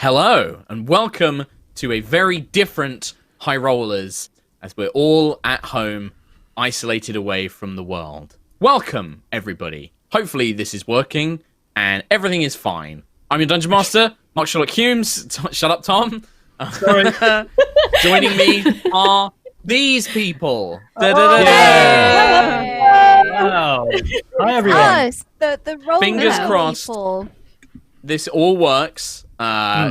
Hello, and welcome to a very different High Rollers, as we're all at home, isolated away from the world. Welcome, everybody. Hopefully this is working, and everything is fine. I'm your Dungeon Master, Mark Sherlock Humes. Shut up, Tom. Sorry. Joining me are these people. Wow. Hi, everyone. Us, the role Fingers people. crossed. This all works.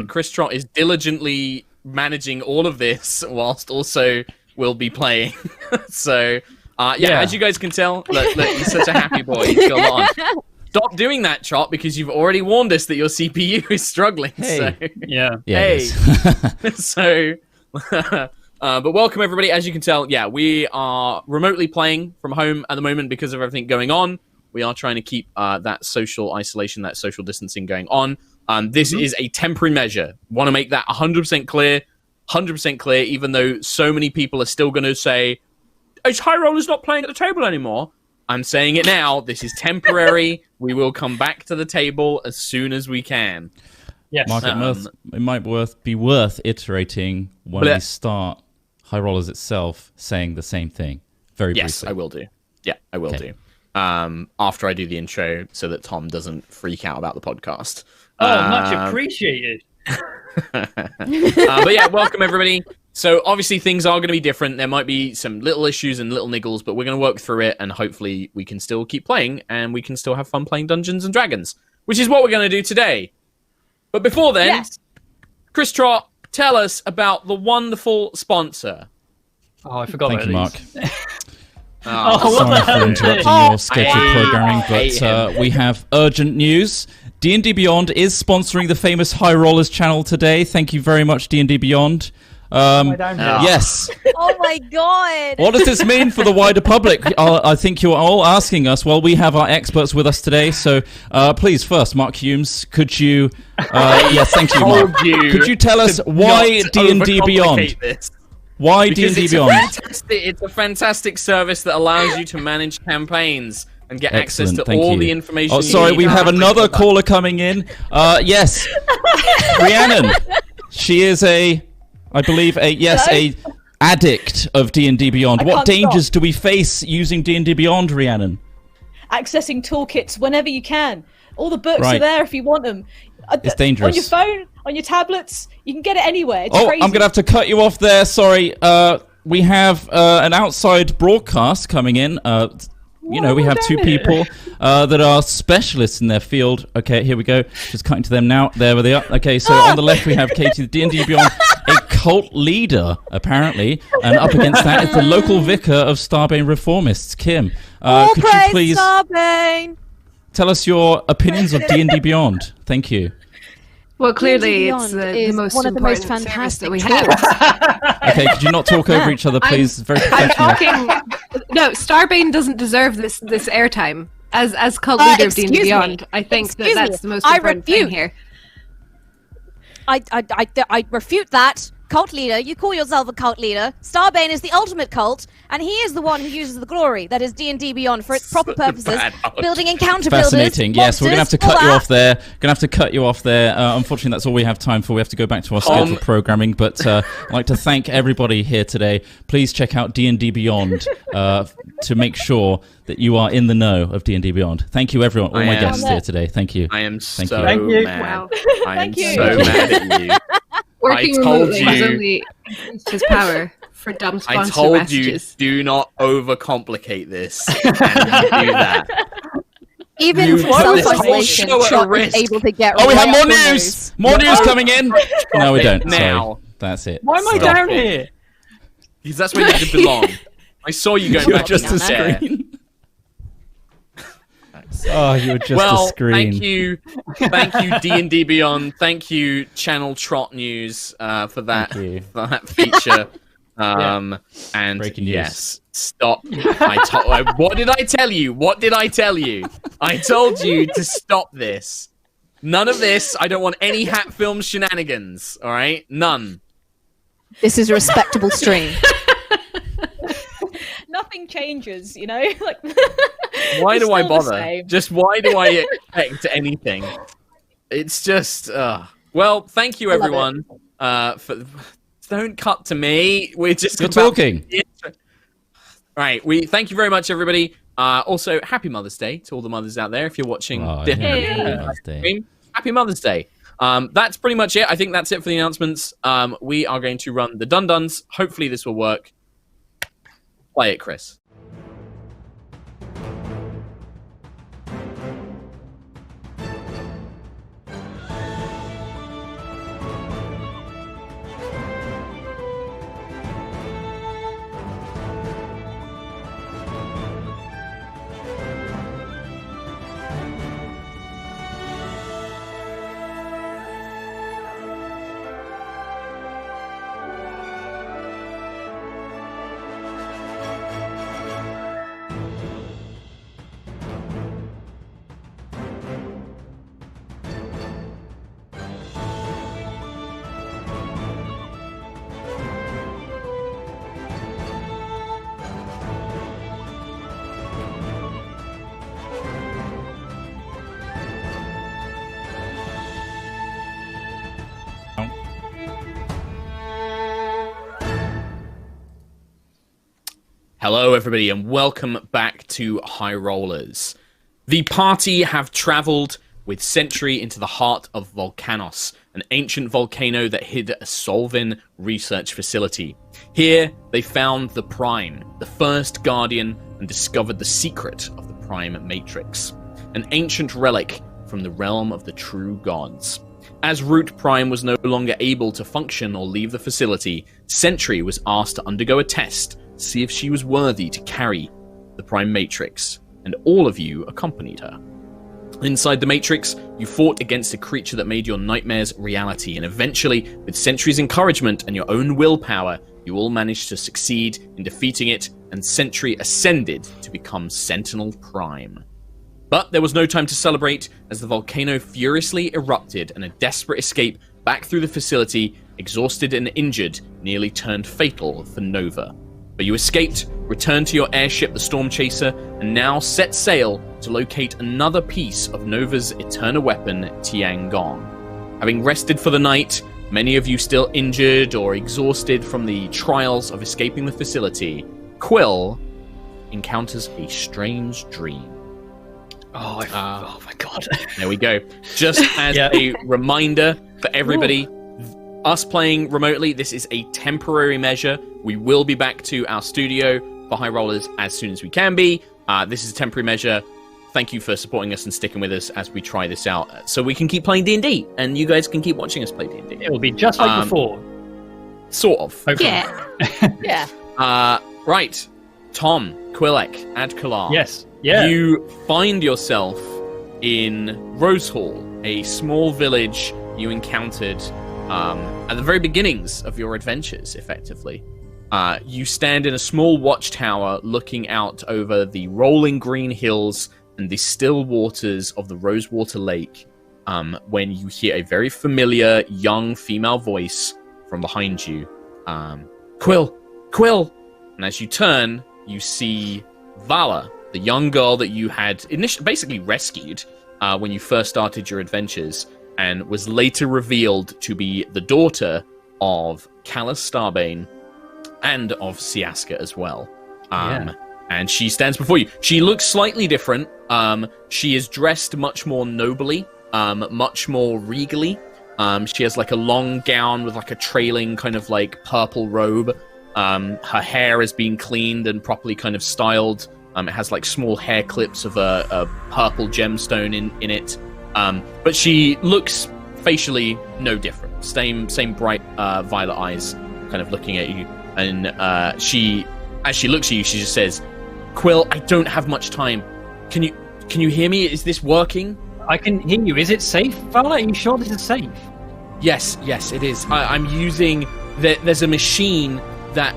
Chris Trott is diligently managing all of this whilst also will be playing. So, as you guys can tell, look, he's such a happy boy. He's got a lot on. Stop doing that, Trott, because you've already warned us that your CPU is struggling. Hey. So. Yeah. Hey. So, but welcome everybody. As you can tell, we are remotely playing from home at the moment because of everything going on. We are trying to keep that social isolation, that social distancing going on. This is a temporary measure. Want to make that 100% clear. 100% clear, even though so many people are still going to say, "Is High Rollers not playing at the table anymore?" I'm saying it now. This is temporary. We will come back to the table as soon as we can. Yes. Mark, it might be worth iterating when we start High Rollers itself, saying the same thing. Very briefly. Yes, I will do. Yeah, I will do. After I do the intro, so that Tom doesn't freak out about the podcast. Much appreciated. But yeah, welcome everybody. So obviously things are going to be different. There might be some little issues and little niggles, but we're going to work through it, and hopefully we can still keep playing, and we can still have fun playing Dungeons and Dragons, which is what we're going to do today. But before then, Chris Trott, tell us about the wonderful sponsor. Oh, I forgot Thank about you, these. Mark. What Sorry the for hell? interrupting your scheduled programming, but we have urgent news. D&D Beyond is sponsoring the famous High Rollers channel today. Thank you very much, D&D Beyond. Yes. Oh my god! What does this mean for the wider public? I think you're all asking us. Well, we have our experts with us today, so please, first, Mark Humes, could you... yes, thank you, Mark. Could you tell us why D&D Beyond? Why D&D Beyond? It's a fantastic service that allows you to manage campaigns and get access to all the information. Oh, sorry, we have another caller coming in. Yes, Rhiannon. She is I believe, a addict of D&D Beyond. What dangers do we face using D&D Beyond, Rhiannon? Accessing toolkits whenever you can. All the books are there if you want them. It's dangerous. On your phone, on your tablets, you can get it anywhere. It's crazy. I'm going to have to cut you off there. Sorry. We have an outside broadcast coming in. We have two people that are specialists in their field. Okay, here we go. Just cutting to them now. There they are. Okay, so on the left we have Katie, the D&D Beyond, a cult leader, apparently. And up against that is the local vicar of Starbane Reformists, Kim. Could you please Starbane! tell us your opinions of D&D Beyond? Thank you. Well, clearly it's D&D the most one of the most important service that fantastic we have. Okay, could you not talk over each other, please? Very I'm professional. talking... No, Starbane doesn't deserve this airtime. As cult leader of D&D excuse me. Beyond, I think that's the most I important thing refute. here. I refute that. Cult leader, you call yourself a cult leader. Starbane is the ultimate cult, and he is the one who uses the glory that is D&D Beyond for its proper purposes, building encounter Fascinating. builders. Yes, we're going to have to monsters, cut you all off there. Unfortunately, that's all we have time for. We have to go back to our scheduled programming. But I'd like to thank everybody here today. Please check out D&D Beyond to make sure that you are in the know of D&D Beyond. Thank you, everyone. All my guests here today. Thank you. I am Thank so you. mad. Wow. I am Thank you. so mad at you. Working I told remotely has you. only increased his power for dumb I sponsor told messages. you, do not overcomplicate this. And you do that. Even You from put this whole self-isolation, show at Trott risk. is able to get Oh, we have right more up your news! nose. More news coming in! No, we don't. Now. Sorry. That's it. Why am I Stop down it. here? Because that's where you belong. I saw you going You're back just to a the chair. screen. Oh, you're just a Well, screen. thank you, D&D Beyond. Thank you, Channel Trot News, for that feature. And Breaking news. yes, stop. What did I tell you? What did I tell you? I told you to stop this. None of this. I don't want any Hat Film shenanigans. All right, none. This is a respectable stream. Nothing changes, you know? Like, Why it's do I still the bother? same. Just why do I expect anything? It's just, Well, thank you, everyone. Don't cut to me. We're just talking. Right. We thank you very much, everybody. Also, happy Mother's Day to all the mothers out there. If you're watching, happy Mother's Day. That's pretty much it. I think that's it for the announcements. We are going to run the Dun-Duns. Hopefully, this will work. Play it, Chris. Hello, everybody, and welcome back to High Rollers. The party have traveled with Sentry into the heart of Volcanos, an ancient volcano that hid a Solvin research facility. Here, they found the Prime, the first Guardian, and discovered the secret of the Prime Matrix, an ancient relic from the realm of the true gods. As Root Prime was no longer able to function or leave the facility, Sentry was asked to undergo a test, see if she was worthy to carry the Prime Matrix, and all of you accompanied her. Inside the Matrix, you fought against a creature that made your nightmares reality, and eventually, with Sentry's encouragement and your own willpower, you all managed to succeed in defeating it, and Sentry ascended to become Sentinel Prime. But there was no time to celebrate, as the volcano furiously erupted, and a desperate escape back through the facility, exhausted and injured, nearly turned fatal for Nova. But you escaped, returned to your airship, the Storm Chaser, and now set sail to locate another piece of Nova's eternal weapon, Tiangong. Having rested for the night, many of you still injured or exhausted from the trials of escaping the facility, Quill encounters a strange dream. Oh my god. There we go. Just as a reminder for everybody, us playing remotely, this is a temporary measure. We will be back to our studio for High Rollers as soon as we can be. This is a temporary measure. Thank you for supporting us and sticking with us as we try this out, so we can keep playing D&D, and you guys can keep watching us play D&D. It will be just like before. Sort of. Hopefully. Yeah. Right. Tom, Quillek, Adkalar. Yes. Yeah. You find yourself in Rose Hall, a small village you encountered at the very beginnings of your adventures, effectively. You stand in a small watchtower looking out over the rolling green hills and the still waters of the Rosewater Lake, when you hear a very familiar young female voice from behind you. Quill! And as you turn, you see Vala, the young girl that you had basically rescued when you first started your adventures, and was later revealed to be the daughter of Callus Starbane and of Siaska as well. And she stands before you. She looks slightly different. She is dressed much more nobly, much more regally. She has like a long gown with like a trailing kind of like purple robe. Her hair has been cleaned and properly kind of styled. It has like small hair clips of a purple gemstone in it. But she looks facially no different. Same bright violet eyes kind of looking at you. And as she looks at you, she just says, Quill, I don't have much time. Can you hear me? Is this working? I can hear you. Is it safe, Vala? Are you sure this is safe? Yes, it is. I'm using... There's a machine that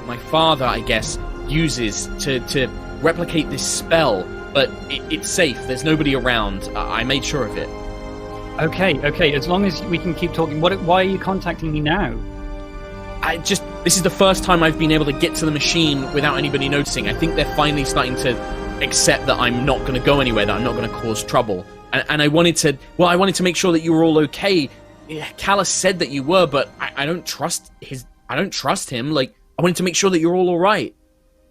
my father, I guess, uses to replicate this spell, but it's safe. There's nobody around. I made sure of it. Okay. As long as we can keep talking. Why are you contacting me now? This is the first time I've been able to get to the machine without anybody noticing. I think they're finally starting to accept that I'm not going to go anywhere, that I'm not going to cause trouble. and I wanted to make sure that you were all okay. Callus said that you were, but I don't trust him. Like, I wanted to make sure that you're all right.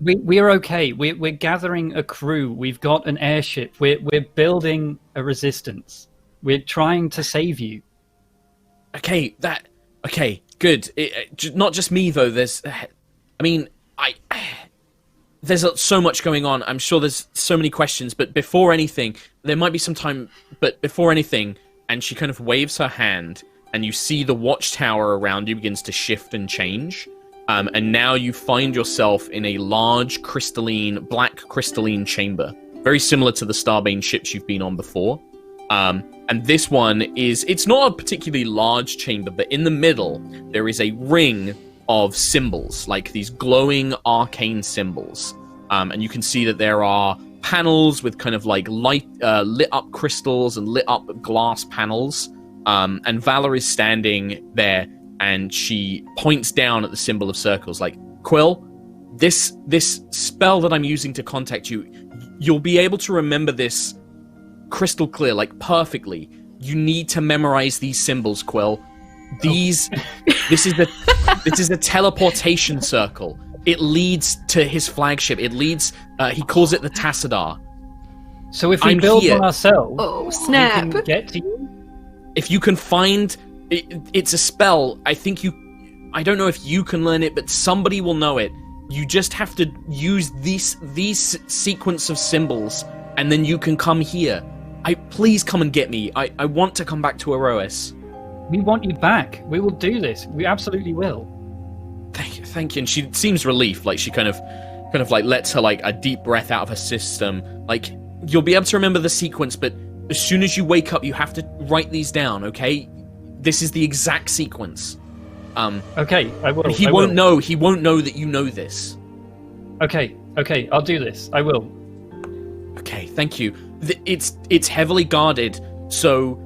We're okay. We're gathering a crew. We've got an airship. We're building a resistance. We're trying to save you. Okay, good. Not just me though. There's so much going on. I'm sure there's so many questions. But before anything, there might be some time. But before anything, and she kind of waves her hand, and you see the watchtower around you begins to shift and change. And now you find yourself in a large black crystalline chamber, very similar to the Starbane ships you've been on before. And this one it's not a particularly large chamber, but in the middle, there is a ring of symbols, like these glowing arcane symbols. And you can see that there are panels with kind of like lit up crystals and lit up glass panels. And Vala is standing there, and she points down at the symbol of circles, like, Quill, this spell that I'm using to contact you, you'll be able to remember this crystal clear, like, perfectly. You need to memorize these symbols, Quill. This is a teleportation circle. It leads to his flagship. It leads, he calls it the Tassadar. So if we build one ourselves, oh snap, we can get to you? If you can find... It's a spell. I don't know if you can learn it, but somebody will know it. You just have to use these sequence of symbols, and then you can come here. Please come and get me. I want to come back to Aerois. We want you back. We will do this. We absolutely will. Thank you. And she seems relieved. Like, she kind of like lets her, like, a deep breath out of her system. Like, you'll be able to remember the sequence, but as soon as you wake up, you have to write these down, okay? This is the exact sequence. Okay, I will. He won't know that you know this. Okay, I'll do this. I will. Okay, thank you. It's heavily guarded, so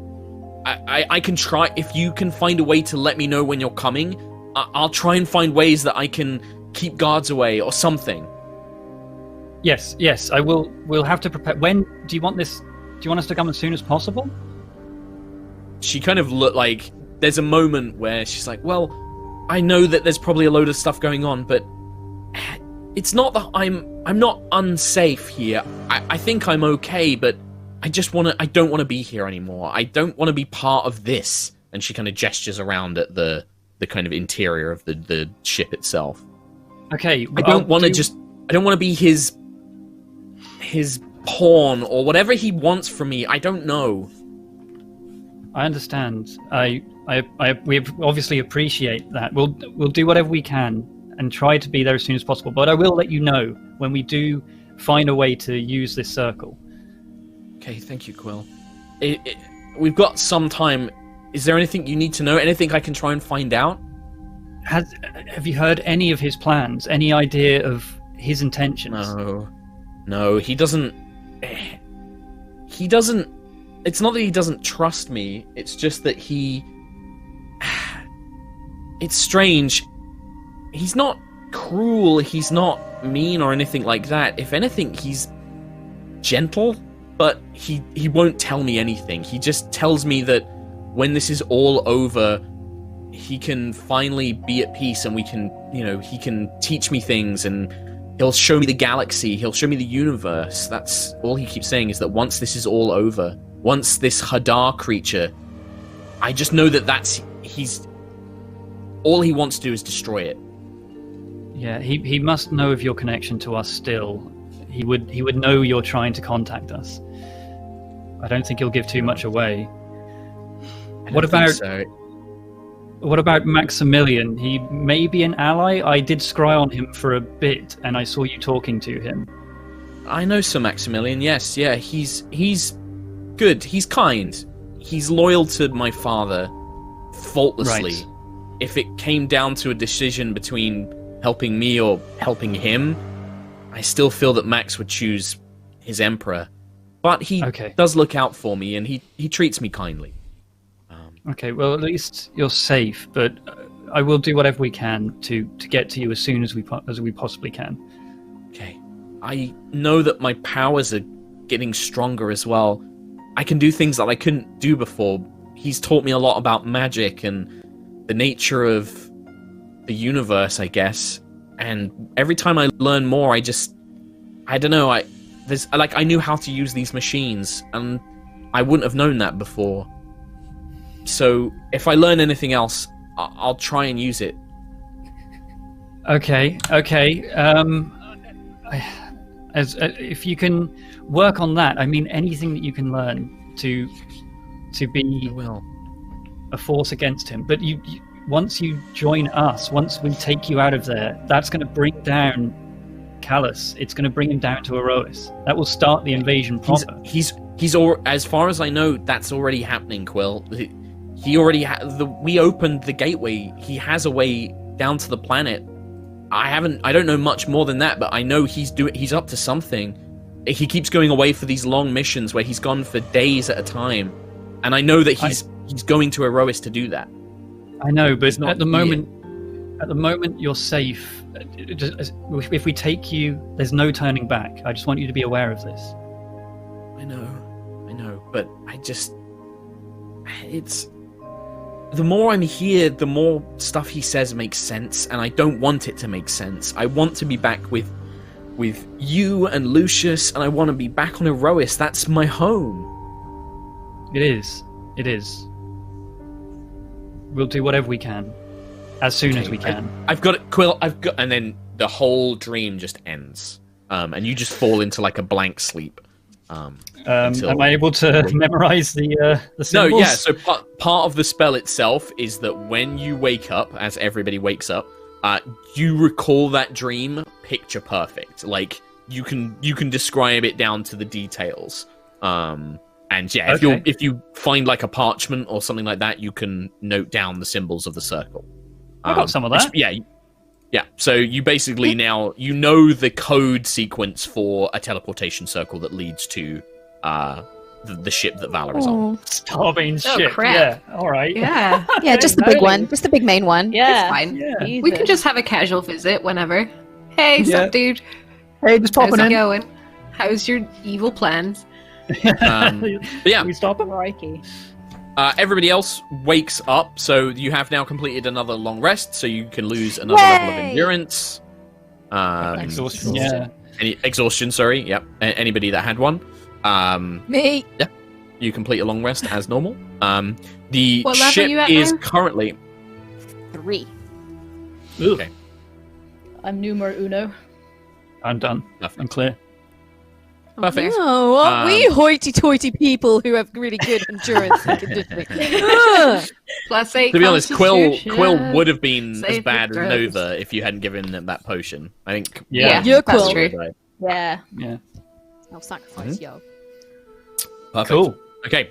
I can try. If you can find a way to let me know when you're coming, I'll try and find ways that I can keep guards away or something. Yes, I will. We'll have to prepare. When do you want this? Do you want us to come as soon as possible? She kind of looked like there's a moment where she's like, well, I know that there's probably a load of stuff going on, but it's not that I'm not unsafe here. I think I'm okay, but I don't want to be here anymore. I don't want to be part of this. And she kind of gestures around at the kind of interior of the ship itself. Okay, I don't want to be his pawn or whatever he wants from me. I don't know. I understand. We obviously appreciate that. We'll do whatever we can and try to be there as soon as possible. But I will let you know when we do find a way to use this circle. Okay, thank you, Quill. We've got some time. Is there anything you need to know? Anything I can try and find out? Have you heard any of his plans? Any idea of his intentions? No, he doesn't. It's not that he doesn't trust me. It's just that it's strange. He's not cruel. He's not mean or anything like that. If anything, he's gentle, but he won't tell me anything. He just tells me that when this is all over, he can finally be at peace, and he can teach me things, and he'll show me the galaxy. He'll show me the universe. That's all he keeps saying, is that once this is all over, once this Hadar creature, I just know that he's all he wants to do is destroy it. Yeah, he must know of your connection to us still. He would know you're trying to contact us. I don't think he'll give too much away. What about Maximilian? He may be an ally. I did scry on him for a bit, and I saw you talking to him. I know Sir Maximilian, yes. Yeah, he's good. He's kind. He's loyal to my father, faultlessly. Right. If it came down to a decision between helping me or helping him, I still feel that Max would choose his emperor. But he does look out for me, and he treats me kindly. Okay, well, at least you're safe, but I will do whatever we can to get to you as soon as we possibly can. Okay. I know that my powers are getting stronger as well. I can do things that I couldn't do before. He's taught me a lot about magic and the nature of the universe, I guess. And every time I learn more, I don't know, I knew how to use these machines, and I wouldn't have known that before. So if I learn anything else, I'll try and use it. Okay. If you can work on that, I mean, anything that you can learn to be a force against him. But you once you join us, once we take you out of there, that's going to bring down Callus. It's going to bring him down to Aerois. That will start the invasion proper. He's as far as I know, that's already happening, Quill. He already we opened the gateway. He has a way down to the planet. I don't know much more than that, but I know he's up to something. He keeps going away for these long missions where he's gone for days at a time, and I know that he's going to Aerois to do that. I know, but at the moment you're safe. If we take you, there's no turning back. I just want you to be aware of this. I know, but it's the more I'm here, the more stuff he says makes sense, and I don't want it to make sense. I want to be back with you and Lucius, and I want to be back on Aerois. That's my home. It is. We'll do whatever we can, as soon as we can. I've got it, Quill. And then the whole dream just ends, and you just fall into like a blank sleep. Am I able to memorize the symbols? No, yeah. So part of the spell itself is that when you wake up, as everybody wakes up, you recall that dream picture perfect. Like you can describe it down to the details. And yeah, if you find like a parchment or something like that, you can note down the symbols of the circle. I got some of that. Yeah. So you basically now you know the code sequence for a teleportation circle that leads to the ship that Vala is on. Starbane ship. Crap. Yeah. All right. Yeah. Yeah, just the big one. Just the big main one. Yeah. It's fine. Yeah. We can just have a casual visit whenever. Hey, sup, dude? Hey, just How's popping it in. going? How's your evil plans? But yeah, we stop him. Crikey. everybody else wakes up, so you have now completed another long rest, so you can lose another level of endurance. Exhaustion. Yeah. Exhaustion, sorry. Yep. Anybody that had one. Me. Yeah. You complete a long rest as normal. The What level ship are you at is now? currently 3. okay. I'm numero uno. I'm done. Perfect. I'm clear. Perfect. Oh, aren't we hoity-toity people who have really good endurance and conditioning? Ugh. +8. To be honest, Quill Constitution. would have been as Save bad the as drugs. Nova if you hadn't given them that potion. I think. Yeah. You're that's Quill. true. Yeah. Yeah. I'll sacrifice yo. Perfect. Cool. Okay.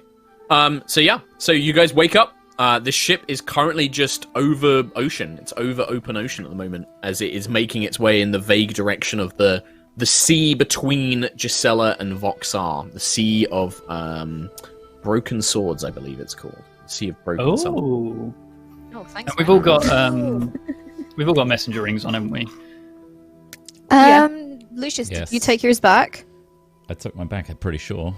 So you guys wake up. The ship is currently just over ocean. It's over open ocean at the moment, as it is making its way in the vague direction of the sea between Gisela and Voxar. The Sea of Broken Swords, I believe it's called. Sea of Broken Swords. Oh. Oh, thanks. And we've all got messenger rings on, haven't we? Lucius, Yes. did you take yours back? I took mine back, I'm pretty sure.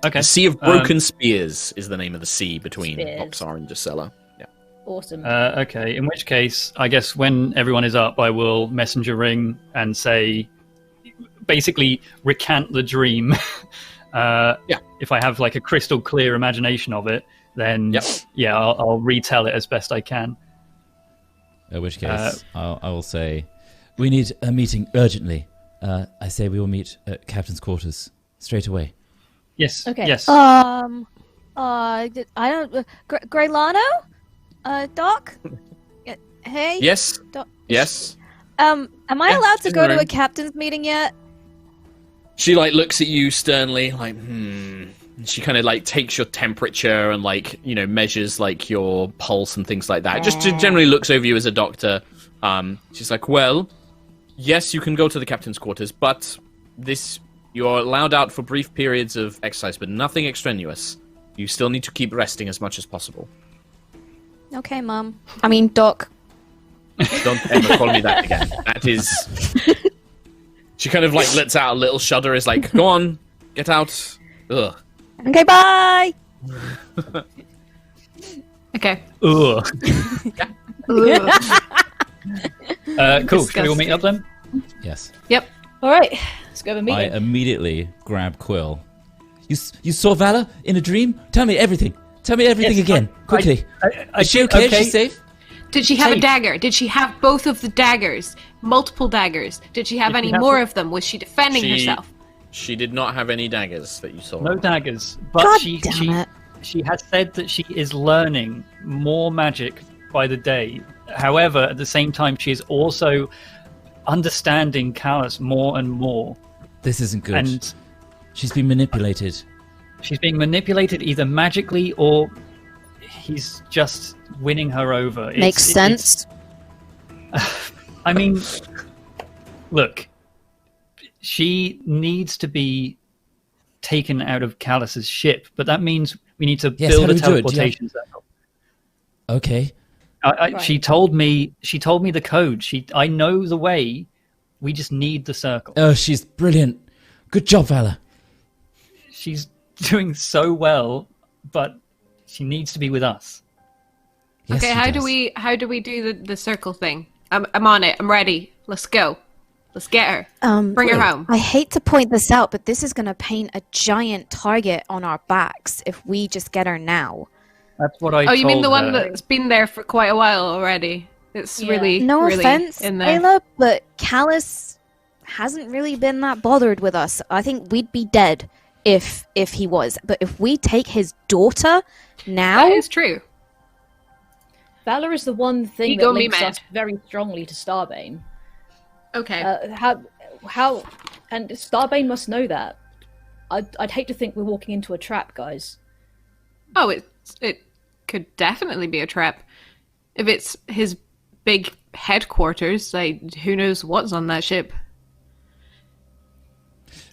Okay. The Sea of Broken Spears is the name of the sea between Spears. Voxar and Gisela. Yeah. Awesome. Okay. In which case, I guess when everyone is up, I will messenger ring and say, basically recant the dream. If I have like a crystal clear imagination of it, then I'll retell it as best I can. In which case, I will say, we need a meeting urgently. I say we will meet at Captain's quarters straight away. Yes. Okay. Yes. I don't. Greylano? Doc? Hey? Yes. Doc? Yes. Am I Yeah, allowed to in go the to a room. captain's meeting yet? She looks at you sternly, like, And she kind of takes your temperature and measures your pulse and things like that. Just generally looks over you as a doctor. She's like, well, yes, you can go to the captain's quarters, but you're allowed out for brief periods of exercise, but nothing extraneous. You still need to keep resting as much as possible. Okay, Mum. I mean, Doc. Don't ever call me that again. That is... She kind of lets out a little shudder, is like, go on, get out. Ugh. Okay, bye. Okay. Ugh. Cool. Should we all Disgusting. meet up then? Yes. Yep. All right, let's go have a I meeting. immediately grab Quill. You saw Vala in a dream? Tell me everything. Tell me everything Yes, again, quickly. Is she okay? Is she safe? Did she have a Safe. dagger? Did she have both of the daggers? Multiple daggers? Did she have Did any she have more the- of them? Was she defending herself? She did not have any daggers that you saw. No daggers. But God she damn it. she has said that she is learning more magic by the day. However, at the same time, she is also understanding Callus more and more. This isn't good. And She's been manipulated. she's being manipulated either magically or he's just winning her over. Makes sense. I mean, look, she needs to be taken out of Callus's ship, but that means we need to Yes, how build do a we do it? Do you have- teleportation circle. Okay. Right. She told me the code. I know the way. We just need the circle. Oh, she's brilliant. Good job, Vala. She's doing so well, but she needs to be with us. Yes, Okay, she how does. do we do the circle thing? I'm on it. I'm ready. Let's go. Let's get her. Bring her home. I hate to point this out, but this is going to paint a giant target on our backs if we just get her now. That's what I. Oh, you mean told the one her. that's been there for quite a while already? It's Yeah. really No really offense, in there. Ayla, but Callus hasn't really been that bothered with us. I think we'd be dead if he was. But if we take his daughter now, That is true. Valor is the one thing You that got me links mad. us very strongly to Starbane. Okay. How, and Starbane must know that. I'd hate to think we're walking into a trap, guys. Oh, it could definitely be a trap. If it's his big headquarters, like who knows what's on that ship?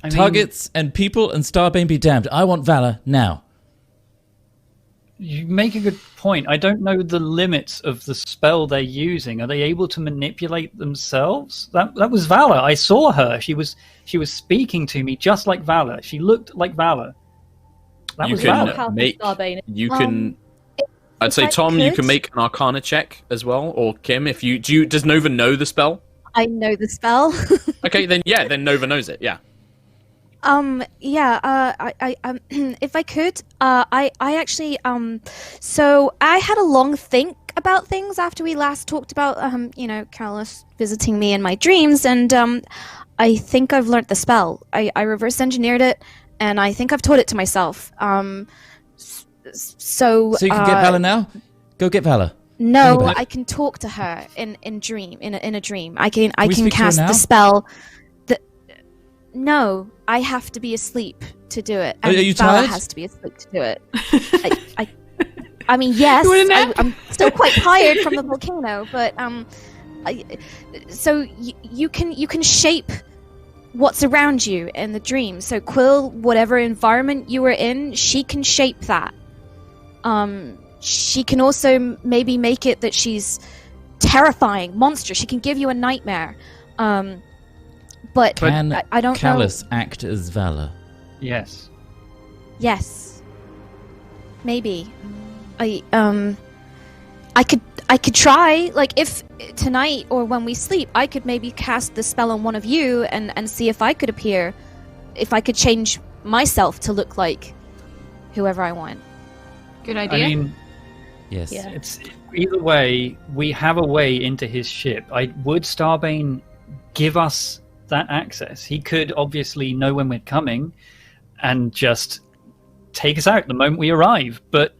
I mean, Targets and people and Starbane be damned. I want Vala now. You make a good point. I don't know the limits of the spell they're using. Are they able to manipulate themselves? That was Vala. I saw her. She was speaking to me just like Vala. She looked like Vala. That You was can Vala. How make. Starbane is. You can. I'd if say I Tom, you could- can make an Arcana check as well, or Kim, if you do. Does Nova know the spell? I know the spell. Okay, then then Nova knows it. Yeah. If I could, I actually, so I had a long think about things after we last talked about, Carlos visiting me in my dreams, and, I think I've learnt the spell. I reverse engineered it, and I think I've taught it to myself. So So you can get Vala now? Go get Vala. No, Anybody? I can talk to her in a dream. I can we speak to her cast now? the spell. No, I have to be asleep to do it. Are And you Vala tired? has to be asleep to do it. I mean, yes, You want a nap? I'm still quite tired from the volcano, but so you can shape what's around you in the dream. So Quill, whatever environment you were in, she can shape that. She can also maybe make it that she's terrifying, monster. She can give you a nightmare. But Can I don't Callus know. act as Vala? Yes. Yes, maybe. I could try. Like if tonight or when we sleep, I could maybe cast the spell on one of you and see if I could appear, if I could change myself to look like whoever I want. Good idea. I mean, Yes. Yeah. it's either way. We have a way into his ship. Would Starbane give us that access? He could obviously know when we're coming, and just take us out the moment we arrive. But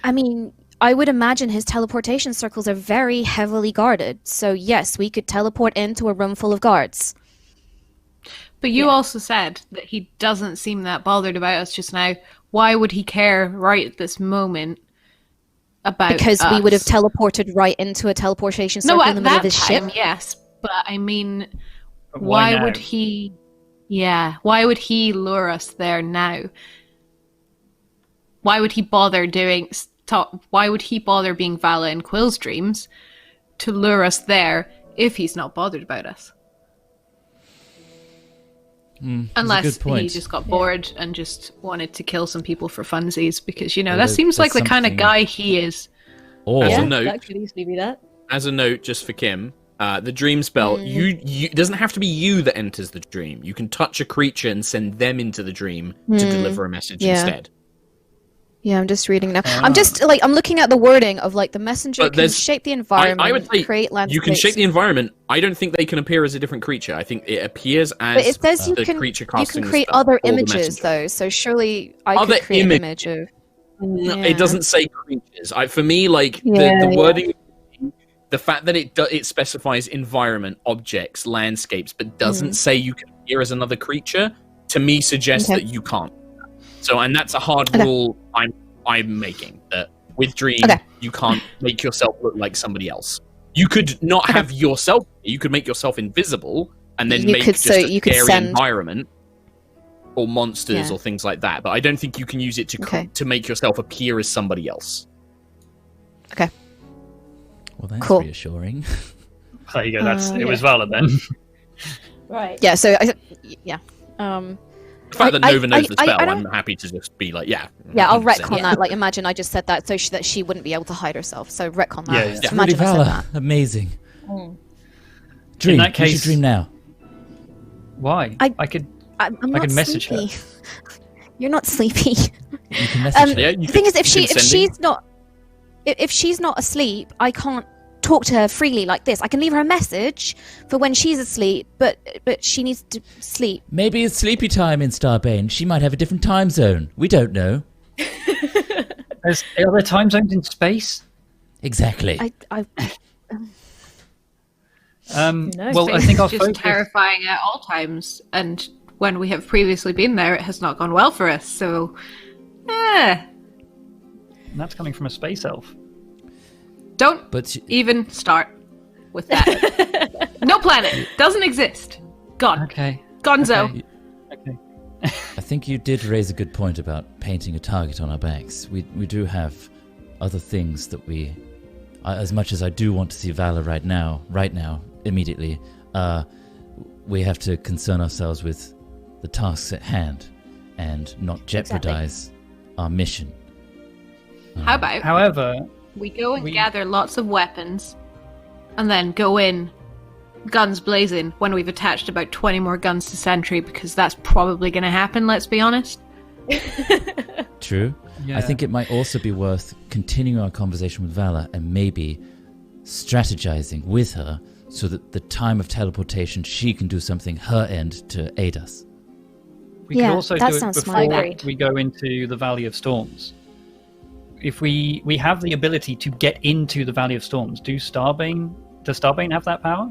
I mean, I would imagine his teleportation circles are very heavily guarded. So yes, we could teleport into a room full of guards. But you also said that he doesn't seem that bothered about us just now. Why would he care right at this moment about Because we would have us? teleported right into a teleportation circle No, in at the middle of that his time, ship. yes. But I mean, why why now? would he? Yeah, why would he lure us there now? Why would he bother Why would he bother being Vala in Quill's dreams to lure us there if he's not bothered about us? Unless good point. he just got bored and just wanted to kill some people for funsies, because, Well, that seems like the there's kind of something- guy he is. Or As a Yeah, note- that could easily be that. As a note, just for Kim, the dream spell, you it doesn't have to be you that enters the dream. You can touch a creature and send them into the dream to deliver a message instead. Yeah, I'm just reading now. I'm looking at the wording of like the messenger But can there's- shape the environment, I would say create landscapes. you can shape the environment. I don't think they can appear as a different creature. I think it appears as But it says you the can creature you casting can the create spell, other or the images messenger. though. So surely I Other could create image- an image of. No, Yeah. it doesn't say creatures. For me, like Yeah, the wording, the fact that it specifies environment, objects, landscapes, but doesn't say you can appear as another creature, to me suggests Okay. that you can't. So, and that's a hard rule I'm making, that with Dream Okay. you can't make yourself look like somebody else. You could not have yourself. You could make yourself invisible and then You make could- just so a you could scary send- environment. Or monsters Yeah. or things like that, but I don't think you can use it to make yourself appear as somebody else. Okay. Well, that's Cool. reassuring. There you go. It yeah. was Vala then. Right. Yeah. So The fact that Nova knows the spell, I I'm don't- happy to just be like, yeah. I'll 100%. retcon that. Like, imagine I just said that so that she wouldn't be able to hide herself. So retcon that. Yeah, yeah. Just Really, imagine I said Vala, that. amazing. Mm. Dream. that You should case- dream now. Why? I- I could. I'm I not can message her. sleepy. You're not sleepy. You can message her. Yeah, you The thing is, if you can send it. if she's not asleep, I can't talk to her freely like this. I can leave her a message for when she's asleep, but she needs to sleep. Maybe it's sleepy time in Starbane. She might have a different time zone. We don't know. Are there time zones in space? Exactly. I knows? Well, I Space think our is just focus. terrifying at all times, and when we have previously been there, it has not gone well for us. So, And that's coming from a space elf. don't But even start with that. No planet doesn't exist. Gone. Okay. Gonzo. Okay. I think you did raise a good point about painting a target on our backs. We do have other things that as much as I do want to see Vala right now, immediately, we have to concern ourselves with the tasks at hand and not jeopardize our mission. How about However, we go and we- gather lots of weapons, and then go in, guns blazing, when we've attached about 20 more guns to Sentry, because that's probably going to happen, let's be honest. True. yeah. I think it might also be worth continuing our conversation with Vala and maybe strategizing with her so that the time of teleportation she can do something her end to aid us. we Yeah, could also that do it sounds before smart. Agreed. we go into the Valley of Storms. If we have the ability to get into the Valley of Storms, does Starbane have that power?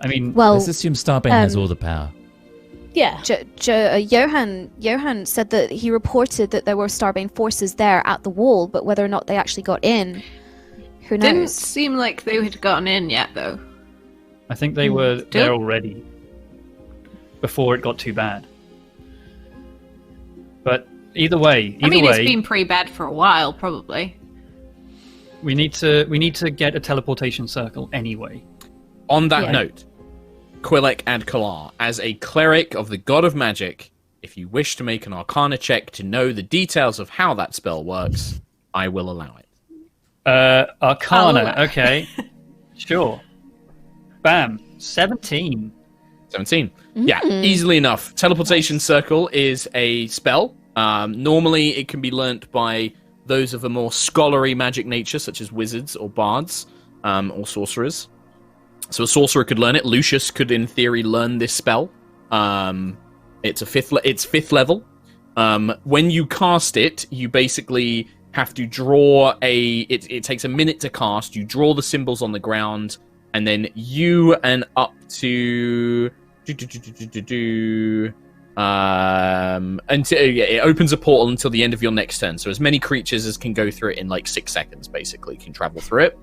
I mean, well, Let's assume Starbane has all the power. Yeah. Johan said that he reported that there were Starbane forces there at the wall, but whether or not they actually got in, who Didn't knows? seem like they had gotten in yet, though. I think they were there Still? already before it got too bad. But either way, It's been pretty bad for a while, probably. we need to get a teleportation circle anyway. On that Yeah. note, Quilek and Kalar, as a cleric of the god of magic, if you wish to make an arcana check to know the details of how that spell works, I will allow it. Arcana, Oh. okay. Sure. Bam. 17. 17. Yeah, easily enough. Teleportation Circle is a spell. Normally, it can be learnt by those of a more scholarly magic nature, such as wizards or bards or sorcerers. So a sorcerer could learn it. Lucius could, in theory, learn this spell. It's fifth level. When you cast it, you basically have to draw it takes a minute to cast. You draw the symbols on the ground, and then you and up to until it opens a portal until the end of your next turn. So as many creatures as can go through it in like 6 seconds, basically, can travel through it.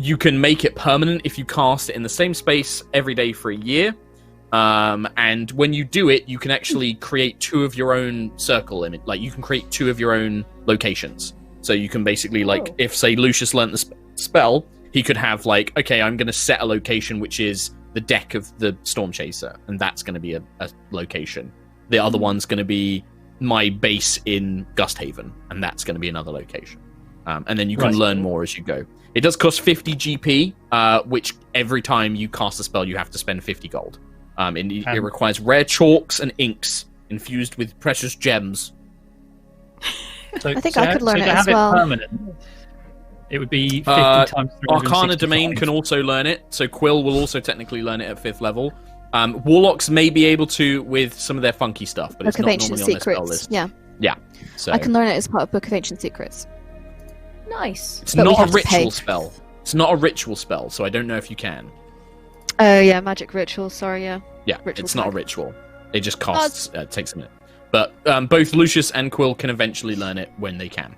You can make it permanent if you cast it in the same space every day for a year. And when you do it, you can actually create 2 of your own circle image. Like, you can create 2 of your own locations. So you can basically, if, say, Lucius learnt the spell, he could have, okay, I'm going to set a location which is the deck of the Storm Chaser, and that's going to be a location. The other one's going to be my base in Gusthaven, and that's going to be another location. And then you can learn more as you go. It does cost 50 GP, which every time you cast a spell, you have to spend 50 gold. It requires rare chalks and inks infused with precious gems. So, I think I could learn to it have as well. Permanent, it would be 50 times 365. Arcana Domain can also learn it, so Quill will also technically learn it at 5th level. Warlocks may be able to with some of their funky stuff, but Book it's of not Ancient normally on their spell Secrets. list. Yeah. So I can learn it as part of Book of Ancient Secrets. Nice. it's but we not have a to pay. ritual spell. It's not a ritual spell, so I don't know if you can. Oh yeah, magic ritual. Sorry, yeah. Yeah, Ritual it's not a tag. ritual. It just costs, takes a minute. But both Lucius and Quill can eventually learn it when they can.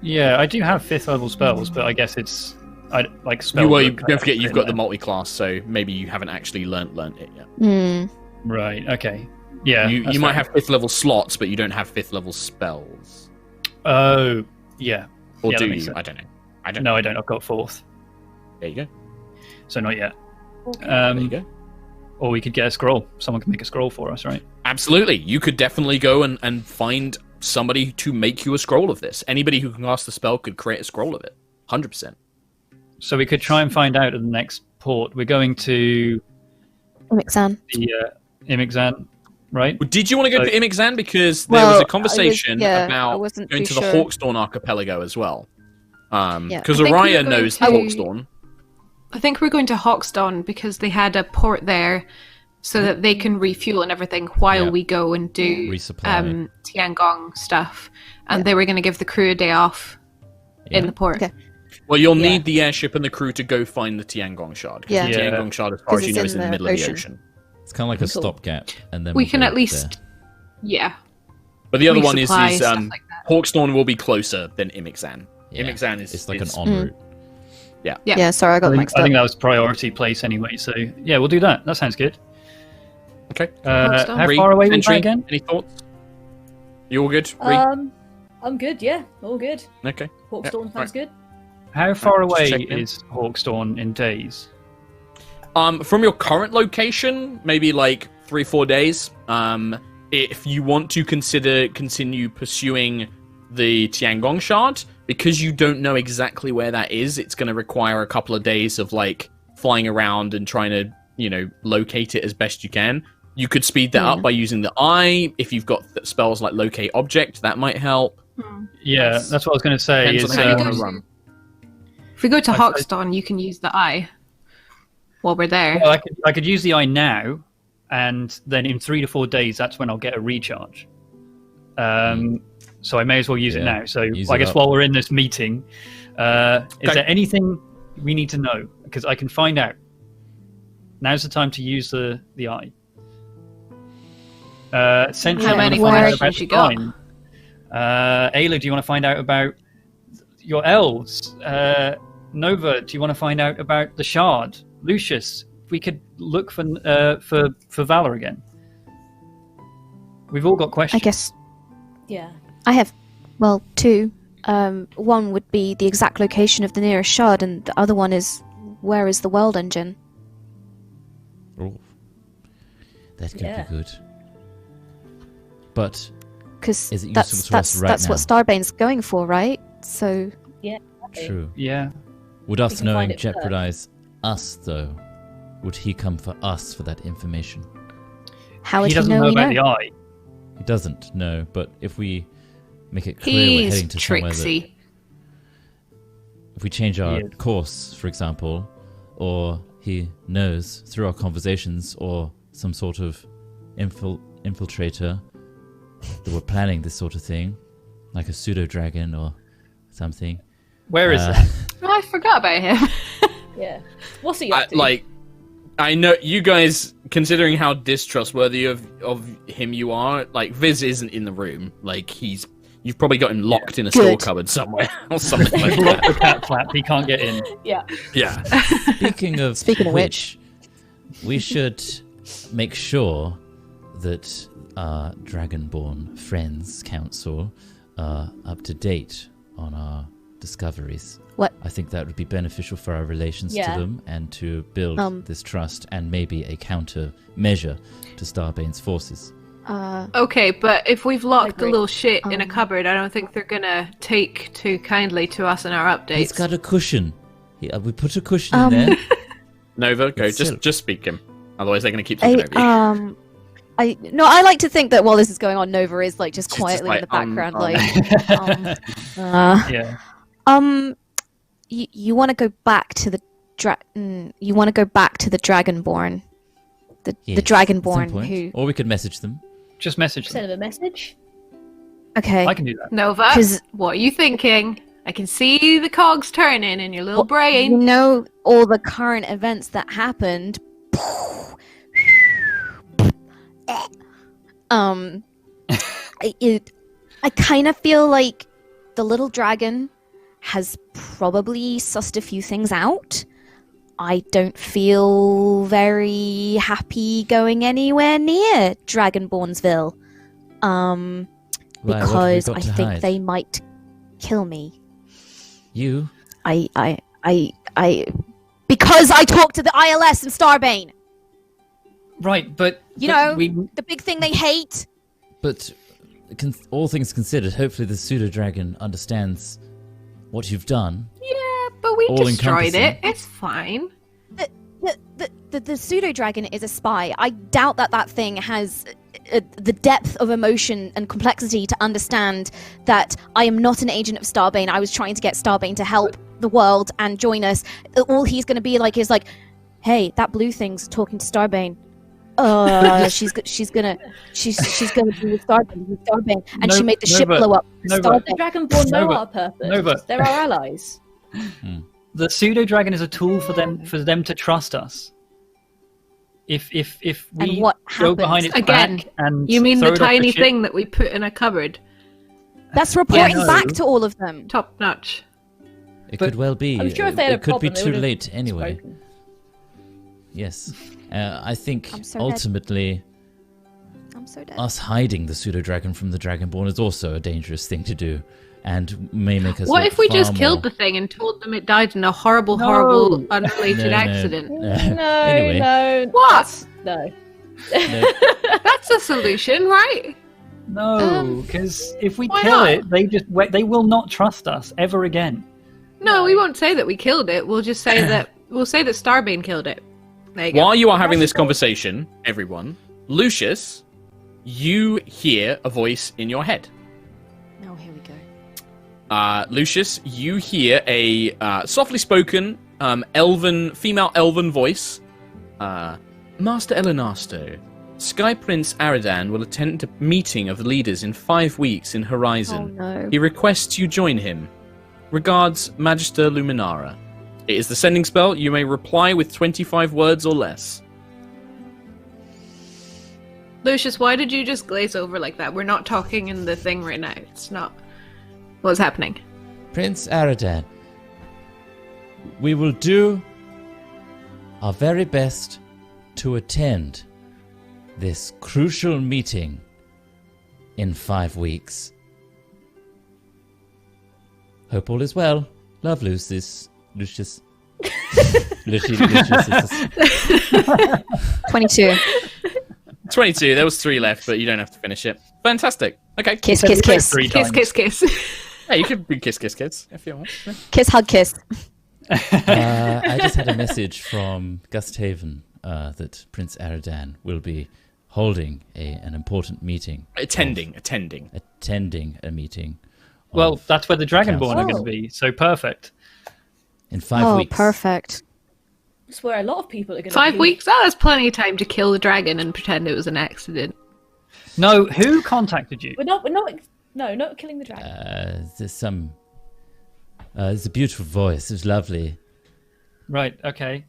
Yeah, I do have 5th level spells, but I guess it's like spell. Don't forget you've got the multi-class, so maybe you haven't actually learnt it yet. Right. Okay. Yeah. You might have 5th level slots, but you don't have 5th level spells. Oh, yeah. Or Yeah, do that makes you? sense. I don't know. No, I don't. I've got 4th, There you go. so not yet. There you go. Or we could get a scroll. Someone can make a scroll for us, right? Absolutely. You could definitely go and find somebody to make you a scroll of this. Anybody who can cast the spell could create a scroll of it. 100%. So we could try and find out at the next port. We're going to Imixan. the Imixan, right? Well, did you want to go So- to Imixan? Because there Well, was I a was- conversation yeah, I about wasn't going too to the sure. Hawkstorn archipelago as well. Because I think we were Araya going knows to- Hawkstorn. I think we're going to Hawkston because they had a port there so that they can refuel and everything while Yeah. we go and do Resupply. Tiangong stuff. And they were going to give the crew a day off in the port. Okay. Well, you'll need the airship and the crew to go find the Tiangong shard. Because Yeah. the Yeah. Tiangong shard, as far 'Cause as you it's know, in is in the the middle of the ocean. ocean. It's kind of like a Cool. stopgap, and then We we'll can go at least, there. yeah. But the other one is Resupply, stuff like that. Hawkstorn will be closer than Imixan. Yeah. Imixan is It's like an is- en route. Yeah. Yeah, sorry, I got mixed I up. think that was priority place anyway. So yeah, we'll do that. That sounds good. Okay. Hawkstorn. How Ree, far away was Sentry, that again? Any thoughts? You all good? Ree? I'm good. Yeah, all good. Okay. Hawkstorm sounds good. How far Just away checking. is Hawkstorn in days? From your current location, maybe like 3-4 days. If you want to continue pursuing the Tiangong shard, because you don't know exactly where that is, it's going to require a couple of days of like flying around and trying to, locate it as best you can. You could speed that up by using the eye. If you've got spells like locate object, that might help. Yeah, that's what I was going to say. Depends Is, on how you um, want to run. If we go to I- Hawkston, you can use the eye while we're there. well, I could use the eye now, and then in 3 to 4 days, that's when I'll get a recharge. So I may as well use it Yeah, now. So use I it guess up. while we're in this meeting, is Okay. there anything we need to know? Because I can find out. Now's the time to use the eye. Sentry, How I many wanna find out questions about you the got? line. Ayla, do you want to find out about your elves? Nova, do you want to find out about the shard? Lucius, if we could look for Vala again. We've all got I questions. guess Yeah. I have, well, two. One would be the exact location of the nearest shard, and the other one is where is the world engine? Oh, that could Yeah. be good. But Because Is it that's useful to us that's right that's what Starbane's going for, right? So true. Yeah. Would us can knowing find it first. jeopardize us, though? Would he come for us for that information? how would He he doesn't know know we about know? the eye. He doesn't, no. But if we make it clear we're He's heading to somewhere that... tricksy. If we change our He is. course, for example, or he knows through our conversations or some sort of infiltrator that we're planning this sort of thing, like a pseudo-dragon or something. Where is Uh, it? Oh, I forgot about him. Yeah. What's he up to? I know you guys, considering how distrustworthy of him you are, like Viz isn't in the room. Like you've probably got him locked in a store Good. cupboard somewhere or something like Lock that. the cat flap. He can't get in. Yeah. Yeah. Speaking of which, we should make sure that our Dragonborn Friends Council are up to date on our discoveries. What? I think that would be beneficial for our relations Yeah. to them and to build this trust and maybe a countermeasure to Starbane's forces. Okay, but if we've locked the agree. little shit in a cupboard, I don't think they're gonna take too kindly to us and our updates. He's got a cushion. We put a cushion in there. Nova, go. It's Just speak him. Otherwise, they're going to keep talking over you. I like to think that while this is going on, Nova is like just She's quietly just in the background, like, like, you want to go back to the you want to go back to the Dragonborn, the Yes, Dragonborn at some point. who. Or we could message them. Just message Send them. them a message. Okay. I can do that. Nova, 'Cause- what are you thinking? I can see the cogs turning in your little You brain. know all the current events that happened. I kind of feel like the little dragon has probably sussed a few things out. I don't feel very happy going anywhere near Dragonbornsville. Why, what have we Because got I to think hide? they might kill me. You? Because I talked to the ILS and Starbane. Right, but You but know, we, the big thing they hate. But all things considered, hopefully the pseudo-dragon understands what you've done. Yeah, but we All destroyed it. encompassing. It's fine. The pseudo dragon is a spy. I doubt that thing has the depth of emotion and complexity to understand that I am not an agent of Starbane. I was trying to get Starbane to help the world and join us. All he's going to be like is like, hey, that blue thing's talking to Starbane. She's gonna be with Starbane, and she made the ship Nova, blow up. Nova. The Dragonborn know Nova, our purpose. Nova. They're our allies. the pseudo dragon is a tool for them to trust us. If we And what go happens? behind its Again, back and You mean throw the it off tiny ship- thing that we put in a cupboard? That's reporting no. back to all of them. Top notch. It But- could well be. I'm sure if they had a it could be problem, they too would've late anyway. spoken. Yes. I think I'm so dead. ultimately I'm so dead. us hiding the pseudo-dragon from the Dragonborn is also a dangerous thing to do and may make us What look if we far just killed more- the thing and told them it died in a horrible, No. horrible, unrelated No, accident? no. No, no. What? No. No. That's a solution, right? No, because if we why kill not? it, they will not trust us ever again. No, we won't say that we killed it. We'll just say that Starbane killed it. There you go. While you are having this conversation, everyone, Lucius, you hear a voice in your head. No, here we go. Lucius, you hear a softly spoken female elven voice. Master Elenasto, Sky Prince Aradan will attend a meeting of the leaders in 5 weeks in Horizon. Oh no. He requests you join him. Regards, Magister Luminara. It is the sending spell. You may reply with 25 words or less. Lucius, why did you just glaze over like that? We're not talking in the thing right now. It's not. What's happening? Prince Aradan, we will do our very best to attend this crucial meeting in 5 weeks. Hope all is well. Love, Lucius. Lucius. Lucius. 22. 22. There was 3 left, but you don't have to finish it. Fantastic. Okay. Kiss, kiss, kiss. 3 Kiss, times. kiss, kiss. Yeah, you could be kiss, kiss, kids if you want. Yeah. Kiss, hug, kiss. I just had a message from Gusthaven that Prince Aradan will be holding an important meeting. Attending. Attending a meeting. Well, of that's where the Dragonborn are council going to be. So perfect. in 5 Oh, weeks. perfect. That's where a lot of people are going to 5 weeks? Oh, that's plenty of time to kill the dragon and pretend it was an accident. No, who contacted you? We're not killing the dragon. There's some. It's a beautiful voice. It's lovely. Right. Okay.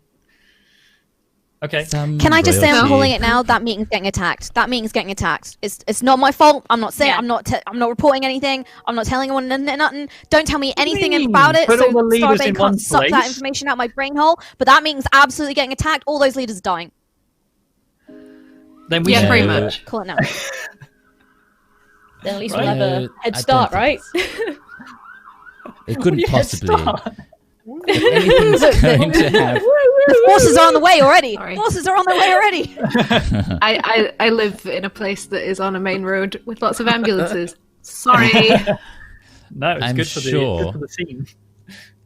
Okay. Some Can I just say I'm royalty. calling it now? That meeting's getting attacked. That meeting's getting attacked. It's not my fault. I'm not saying. Yeah. I'm not reporting anything. I'm not telling anyone nothing. Don't tell me anything mean? about it. Put So all the leaders in Starbane one can't suck that place. information out my brain hole. But that meeting's absolutely getting attacked. All those leaders are dying. Then we Yeah, should pretty do it. much. Call it now. Then at least Right. we'll have a I head start, don't right? think It couldn't Yeah, possibly. stop. If anything's going to have. The forces are on the way already. Sorry. Forces are on their way already. I live in a place that is on a main road with lots of ambulances. Sorry. No, it's I'm good for sure. good for the scene.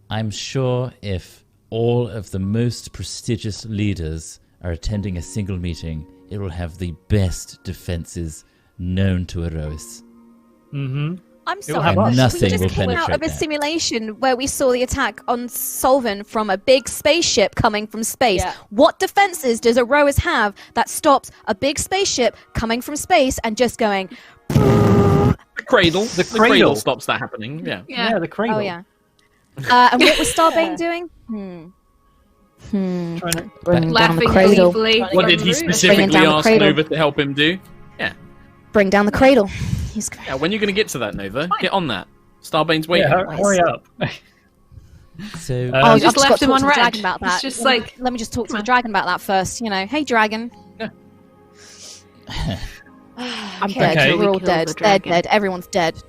I'm sure if all of the most prestigious leaders are attending a single meeting, it will have the best defenses known to Aerois. Mm-hmm. I'm will sorry. have us. Nothing we just will came out penetrate of a that. simulation where we saw the attack on Solvin from a big spaceship coming from space. Yeah. What defenses does Aerois have that stops a big spaceship coming from space and just going? The cradle. The cradle. cradle stops that happening. Yeah. Yeah, the cradle. Oh yeah. And what was Starbane doing? Trying to- Bring down the Laughing cradle. gleefully. What did he from the roof. Bringing specifically down the ask cradle. Nova to help him do? Bring down the cradle. He's Yeah, when are you going to get to that, Nova? Get on that. Starbane's waiting. Yeah, hurry up. So, Oh, You just I've left got to him talk on to the red. dragon about that. It's just like, Let me just talk to Come the on. dragon about that first. You know, hey dragon. I'm dead. Okay. We're all We killed dead. the They're dragon. dead. Everyone's dead.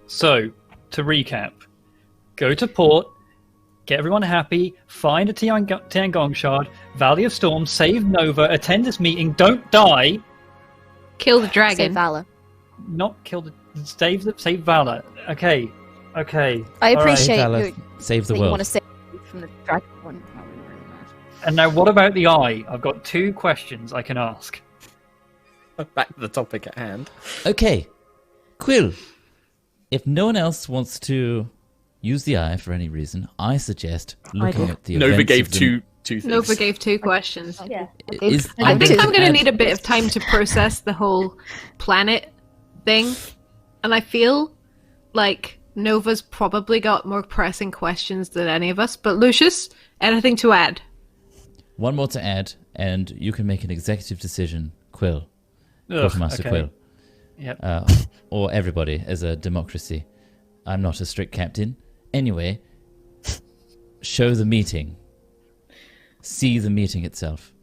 So, to recap, go to port, get everyone happy, find a Tiangong shard, Valley of Storms, save Nova, attend this meeting, don't die, kill the Save dragon. Vala. not kill the save Vala. Okay. I All right. appreciate Vala, you, save the that you want world. to save me from the dragon one. And now, what about the eye? I've got 2 questions I can ask. Back to the topic at hand. Okay, Quill. If no one else wants to use the eye for any reason, I suggest looking at the Nova events gave of the- two things. Nova gave 2 questions. Yeah. Is- I and think this I'm going to adds- need a bit of time to process the whole planet thing. And I feel like Nova's probably got more pressing questions than any of us. But Lucius, anything to add? One more to add, and you can make an executive decision, Quill. Ugh, Quartermaster okay. Quill. Yep. Or everybody as a democracy. I'm not a strict captain. Anyway, show the meeting. See the meeting itself.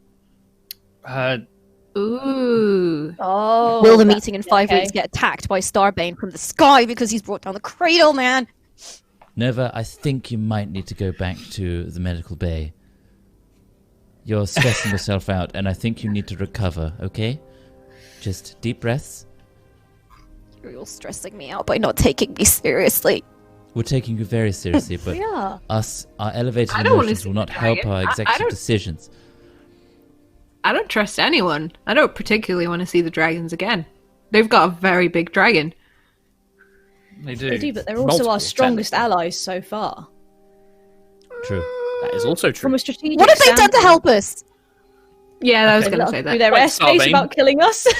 Ooh. Oh. Will the meeting in 5 okay. weeks get attacked by Starbane from the sky because he's brought down the cradle, man? Nova, I think you might need to go back to the medical bay. You're stressing yourself out, and I think you need to recover, okay? Just deep breaths. You're all stressing me out by not taking me seriously. We're taking you very seriously, but Yeah. our elevated I don't wanna emotions see will the not help dragon. our I executive don't- decisions. I don't trust anyone. I don't particularly want to see the dragons again. They've got a very big dragon. They do. They do, but they're also Multiple, our strongest technically. allies so far. True. That is also true. From a strategic What have they done to standpoint, help us? Yeah, I was they going to let say us do that. their Like airspace Starbane. about killing us. It's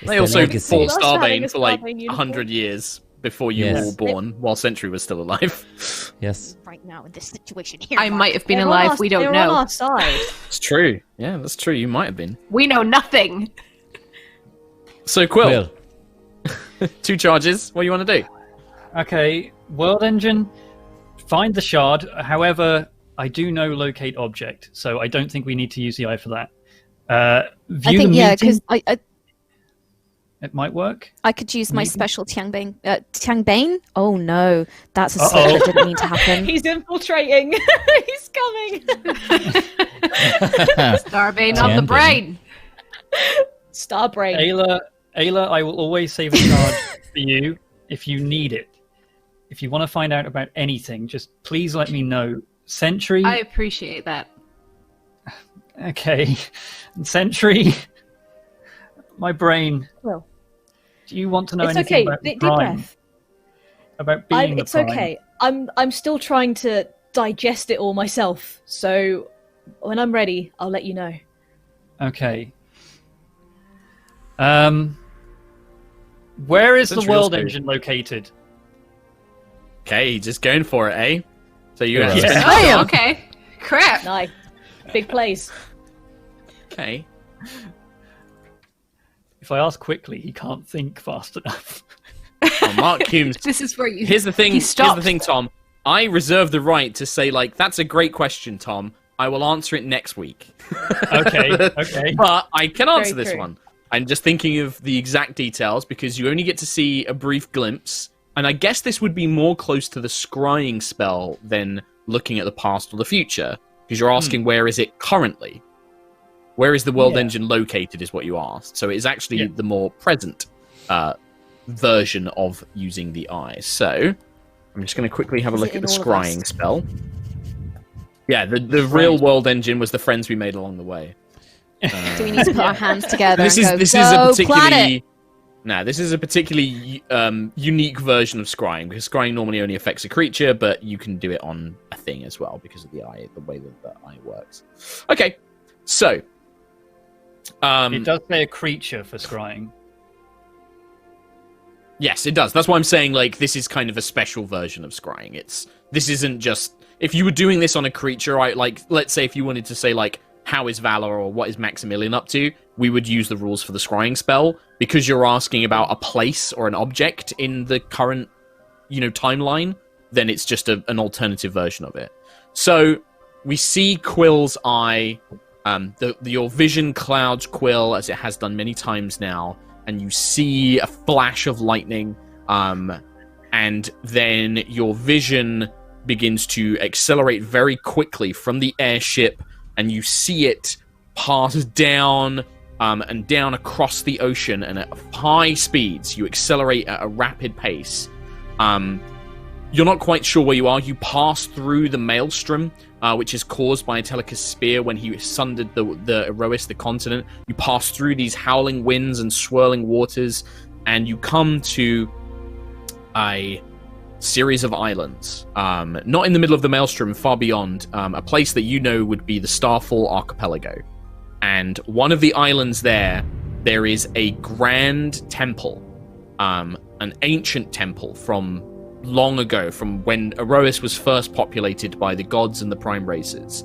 They their also legacy. fought Us having Starbane a for like Starbane uniform. 100 years before you Yes. were all born, while Sentry was still alive. Yes. Right now in this situation here. I might have been They're on alive, our- we don't they're know. on our side. It's true. Yeah, that's true. You might have been. We know nothing. So, Quill, 2 charges. What do you want to do? Okay, World Engine, find the shard. However, I do know locate object, so I don't think we need to use the eye for that. View I think the yeah, meeting. because It might work. I could use my Maybe. special Tiangbane. Tiangbane? Oh no, that's a Uh-oh. slip that didn't mean to happen. He's infiltrating. He's coming. Starbane on the Tianbin. brain. Starbrain. Ayla, I will always save a charge for you if you need it. If you want to find out about anything, just please let me know. Sentry, I appreciate that. okay. Sentry, my brain. Well, Do you want to know it's anything okay. about Deep Prime? breath. About being the It's Prime? okay. I'm still trying to digest it all myself. So when I'm ready, I'll let you know. Okay. Where is the Sentry world also- engine located? Okay, just going for it, eh? So you Yeah. have to spend Oh, okay. Crap. Nice. Big plays. Okay. If I ask quickly, he can't think fast enough. Oh, Mark Humes. This is where you. Here's the thing. He Here's the stopped. thing, Tom. I reserve the right to say, like, that's a great question, Tom. I will answer it next week. Okay, okay. But I can answer Very this true. one. I'm just thinking of the exact details because you only get to see a brief glimpse and I guess this would be more close to the scrying spell than looking at the past or the future, because you're asking where is it currently? Where is the world engine located is what you asked. So it is actually the more present version of using the eye. So I'm just going to quickly have a look at the scrying spell. Yeah, the real world engine was the friends we made along the way. Do we need to put our hands together This and is go, a particularly planet? this is a particularly unique version of scrying, because scrying normally only affects a creature, but you can do it on a thing as well because of the eye, the way that the eye works. Okay, so it does say a creature for scrying. Yes, it does. That's why I'm saying, like, this is kind of a special version of scrying. This isn't just... If you were doing this on a creature, right, like, let's say if you wanted to say, like, how is Vala or what is Maximilian up to, we would use the rules for the scrying spell. Because you're asking about a place or an object in the current, timeline, then it's just an alternative version of it. So, we see Quill's eye, your vision clouds Quill, as it has done many times now, and you see a flash of lightning, and then your vision begins to accelerate very quickly from the airship, and you see it pass down and down across the ocean, and at high speeds. You accelerate at a rapid pace. You're not quite sure where you are. You pass through the maelstrom, which is caused by Atelicus' spear when he sundered the Aerois, the continent. You pass through these howling winds and swirling waters, and you come to a series of islands. Not in the middle of the maelstrom, far beyond, a place that would be the Starfall Archipelago. And one of the islands there is a grand temple, an ancient temple from long ago, from when Aerois was first populated by the gods and the prime races,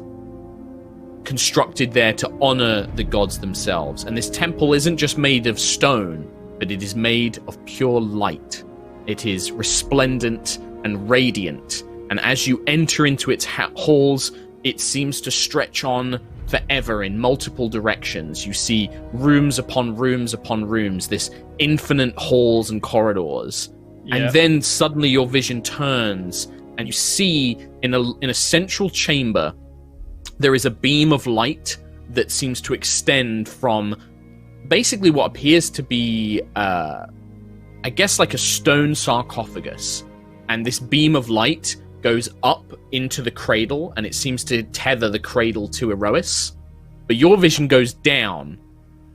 constructed there to honor the gods themselves. And this temple isn't just made of stone, but it is made of pure light. It is resplendent and radiant, and as you enter into its halls, it seems to stretch on forever in multiple directions. You see rooms upon rooms upon rooms, this infinite halls and corridors. And then suddenly your vision turns, and you see in a central chamber, there is a beam of light that seems to extend from basically what appears to be, I guess, like a stone sarcophagus. And this beam of light goes up into the cradle, and it seems to tether the cradle to Aerois. But your vision goes down,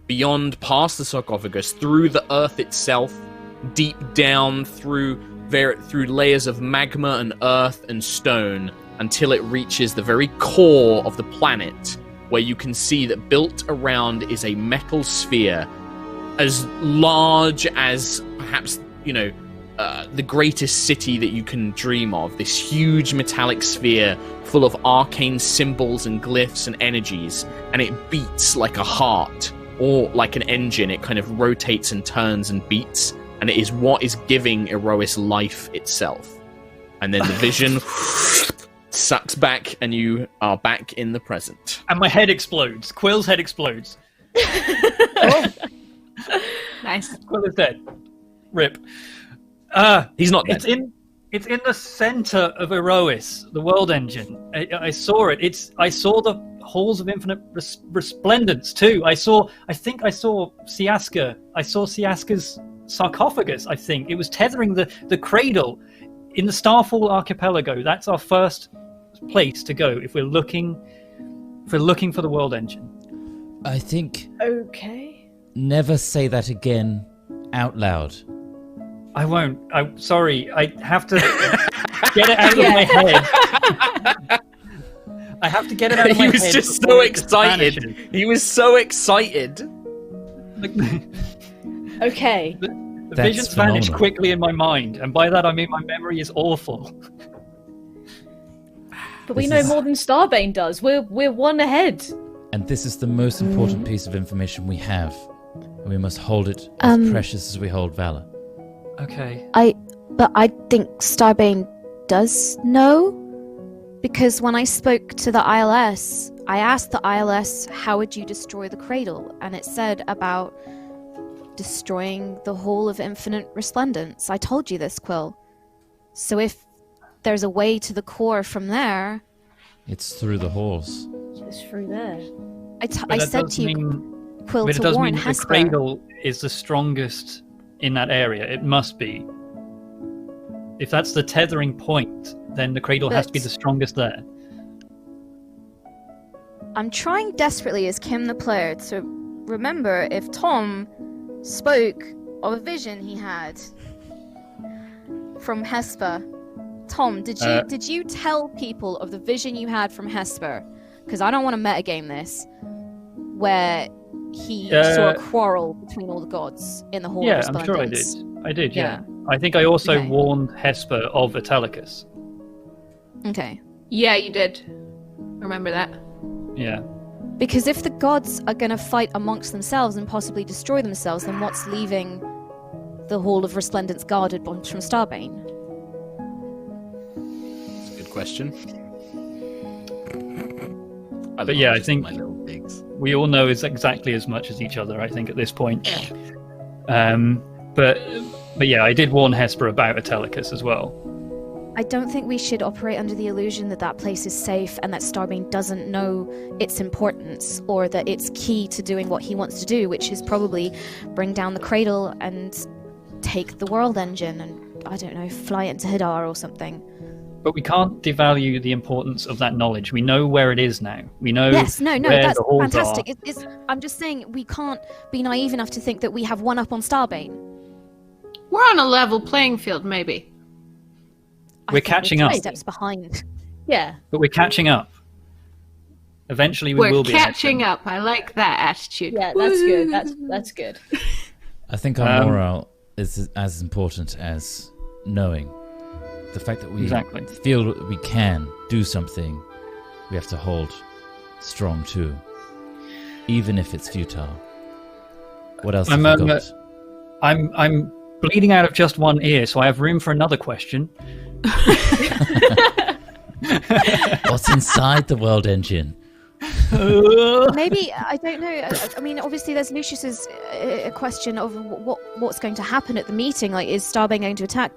beyond, past the sarcophagus, through the earth itself, deep down through layers of magma and earth and stone, until it reaches the very core of the planet, where you can see that built around is a metal sphere as large as perhaps, the greatest city that you can dream of. This huge metallic sphere full of arcane symbols and glyphs and energies, and it beats like a heart or like an engine. It kind of rotates and turns and beats, and it is what is giving Aerois life itself. And then the vision sucks back, and you are back in the present. And my head explodes. Quill's head explodes. Nice. Quill is dead. Rip. He's not dead. It's in the center of Aerois, the world engine. I saw it. I saw the halls of infinite resplendence too. I think I saw Siaska. I saw Siaska's sarcophagus. I think it was tethering the cradle in the Starfall Archipelago. That's our first place to go if we're looking for the world engine. I think. Okay. Never say that again out loud. I won't. I'm sorry. I have to get it out of my head. I have to get it out of my head. He was just so excited. He was so excited. Okay. The visions vanish quickly in my mind, and by that I mean my memory is awful. But we know more than Starbane does. We're one ahead. And this is the most important piece of information we have. And we must hold it as precious as we hold Vala. Okay. But I think Starbane does know, because when I spoke to the ILS, I asked the ILS, how would you destroy the cradle? And it said about destroying the Hall of Infinite Resplendence. I told you this, Quill. So if there's a way to the core from there, It's through the halls. It's through there. I said to you, Quill, but it to does warn mean that the Hesper. cradle is the strongest in that area. It must be. If that's the tethering point, then the cradle has to be But- the strongest there. I'm trying desperately as Kim the player to remember if Tom spoke of a vision he had from Hesper. Tom, did you tell people of the vision you had from Hesper? Because I don't want to metagame this, where he saw a quarrel between all the gods in the Hall of Yeah, I'm sure Resplendence. I did, yeah. Yeah. I think I also Okay. warned Hesper of Italicus. Okay. Yeah, you did. Remember that. Yeah. Because if the gods are going to fight amongst themselves and possibly destroy themselves, then what's leaving the Hall of Resplendence guarded from Starbane? That's a good question. But yeah, I think my little digs. we all know is exactly as much as each other, I think, at this point. But yeah, I did warn Hesper about Italicus as well. I don't think we should operate under the illusion that that place is safe and that Starbane doesn't know its importance or that it's key to doing what he wants to do, which is probably bring down the cradle and take the world engine and, I don't know, fly it into Hadar or something. But we can't devalue the importance of that knowledge. We know where it is now. We know Yes, no, where that's the halls fantastic. are. I'm just saying we can't be naive enough to think that we have one up on Starbane. We're on a level playing field, maybe. I We're think catching two up. steps behind. Yeah. But we're catching up. Eventually we We're will be. catching up. I like that attitude. Yeah, that's good. That's good. I think our morale is as important as knowing. The fact that we Exactly. feel that we can do something, we have to hold strong too, even if it's futile. What else have you got? I'm bleeding out of just one ear, so I have room for another question. What's inside the world engine? Maybe, I don't know. I mean, obviously, there's Lucius's question of what's going to happen at the meeting. Like, is Starbane going to attack?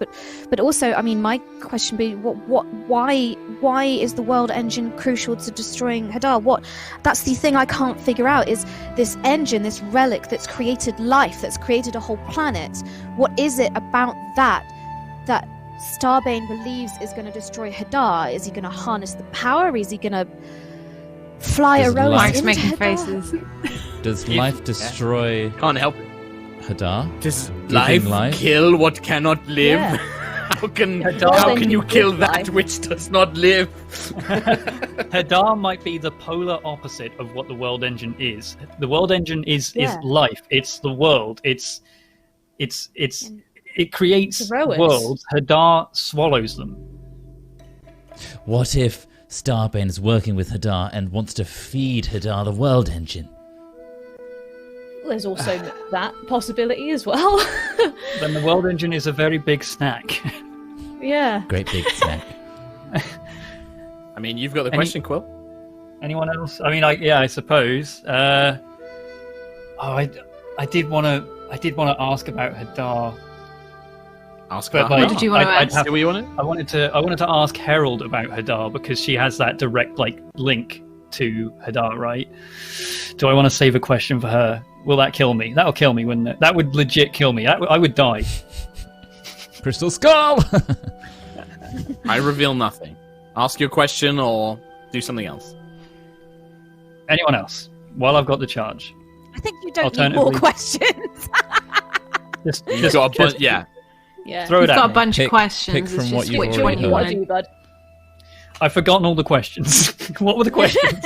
But also, I mean, my question would be, why is the world engine crucial to destroying Hadar? That's the thing I can't figure out. Is this engine, this relic that's created life, that's created a whole planet? What is it about that Starbane believes is going to destroy Hadar? Is he going to harness the power? Is he going to fly Is Aerois life- into Mark's making Hadar? faces. Does life destroy Can't help it. Hadar? Does Giving life kill what cannot live? Yeah. How can Hadar you can kill live that life. which does not live? Hadar might be the polar opposite of what the world engine is. The world engine is Yeah. life. It's the world. It creates It's Aerois. worlds. Hadar swallows them. What if Starbane is working with Hadar and wants to feed Hadar the world engine? There's also that possibility as well. Then the world engine is a very big snack. Yeah. Great big snack. I mean, you've got the question, Quill. Anyone else? I mean, I suppose. I did want to ask about Hadar. Ask But about like, What did you want to I'd ask? have- Do what you wanted? I wanted to ask Herald about Hadar because she has that direct link to Hadar, right? Do I want to save a question for her? Will that kill me? That'll kill me, wouldn't it? That would legit kill me. I would die. Crystal Skull! I reveal nothing. Ask your question or do something else. Anyone else? While I've got the charge. I think you don't need more Alternatively- questions. You've got a bunch, yeah. Yeah. Throw You've it got at a me. bunch Pick- of questions. pick It's from just what you've which already one you heard. What want. do you, bud? I've forgotten all the questions. What were the questions?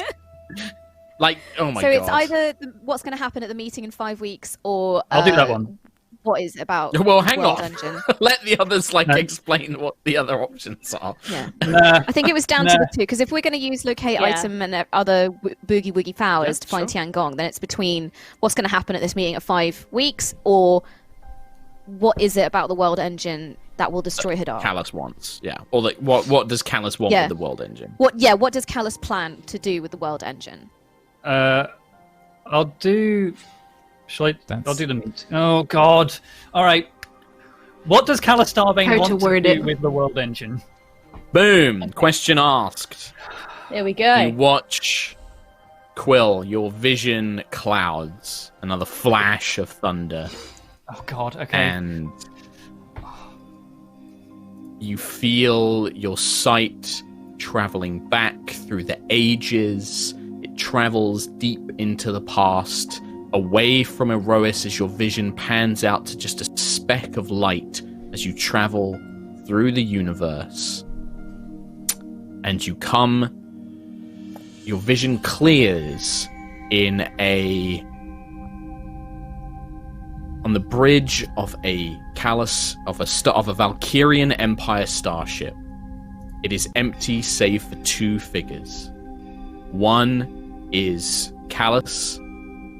Like, oh my So god. it's either what's going to happen at the meeting in 5 weeks, or I'll do that one. What is it about? Well, hang World on. Engine? Let the others No. explain what the other options are. Yeah, Nah, I think it was down to the two. Because if we're going to use locate Yeah. item and other boogie woogie powers Yeah, to find sure. Tiangong, then it's between what's going to happen at this meeting at 5 weeks, or what is it about the World Engine that will destroy Hadar? Callus wants, yeah. Or like, what does Callus want Yeah. with the world engine? What does Callus plan to do with the World Engine? I'll do. Shall I? That's- I'll do the meet. Oh God! All right. What does Callus Starbane How want to to word do it. with the world engine? Boom. Question asked. There we You go. watch Quill, your vision clouds, another flash of thunder, Oh God. Okay. and you feel your sight traveling back through the ages. It travels deep into the past, away from Aerois as your vision pans out to just a speck of light as you travel through the universe. And you come, your vision clears on the bridge of a Valkyrian Empire starship. It is empty save for two figures. One is Callus,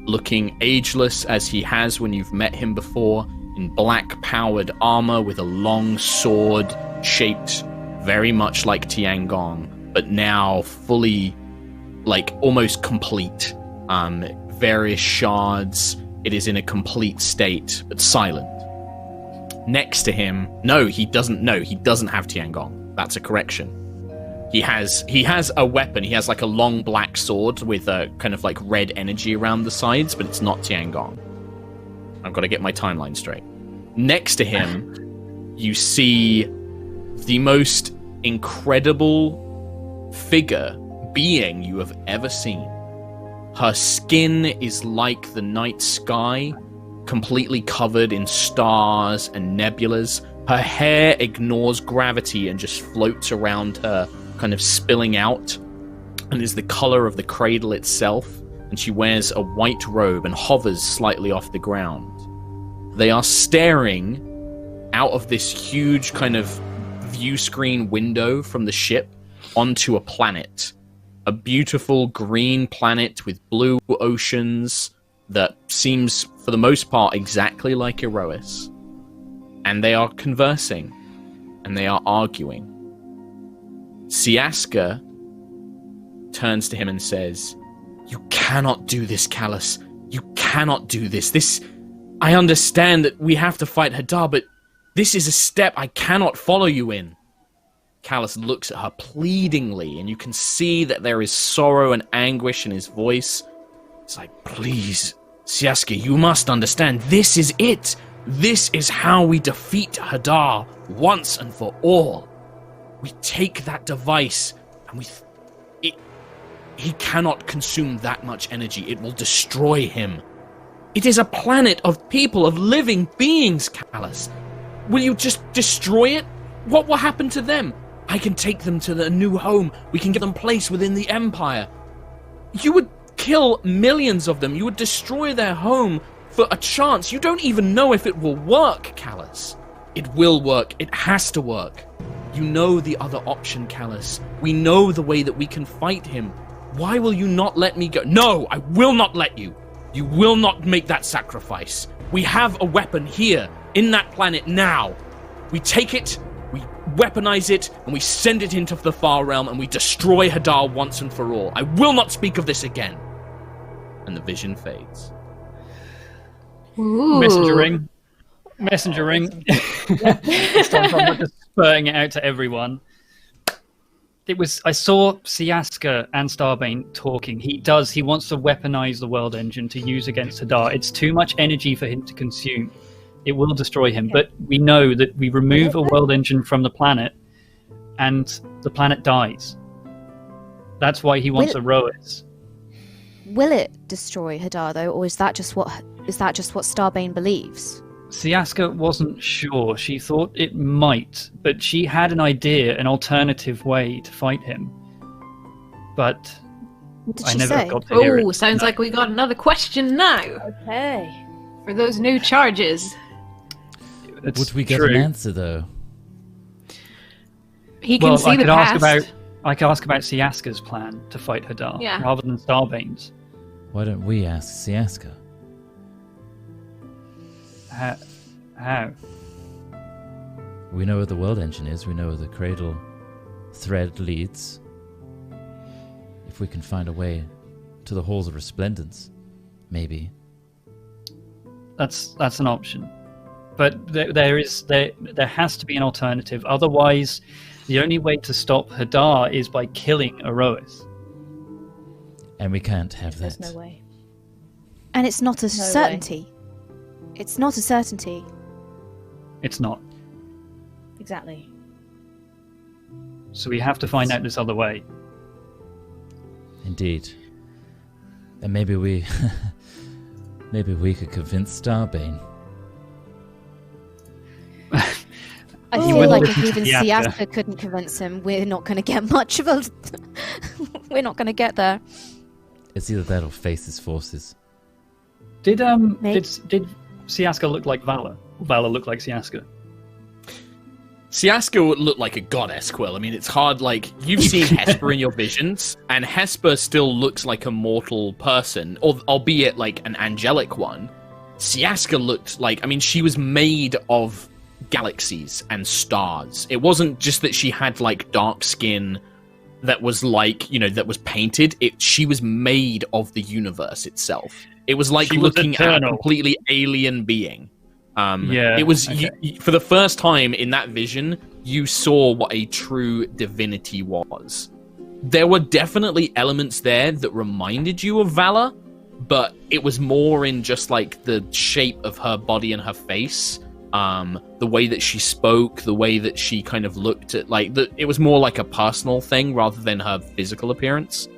looking ageless as he has when you've met him before, in black-powered armor with a long sword shaped very much like Tiangong, but now fully, like, almost complete. Various shards. It is in a complete state, but silent. Next to him, he doesn't have Tiangong. That's a correction. He has a weapon. He has like a long black sword with a kind of like red energy around the sides, but it's not Tiangong. I've got to get my timeline straight. Next to him, you see the most incredible being you have ever seen. Her skin is like the night sky, completely covered in stars and nebulas. Her hair ignores gravity and just floats around her, kind of spilling out, and is the color of the cradle itself. And she wears a white robe and hovers slightly off the ground. They are staring out of this huge kind of view screen window from the ship onto a planet. A beautiful green planet with blue oceans that seems, for the most part, exactly like Aerois. And they are conversing, and they are arguing. Siaska turns to him and says, "You cannot do this, Callus. You cannot do this. I understand that we have to fight Hadar, but this is a step I cannot follow you in." Callus looks at her pleadingly, and you can see that there is sorrow and anguish in his voice. It's like, "Please, Siaska, you must understand. This is it. This is how we defeat Hadar once and for all. We take that device, and he cannot consume that much energy. It will destroy him. It is a planet of people, of living beings, Callus. Will you just destroy it? What will happen to them? I can take them to their new home. We can give them place within the Empire. You would kill millions of them. You would destroy their home for a chance. You don't even know if it will work, Callus. It will work. It has to work. You know the other option, Callus. We know the way that we can fight him. Why will you not let me go? No, I will not let you. You will not make that sacrifice. We have a weapon here, in that planet now. We take it, we weaponize it, and we send it into the far realm, and we destroy Hadar once and for all. I will not speak of this again. And the vision fades. Ooh. Messenger ring. This time I'm just spurting it out to everyone. I saw Siaska and Starbane talking. He wants to weaponize the world engine to use against Hadar. It's too much energy for him to consume. It will destroy him. But we know that we remove a world engine from the planet and the planet dies. That's why he wants Aerois. Will it destroy Hadar though, or is that just what Starbane believes? Siaska wasn't sure. She thought it might, but she had an idea, an alternative way to fight him. But What did I she never say? got to hear it. Oh, sounds like we got another question now Okay. for those new charges. It's Would we get true. an answer, though? He can see I the could past. I could ask about Siaska's plan to fight Hadar, Yeah. rather than Starbane's. Why don't we ask Siaska? How? We know where the world engine is. We know where the cradle thread leads. If we can find a way to the halls of resplendence, maybe. That's an option. but there has to be an alternative. Otherwise, the only way to stop Hadar is by killing Aerois. And we can't have that. There's no way. And it's not a way. certainty. It's not a certainty. It's not. Exactly. So we have to find out this other way. Indeed. And maybe we could convince Starbane. I He feel wouldn't like listen if to even Siaka. Siaka couldn't convince him, we're not going to get much of a... we're not going to get there. It's either that or face his forces. Did Maybe. did Siaska look like Vala? Or Vala look like Siaska? Siaska would look like a goddess, Quill. I mean, it's hard, like, you've seen Hesper in your visions, and Hesper still looks like a mortal person, albeit, like, an angelic one. Siaska looked like, I mean, she was made of galaxies and stars. It wasn't just that she had, like, dark skin that was, like, you know, that was painted. She was made of the universe itself. It was like She was looking at a eternal. completely alien being. Yeah, It was okay. for the first time in that vision, you saw what a true divinity was. There were definitely elements there that reminded you of Vala, but it was more in just like the shape of her body and her face, the way that she spoke, the way that she kind of looked at, like it was more like a personal thing rather than her physical appearance.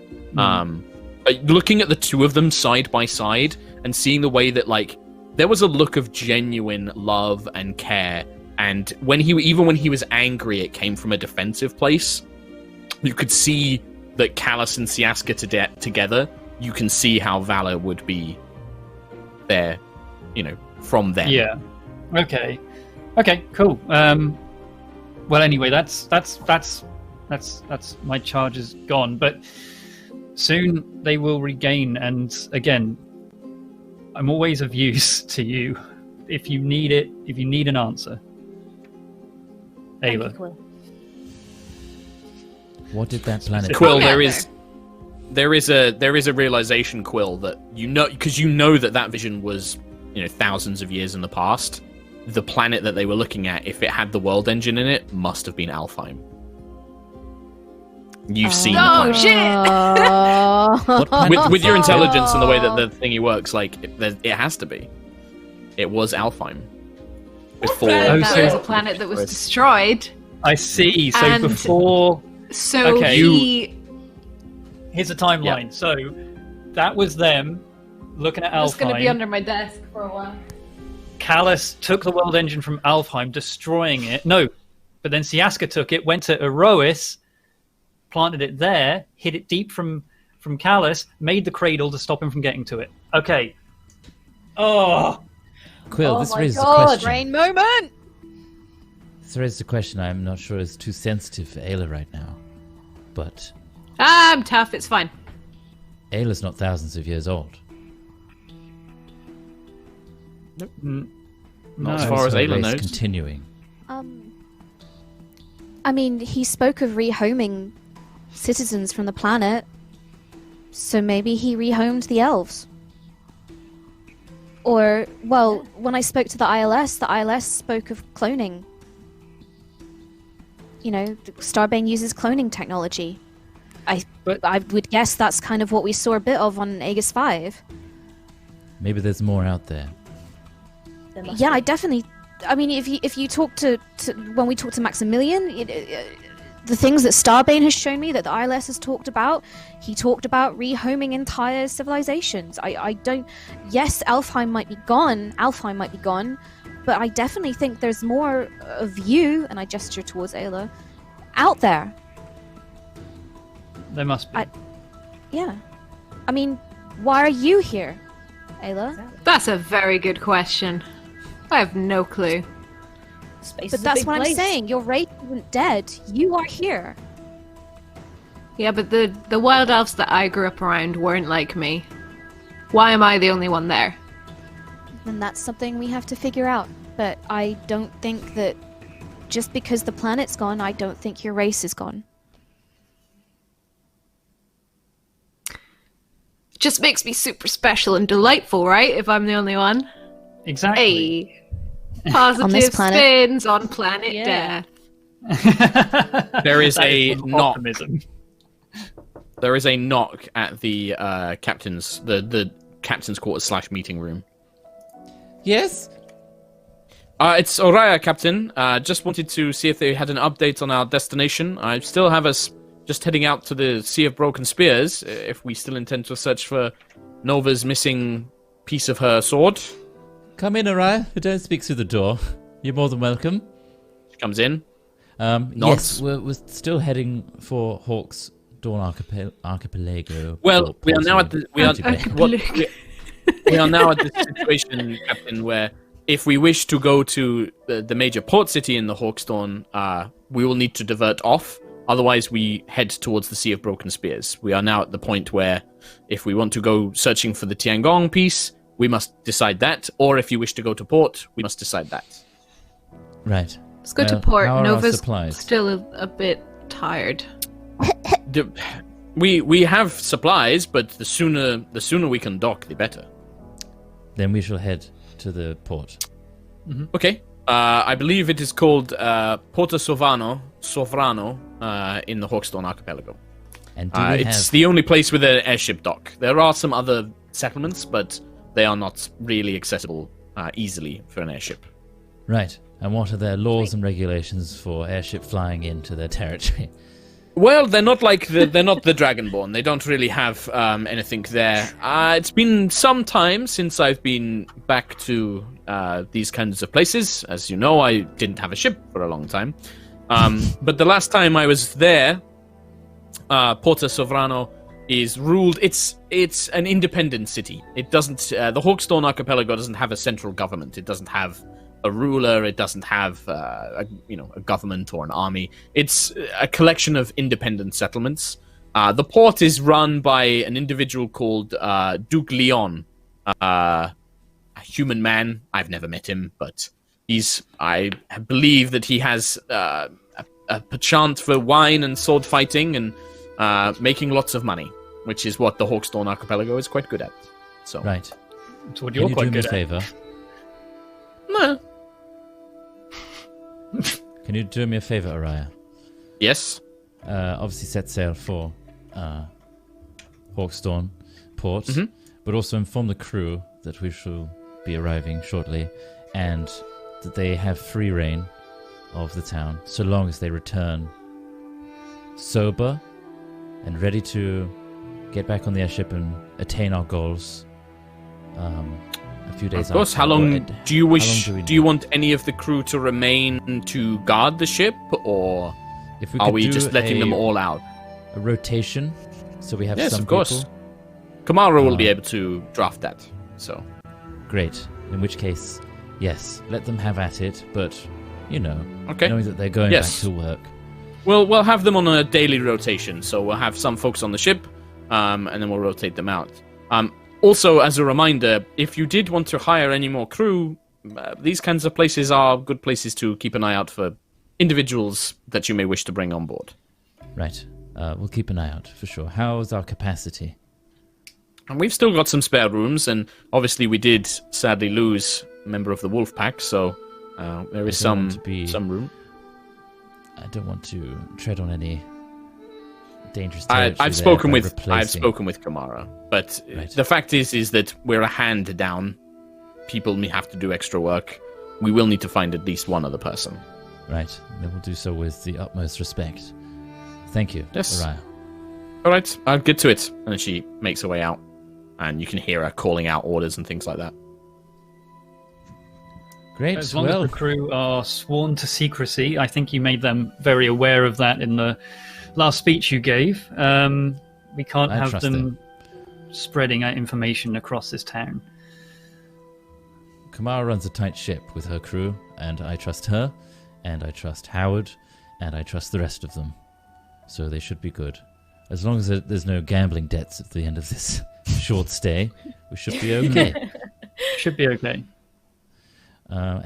Looking at the two of them side by side and seeing the way that like there was a look of genuine love and care, and even when he was angry, it came from a defensive place. You could see that Callus and Siaska together. You can see how Vala would be there, you know, from them. Yeah. Okay, cool. Well, anyway, that's my charge is gone. But soon they will regain, and again, I'm always of use to you if you need it. If you need an answer, Thank you, Ayla. Quill. What did that planet... Quill, Yeah, there is a realization, Quill, that you know, because you know that vision was, you know, thousands of years in the past. The planet that they were looking at, if it had the world engine in it, must have been Alfheim. You've seen the Oh planet. shit! What planet With your was it? intelligence and the way that the thingy works, like it has to be. It was Alfheim before. Oh, That so- was a planet that was destroyed. I see. So And- before, So Okay. here's a timeline. So that was them looking at It's going to be Alfheim. under my desk for a while. Callus took the world engine from Alfheim, destroying it. No, but then Siaska took it, went to Aerois, planted it there, hid it deep from Callus, made the cradle to stop him from getting to it. Okay. Oh, Quill, Oh this my raises a God, question. Brain moment! This raises a question I'm not sure is too sensitive for Ayla right now. But I'm tough, it's fine. Ayla's not thousands of years old. Not as no. far as Her Ayla race knows. continuing. I mean, he spoke of rehoming citizens from the planet, so maybe he rehomed the elves. Or, well, when I spoke to the ILS spoke of cloning. You know, Starbane uses cloning technology. I would guess that's kind of what we saw a bit of on Aegis 5. Maybe there's more out there. There must Yeah, be. I definitely. I mean, if you talk to when we talk to Maximilian, the things that Starbane has shown me that the ILS has talked about, he talked about rehoming entire civilizations. I don't. Yes, Alfheim might be gone, but I definitely think there's more of you, and I gesture towards Ayla, out there. there must be. Yeah. I mean, why are you here, Ayla? That's a very good question. I have no clue. Space But is a that's big what I'm place. saying. Your race isn't dead. You are here. Yeah, but the wild elves that I grew up around weren't like me. Why am I the only one there? And that's something we have to figure out. But I don't think that just because the planet's gone, I don't think your race is gone. Just makes me super special and delightful, right? If I'm the only one. Exactly. Hey. Positive planet. spins on planet Yeah. Death. There is That a some knock. optimism. There is a knock at the captain's captain's quarters / meeting room. Yes? It's Aerois, Captain. Just wanted to see if they had an update on our destination. I still have us just heading out to the Sea of Broken Spears, if we still intend to search for Nova's missing piece of her sword. Come in, Aerois. Don't speak through the door. You're more than welcome. She comes in. Yes, Nods. we're still heading for Hawk's Dawn Archipelago. Well, or we are now at Porto the we are Sofrano. we are now at this situation, Captain, where if we wish to go to the major port city in the Hawkstorn, we will need to divert off. Otherwise, we head towards the Sea of Broken Spears. We are now at the point where, if we want to go searching for the Tiangong piece, we must decide that. Or if you wish to go to port, we must decide that. Right. Let's go to Well, port. how are our Nova's supplies? still a bit tired. We have supplies, but the sooner we can dock, the better. Then we shall head to the port. Okay. I believe it is called Porto Sofrano in the Hawkstorn Archipelago. And do we It's have... the only place with an airship dock. There are some other settlements, but they are not really accessible easily for an airship. Right. And what are their laws and regulations for airship flying into their territory? Well, they're not like they're not the Dragonborn. They don't really have anything there. It's been some time since I've been back to these kinds of places. As you know, I didn't have a ship for a long time. But the last time I was there, Porto Sofrano is ruled. It's an independent city. It doesn't. The Hawkstorn Archipelago doesn't have a central government. It doesn't have a ruler. It doesn't have a government or an army. It's a collection of independent settlements. The port is run by an individual called Duke Leon, a human man. I've never met him, but I believe that he has a penchant for wine and sword fighting and making lots of money, which is what the Hawkstorn Archipelago is quite good at. So Right. It's what Can you're you quite do me a good at. favour? no. Can you do me a favour, Aerois? Yes. Obviously set sail for Hawkstorn port, but also inform the crew that we shall be arriving shortly and that they have free reign of the town so long as they return sober and ready to get back on the airship and attain our goals a few days Of course. after. How long Well, do you wish? how long Do you want any of the crew to remain to guard the ship, or if we are could we do just letting them all out? a rotation so we have Yes, some of course. people? Kamara will be able to draft that. So Great. In which case, yes, let them have at it, but, okay. knowing that they're going Yes. back to work. We'll have them on a daily rotation. So we'll have some folks on the ship, and then we'll rotate them out. Also, as a reminder, if you did want to hire any more crew, these kinds of places are good places to keep an eye out for individuals that you may wish to bring on board. Right. We'll keep an eye out, for sure. How's our capacity? And we've still got some spare rooms, and obviously we did sadly lose a member of the wolf pack, so there is I don't want to some room. I don't want to tread on any dangerous I've territory spoken there with by I've replacing- spoken with Kamara, but Right. the fact is that we're a hand down. People may have to do extra work. We will need to find at least one other person. Right. Then we'll do so with the utmost respect. Thank you, Yes. Aerois. All right, I'll get to it. And she makes her way out, and you can hear her calling out orders and things like that. Great. As long well, as the crew are sworn to secrecy, I think you made them very aware of that in the last speech you gave. We can't I have trust them spreading out information across this town. Kamara runs a tight ship with her crew, and I trust her, and I trust Howard, and I trust the rest of them. So they should be good. As long as there's no gambling debts at the end of this short stay, we should be okay. Should be okay.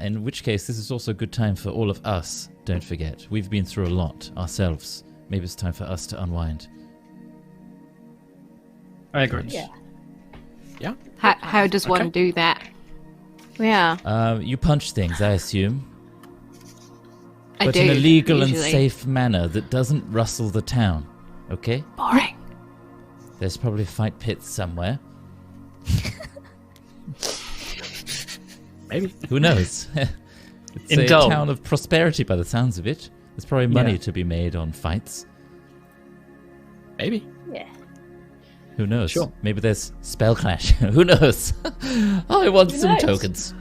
In which case, this is also a good time for all of us, don't forget. We've been through a lot ourselves. Maybe it's time for us to unwind. I agree. Yeah. How does one Okay. do that? Yeah. You punch things, I assume. I But do, in a legal usually. and safe manner that doesn't rustle the town. Okay? Boring. There's probably fight pits somewhere. Maybe. Who knows? It's In a Dole. town of prosperity by the sounds of it. There's probably money Yeah. to be made on fights. Maybe. Yeah. Who knows? Sure. Maybe there's spell clash. Who knows? I want Who some knows? tokens.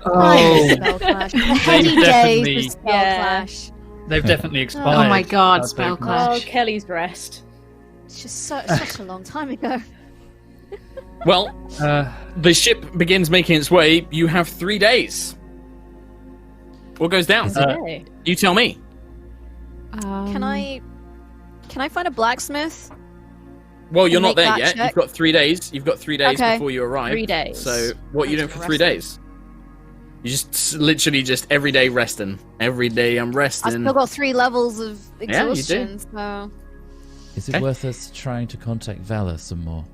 Oh, Spell Clash. The heady definitely- days of Spell Yeah. Clash. they've definitely expired. Oh my God, our spell tokens. clash. Oh, Kelly's rest. It's just such a long time ago. Well, the ship begins making its way. You have 3 days. What goes down? Okay. You tell me. Can I find a blacksmith? Well, you're and not make there that yet. check? You've got 3 days. You've got 3 days Okay. before you arrive. 3 days. So, what are you doing for 3 Resting. days? You literally just every day resting. Every day I'm I've resting. still got 3 levels of Yeah, you do. exhaustion, so Is it Okay. worth us trying to contact Vala some more?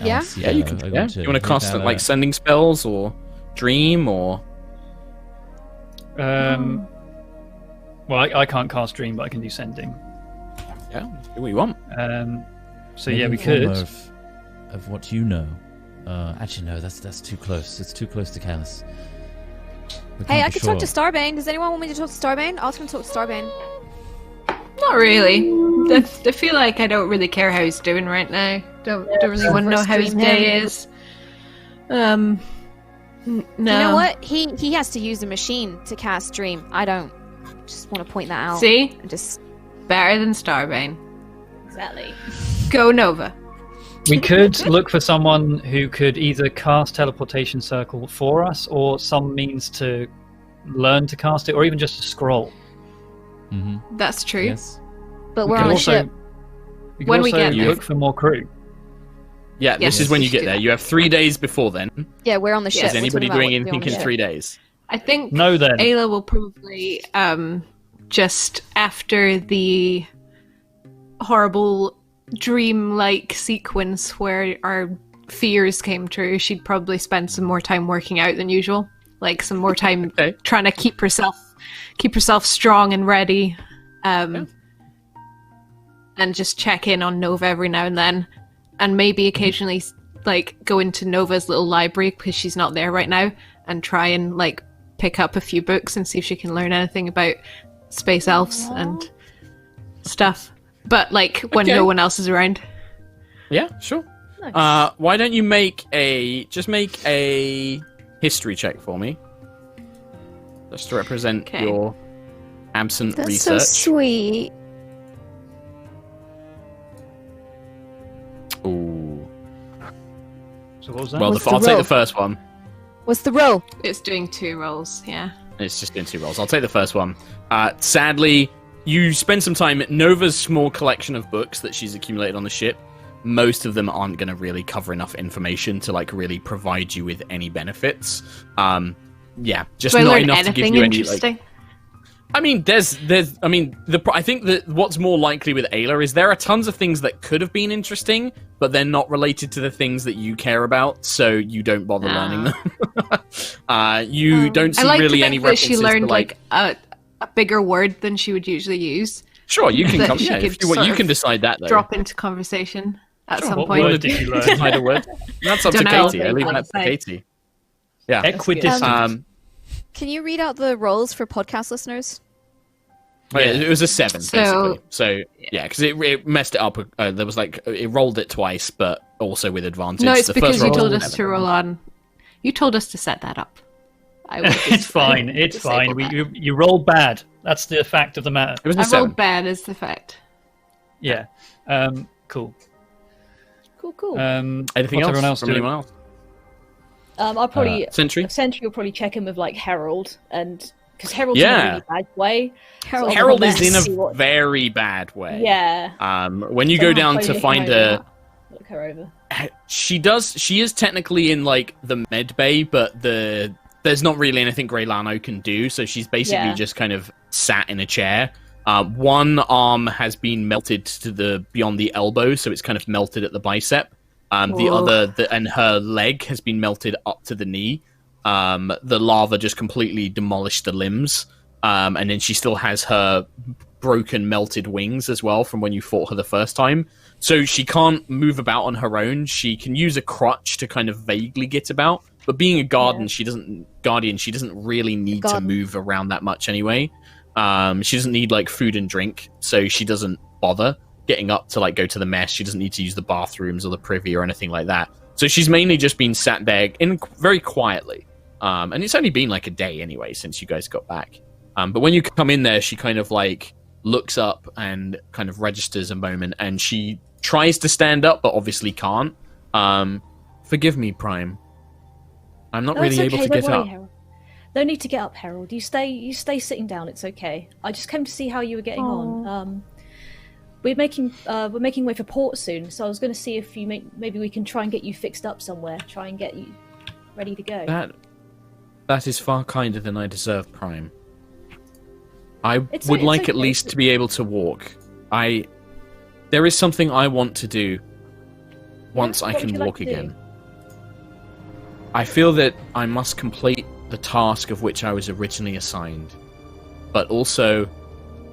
yeah. Ask, Yeah, you can. I Yeah. want to You want to cast Vala- like sending spells or dream or? Well, I can't cast Dream, but I can do Sending. Yeah, do what you want. So Maybe yeah, we inform could. of what you know. Actually, no, that's too close. It's too close to Callus. We Hey, can't I be could sure. talk to Starbane. Does anyone want me to talk to Starbane? I was going to talk to Starbane. Not really. I feel like I don't really care how he's doing right now. Don't really want to know how his Stream day him. is. No. You know what? He has to use a machine to cast Dream. I don't. Just want to point that out. See? I just Better than Starbane. Exactly. Go Nova. We could look for someone who could either cast Teleportation Circle for us, or some means to learn to cast it, or even just a scroll. Mhm. That's true. Yes. But We we're could on a also- ship. We could When we also get there. look for more crew. Yeah, Yes, this is when we you should get do there. that. You have 3 days before then. Yeah, we're on the ship. Is We're anybody talking about doing what to do anything on the in ship. 3 days? I think No, then. Ayla will probably just after the horrible dream-like sequence where our fears came true, she'd probably spend some more time working out than usual, like some more time Okay. trying to keep herself strong and ready, and just check in on Nova every now and then, and maybe occasionally like go into Nova's little library because she's not there right now, and try and like pick up a few books and see if she can learn anything about space elves and stuff. But like when Okay. no one else is around. Yeah, sure. Nice. Why don't you make a history check for me, just to represent Okay. your absent That's research. so sweet. Ooh. So what was that? Well, What's the I'll take roll? the first one. What's the roll? It's doing 2 rolls, yeah. It's just doing 2 rolls. I'll take the first one. Sadly, you spend some time at Nova's small collection of books that she's accumulated on the ship. Most of them aren't going to really cover enough information to like really provide you with any benefits. Yeah, just Do I not learn enough to give anything you any. interesting? Like, I mean, I think that what's more likely with Ayla is there are tons of things that could have been interesting, but they're not related to the things that you care about, so you don't bother learning them. You don't see I like really to any think that she references learned to, like a bigger word than she would usually use. Sure, you can that come. she Yeah, could if you want, sort you of can decide that though. Drop into conversation at Sure, some what point. word did you learn? Decide a word. That's up to Dunno. Katie. I leave that to Like- Katie. Yeah. Equidistant. Can you read out the rolls for podcast listeners? Oh, yeah, it was a 7 So- basically. So yeah, because it messed it up. There was like it rolled it twice, but also with advantage. No, it's The because first you roll told was us an to roll on. You told us to set that up. I would It's fine. It's fine. You rolled bad. That's the fact of the matter. It was a I 7. rolled bad as the fact. Yeah. Cool. Cool. Anything what's else everyone else from doing? anyone else? I'll probably Sentry. Sentry will probably check in with like Harold, and because Harold's Yeah. in a really bad way. Harold, So- Harold Let's is in see a what- very bad way. Yeah. When you So go I'll down probably to look find her over her, that. Look her over. she is technically in like the med bay, but there's not really anything Greylano can do, so she's basically Yeah. just kind of sat in a chair. One arm has been melted to beyond the elbow, so it's kind of melted at the bicep. The Whoa. other, and her leg has been melted up to the knee. the lava just completely demolished the limbs. And then she still has her broken, melted wings as well from when you fought her the first time. So she can't move about on her own. She can use a crutch to kind of vaguely get about. But being a guardian, she doesn't really need to move around that much anyway. She doesn't need like food and drink, so she doesn't bother getting up to like go to the mess. She doesn't need to use the bathrooms or the privy or anything like that. So she's mainly just been sat there very quietly. And it's only been like a day anyway since you guys got back. But when you come in there, she kind of like looks up and kind of registers a moment, and she tries to stand up, but obviously can't. Forgive me, Prime. I'm not really able to get up. Harold. No need to get up, Harold. You stay sitting down. It's okay. I just came to see how you were getting on. We're making way for port soon, so I was going to see if maybe we can try and get you fixed up somewhere. Try and get you ready to go. That is far kinder than I deserve, Prime. I would like at least to be able to walk. There is something I want to do once I can walk again. I feel that I must complete the task of which I was originally assigned. But also,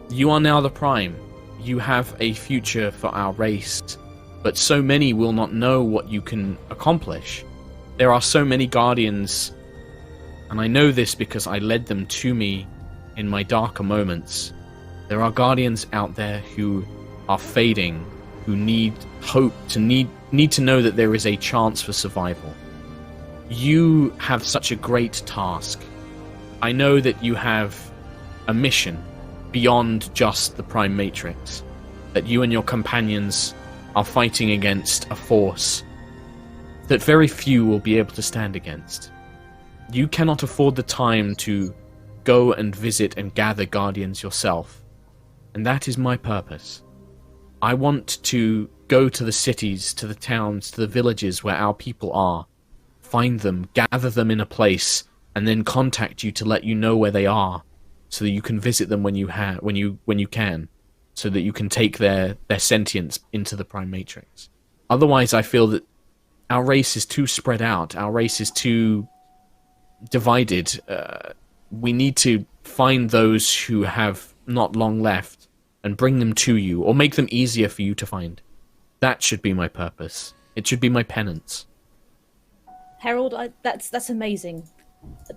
you are now the Prime. You have a future for our race. But so many will not know what you can accomplish. There are so many Guardians, and I know this because I led them to me in my darker moments. There are Guardians out there who are fading, who need hope, need to know that there is a chance for survival. You have such a great task. I know that you have a mission beyond just the Prime Matrix, that you and your companions are fighting against a force that very few will be able to stand against. You cannot afford the time to go and visit and gather Guardians yourself, and that is my purpose. I want to go to the cities, to the towns, to the villages where our people are, find them, gather them in a place, and then contact you to let you know where they are, so that you can visit them when you can, so that you can take their sentience into the Prime Matrix. Otherwise, I feel that our race is too spread out. Our race is too divided. We need to find those who have not long left and bring them to you, or make them easier for you to find. That should be my purpose. It should be my penance. Harold, that's amazing.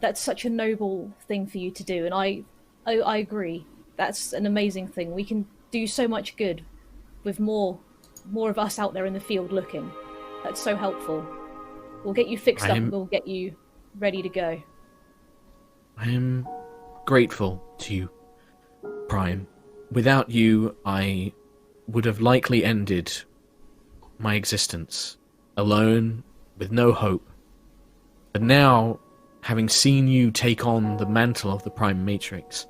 That's such a noble thing for you to do, and I agree. That's an amazing thing. We can do so much good with more of us out there in the field looking. That's so helpful. We'll get you fixed up. We'll get you ready to go. I am grateful to you, Prime. Without you, I would have likely ended my existence, alone, with no hope. But now, having seen you take on the mantle of the Prime Matrix,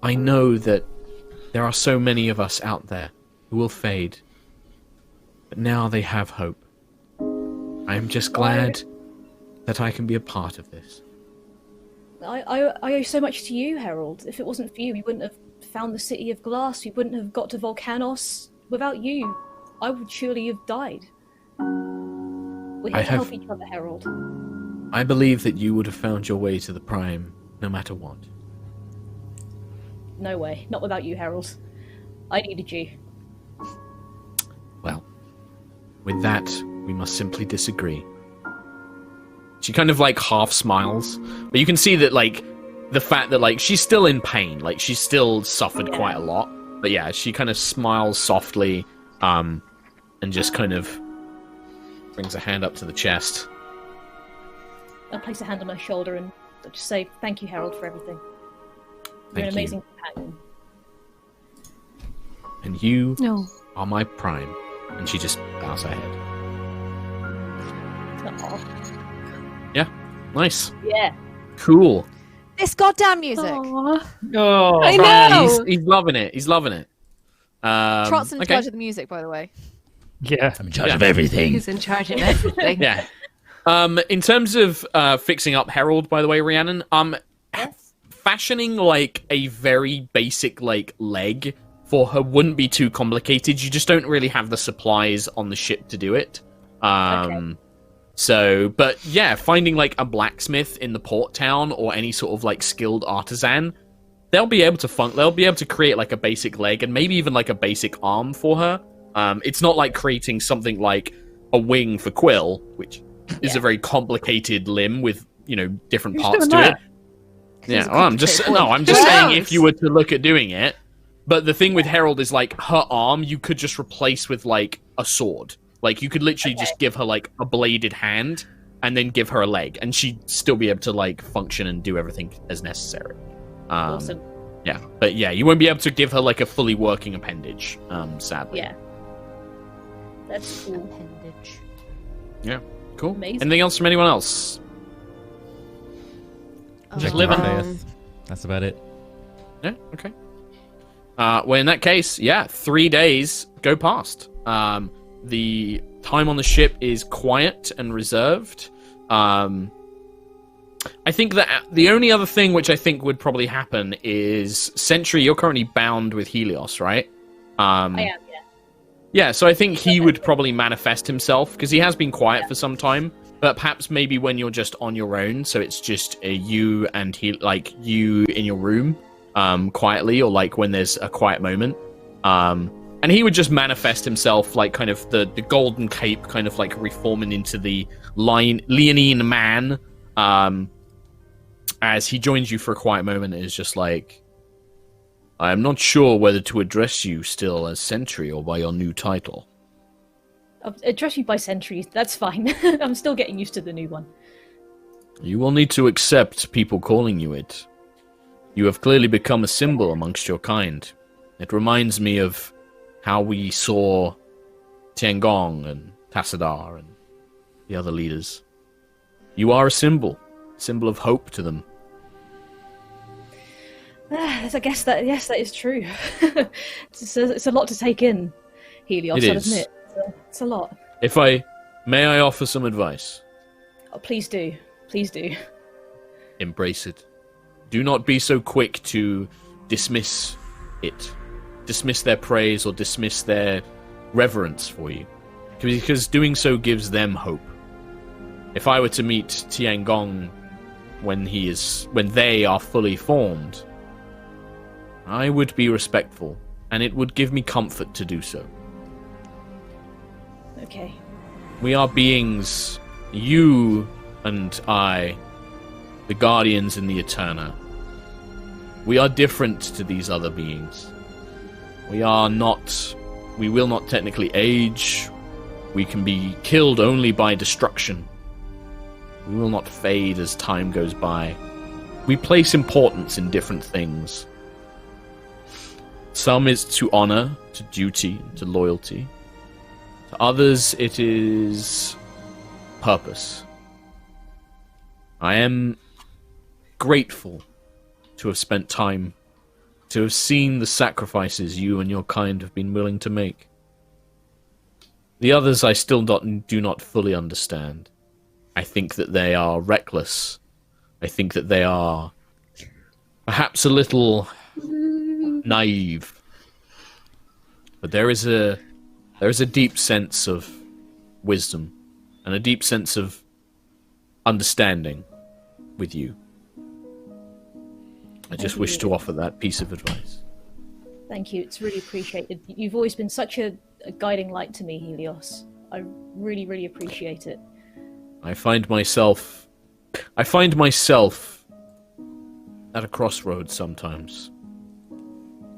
I know that there are so many of us out there who will fade. But now they have hope. I am just glad that I can be a part of this. I owe so much to you, Harold. If it wasn't for you, we wouldn't have found the City of Glass. We wouldn't have got to Volcanos. Without you, I would surely have died. We're here to help each other, Harold. I believe that you would have found your way to the Prime, no matter what. No way. Not without you, Harold. I needed you. Well, with that, we must simply disagree. She kind of like half smiles, but you can see that like the fact that like she's still in pain, like she's still suffered quite a lot. But yeah, she kind of smiles softly, and just kind of brings a hand up to the chest. I place a hand on her shoulder and just say, "Thank you, Harold, for everything. You're an amazing companion." And you are my Prime. And she just bows her head. Yeah, nice. Yeah. Cool. This goddamn music. Oh, I know. He's loving it. He's loving it. Trot's in charge of the music, by the way. Yeah. I'm in charge of everything. He's in charge of everything. Yeah. In terms of fixing up Harold, by the way, Rhiannon, fashioning like a very basic like leg for her wouldn't be too complicated. You just don't really have the supplies on the ship to do it. So, but yeah, finding like a blacksmith in the port town or any sort of like skilled artisan, they'll be able to create like a basic leg and maybe even like a basic arm for her. It's not like creating something like a wing for Quill, which is a very complicated limb with, different parts to it. Yeah, well, I'm just saying if you were to look at doing it. But the thing with Herald is like her arm you could just replace with like a sword. Like you could literally just give her like a bladed hand and then give her a leg and she'd still be able to like function and do everything as necessary. Awesome. Yeah, but yeah, you won't be able to give her like a fully working appendage, sadly. Yeah. That's cool. Appendage. Yeah, cool. Amazing. Anything else from anyone else? Just living. That's about it. Yeah, okay. Well, in that case, 3 days go past. The time on the ship is quiet and reserved. I think that the only other thing which I think would probably happen is Sentry, you're currently bound with Helios, right? I am, yeah. Yeah, so I think he would probably manifest himself, because he has been quiet for some time, but perhaps maybe when you're just on your own, so it's just you and you in your room, quietly, or like when there's a quiet moment. And he would just manifest himself, like kind of the golden cape kind of like reforming into the leonine man, as he joins you for a quiet moment. Is just like, I am not sure whether to address you still as Sentry or by your new title. I'll address you by Sentry, that's fine. I'm still getting used to the new one. You will need to accept people calling you it. You have clearly become a symbol amongst your kind. It reminds me of how we saw Tiangong and Tassadar and the other leaders. You are a symbol of hope to them. I guess that is true. It's a lot to take in, Helios, I'll admit. It's a lot. May I offer some advice? Oh, please do. Please do. Embrace it. Do not be so quick to dismiss it. Dismiss their praise or dismiss their reverence for you. Because doing so gives them hope. If I were to meet Tiangong when they are fully formed, I would be respectful, and it would give me comfort to do so. Okay. We are beings, you and I, the Guardians and the Eterna. We are different to these other beings. We will not technically age. We can be killed only by destruction. We will not fade as time goes by. We place importance in different things. Some is to honor, to duty, to loyalty. To others, it is purpose. I am grateful to have spent time, to have seen the sacrifices you and your kind have been willing to make. The others I still do not fully understand. I think that they are reckless. I think that they are perhaps a little naive. But there is a deep sense of wisdom and a deep sense of understanding with you. I just wish to offer that piece of advice. Thank you. It's really appreciated. You've always been such a guiding light to me, Helios. I really, really appreciate it. I find myself at a crossroads sometimes.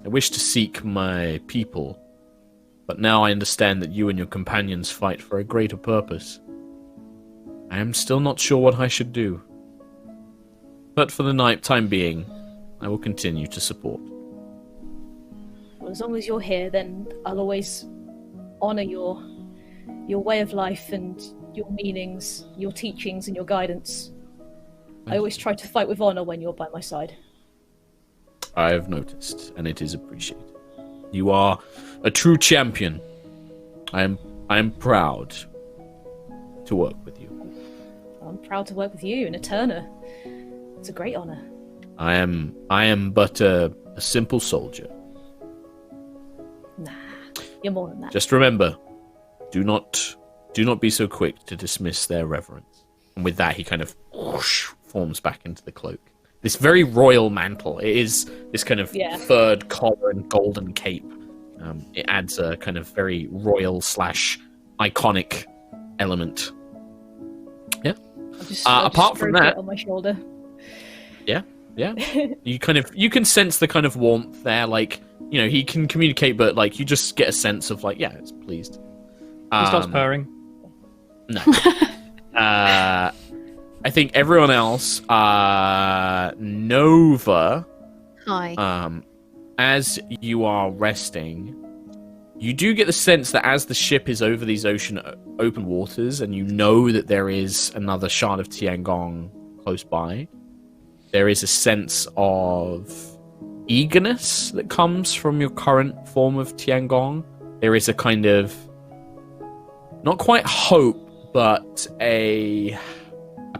I wish to seek my people, but now I understand that you and your companions fight for a greater purpose. I am still not sure what I should do. But for the time being, I will continue to support. Well, as long as you're here, then I'll always honor your way of life and your meanings, your teachings and your guidance. I always try to fight with honor when you're by my side. I have noticed, and it is appreciated. You are a true champion. I am proud to work with you. I'm proud to work with you and Eterna. It's a great honor. I am but a simple soldier. Nah, you're more than that. Just remember, do not Do not be so quick to dismiss their reverence. And with that, he kind of whoosh, forms back into the cloak. This very royal mantle. It is this kind of furred collar and golden cape. It adds a kind of very royal / iconic element. Yeah. Apart from that, on my shoulder. Yeah. You can sense the kind of warmth there. Like, you know, he can communicate, but like you just get a sense of like, yeah, it's pleased. He starts purring. No. I think everyone else, Nova. Hi. As you are resting, you do get the sense that as the ship is over these open waters, and you know that there is another shard of Tiangong close by, there is a sense of eagerness that comes from your current form of Tiangong. There is a kind of, not quite hope, but a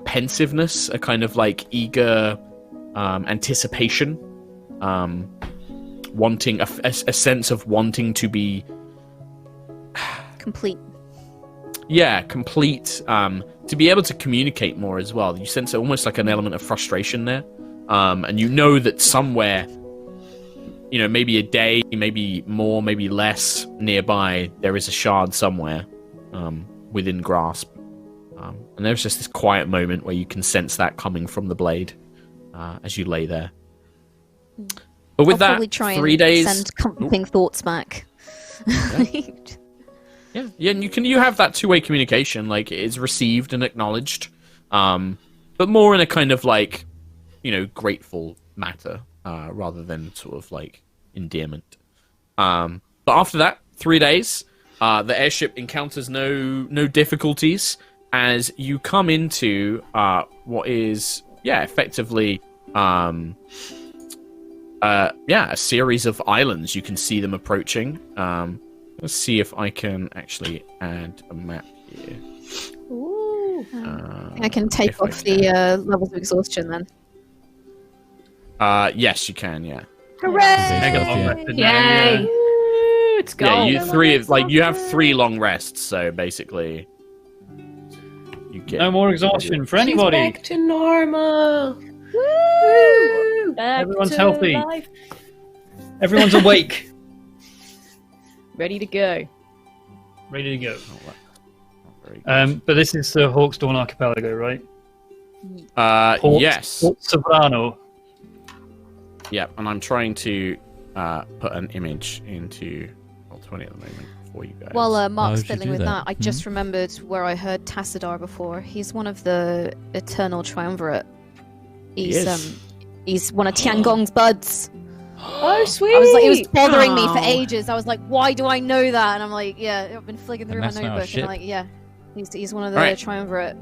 pensiveness, a kind of like eager anticipation, wanting a sense of wanting to be Complete. Yeah, complete. To be able to communicate more as well. You sense almost like an element of frustration there, and you know that somewhere, you know, maybe a day, maybe more, maybe less nearby, there is a shard somewhere within grasp. And there's just this quiet moment where you can sense that coming from the blade as you lay there. But with I'll that, probably try 3 and days. send comforting thoughts back. Yeah, and you have that two-way communication. Like, it is received and acknowledged, but more in a kind of like, you know, grateful matter rather than sort of like endearment. But after that, 3 days, the airship encounters no difficulties as you come into what is effectively a series of islands. You can see them approaching. Let's see if I can actually add a map here. Ooh. I can take off the levels of exhaustion then. Yes, you can. Yeah. Hooray! Yay! Let's go. Yeah, you have 3 long rests. So basically, you get No more exhaustion for anybody. Back to normal. Woo! Back Everyone's to healthy. life. Everyone's awake. Ready to go. Ready to go. Very good. But this is the Hawksdawn Archipelago, right? Yes. Porto Sofrano. Yeah, and I'm trying to put an image into Roll20 at the moment for you guys. While Mark's would you fiddling do with that? that, I just remembered where I heard Tassadar before. He's one of the Eternal Triumvirate. He's one of Tiangong's buds. Oh, sweet! I was like, it was bothering me for ages. I was like, why do I know that? And I'm like, yeah, I've been flicking through my that's now a notebook, ship. and like, yeah, he's one of the Right. Triumvirate.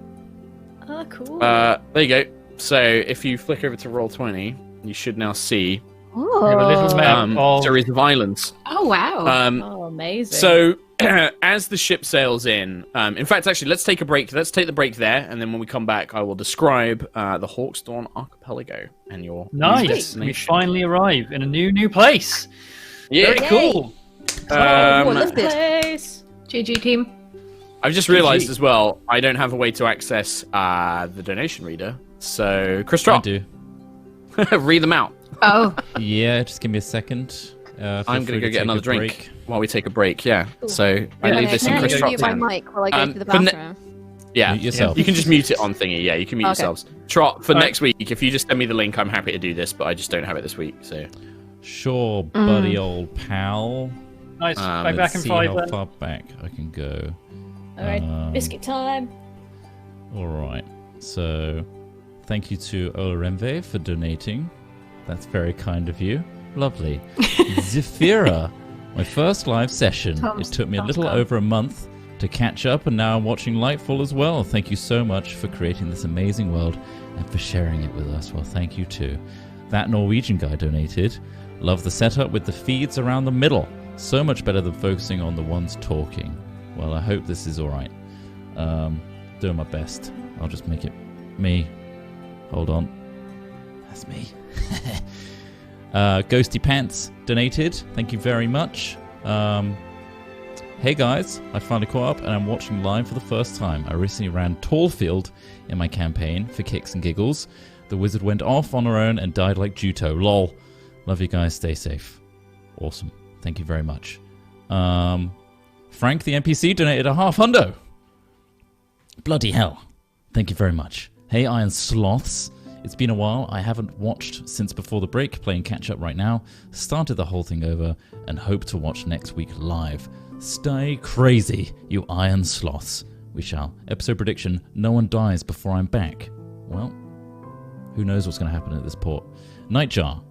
Oh, cool. there you go. So if you flick over to Roll20, you should now see We have a little map of... series of islands. Oh wow. Oh, amazing. So as the ship sails in fact, actually, let's take a break. Let's take the break there, and then when we come back, I will describe the Hawksdawn Archipelago and your new Nice. We destination. finally arrive in a new place. Yeah. Very cool. Place. GG team. I've just realised as well, I don't have a way to access the donation reader. So, Chris I Trott, do. read them out. Oh. Yeah, just give me a second. I'm going to go get another drink while we take a break. Yeah. So I Yeah. leave this in Can Chris I Trott's mute my hand. mic while I go to the for ne- bathroom? Yeah. Mute yourself. You can just mute it on thingy. Yeah, you can mute Okay. yourselves. Trot, for Alright. next week, if you just send me the link, I'm happy to do this, but I just don't have it this week. So Sure, buddy, old pal. Nice. Back Let's in see 5 how then. far back I can go. All right, biscuit time. All right. So, thank you to Olarenve for donating. That's very kind of you. Lovely. Zephyra, my first live session. Tom's- It took me a Tom's little gone. over a month to catch up, and now I'm watching Lightfall as well. Thank you so much for creating this amazing world and for sharing it with us. Well, thank you too. That Norwegian guy donated. Love the setup with the feeds around the middle. So much better than focusing on the ones talking. Well, I hope this is alright. Doing my best. I'll just make it me. Hold on. That's me. Ghosty Pants donated. Thank you very much. Hey guys, I finally caught up and I'm watching live for the first time. I recently ran Tallfield in my campaign for kicks and giggles. The wizard went off on her own and died like Juto. Lol. Love you guys. Stay safe. Awesome. Thank you very much. Frank, the NPC, donated a $500. Bloody hell. Thank you very much. Hey, Iron Sloths. It's been a while. I haven't watched since before the break, playing catch-up right now. Started the whole thing over and hope to watch next week live. Stay crazy, you Iron Sloths. We shall. Episode prediction, no one dies before I'm back. Well, who knows what's going to happen at this port. Nightjar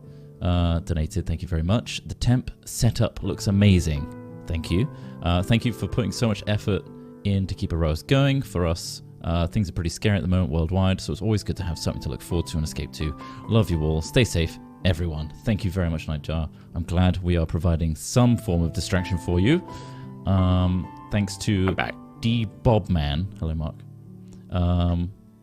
donated, thank you very much. The temp setup looks amazing. Thank you. Thank you for putting so much effort in to keep Aerois going for us. Things are pretty scary at the moment worldwide, so it's always good to have something to look forward to and escape to. Love you all. Stay safe, everyone. Thank you very much, Nightjar. I'm glad we are providing some form of distraction for you. Thanks to D Bobman. Hello, Mark.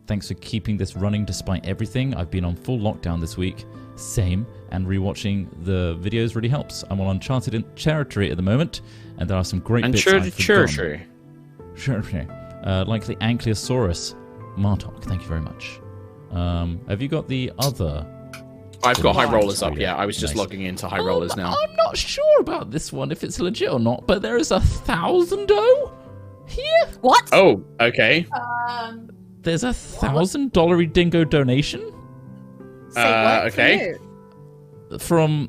Thanks for keeping this running despite everything. I've been on full lockdown this week. Same. And rewatching the videos really helps. I'm on Uncharted territory at the moment, and there are some great bits I've forgotten. Like the Ankylosaurus Martok. Thank you very much. Have you got the other? I've got High Rollers up, yeah. I was just logging into High Rollers now. I'm not sure about this one, if it's legit or not, but there is a $1,000 here. What? Oh, okay. There's a $1,000 dingo donation. Okay. From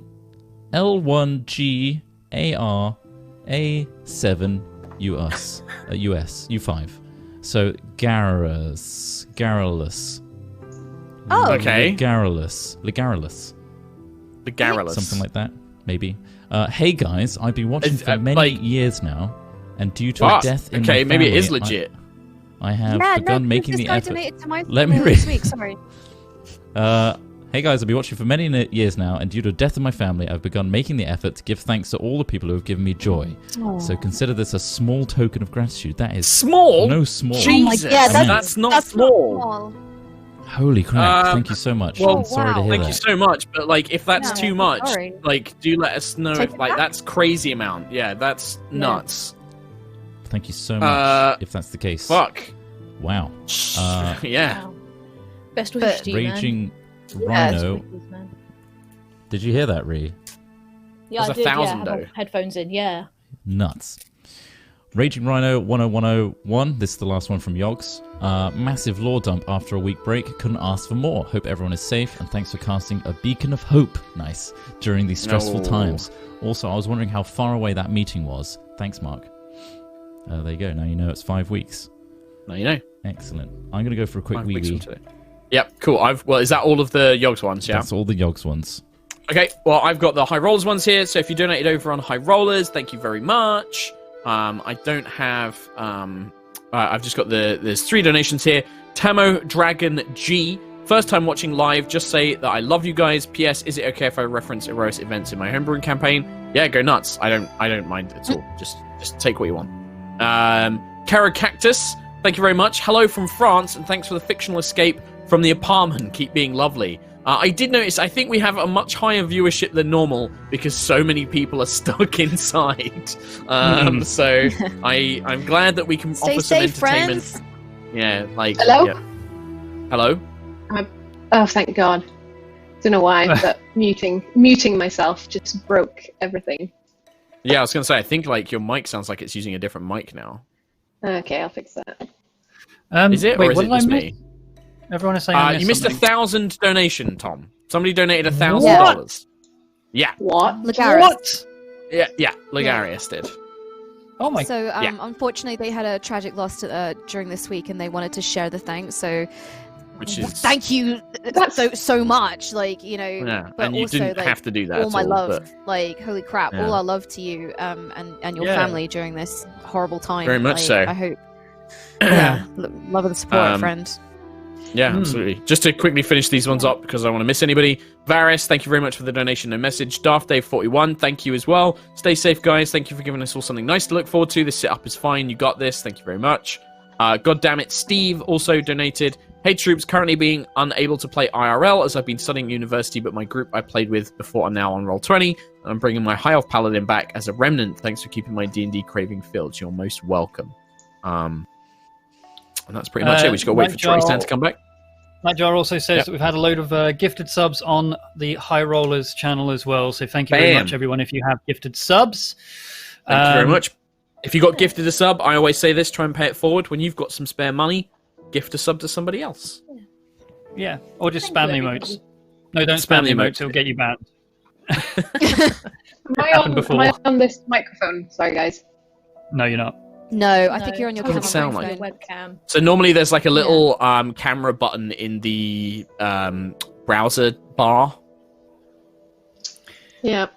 L1GARA7US U5. So Garrulus. Oh. Okay. Legarulus. Something like that, maybe. Hey guys, I've been watching for many years now, and due to a death in my family, maybe it is legit. I have begun making the effort. Let me read. Week, sorry. Hey guys, I've been watching for many years now, and due to a death in my family, I've begun making the effort to give thanks to all the people who have given me joy. Aww. So consider this a small token of gratitude. That is small. No small. Jesus, that's not small. Holy crap! Thank you so much. Well, I'm sorry to hear that. Thank you so much, but like, if that's too much, like, do let us know if like that's crazy amount. Yeah, that's nuts. Thank you so much. If that's the case. Fuck. Wow. Yeah. Wow. Best wishes to you, Raging Rhino. Did you hear that, Ree? Yeah, I did. Yeah, I have my headphones in. Yeah. Nuts. Raging Rhino 10101. This is the last one from Yogs. Massive lore dump after a week break. Couldn't ask for more. Hope everyone is safe, and thanks for casting a beacon of hope. Nice. During these stressful times. Also, I was wondering how far away that meeting was. Thanks, Mark. There you go. Now you know it's 5 weeks. Now you know. Excellent. I'm going to go for a quick wee-wee. Yep, cool. Well, is that all of the Yogs ones, yeah? That's all the Yogs ones. Okay, well, I've got the High Rollers ones here, so if you donated over on High Rollers, thank you very much. I don't have... I've just got there's 3 donations here. Tamo Dragon G. First time watching live, just say that I love you guys. P.S. Is it okay if I reference Aerois events in my homebrewing campaign? Yeah, go nuts. I don't mind at all. Just take what you want. Cara Cactus, thank you very much. Hello from France, and thanks for the fictional escape from the apartment. Keep being lovely. I did notice, I think we have a much higher viewership than normal because so many people are stuck inside. So I'm glad that we can offer some entertainment. Friends. Yeah, like... Hello? Yeah. Hello? Oh, thank God. Don't know why, but muting myself just broke everything. Yeah, I was going to say, I think like your mic sounds like it's using a different mic now. Okay, I'll fix that. Is it, or is it just me? Everyone is saying you missed 1,000 donation, Tom. Somebody donated $1,000. Yeah. What? Legarius. Yeah. Legarius did. Oh my. So unfortunately, they had a tragic loss during this week, and they wanted to share the thanks. So, thank you so much. Like, you know. Yeah. But and you also, didn't have to do that. All my love, like, holy crap, all our love to you, and your family during this horrible time. Very much so. I hope. Yeah, love and support, friend. Yeah, absolutely. Just to quickly finish these ones up because I don't want to miss anybody. Varys, thank you very much for the donation and message. Daft Dave 41, thank you as well. Stay safe, guys. Thank you for giving us all something nice to look forward to. This setup is fine. You got this. Thank you very much. Goddammit Steve also donated. Hey troops, currently being unable to play IRL as I've been studying university, but my group I played with before are now on Roll20, and I'm bringing my High Elf Paladin back as a remnant. Thanks for keeping my D&D craving filled. You're most welcome. And that's pretty much it. We just got to wait for Tristan to come back. Nightjar also says that we've had a load of gifted subs on the High Rollers channel as well. So thank you very much, everyone, if you have gifted subs. Thank you very much. If you got gifted a sub, I always say this, try and pay it forward. When you've got some spare money, gift a sub to somebody else. Yeah, or just spam the emotes. No, don't spam the emotes, it'll get you banned. Am I on this microphone? Sorry, guys. No, you're not. No, I think you're on your Doesn't sound camera. like webcam. So normally there's like a little camera button in the browser bar. Yeah.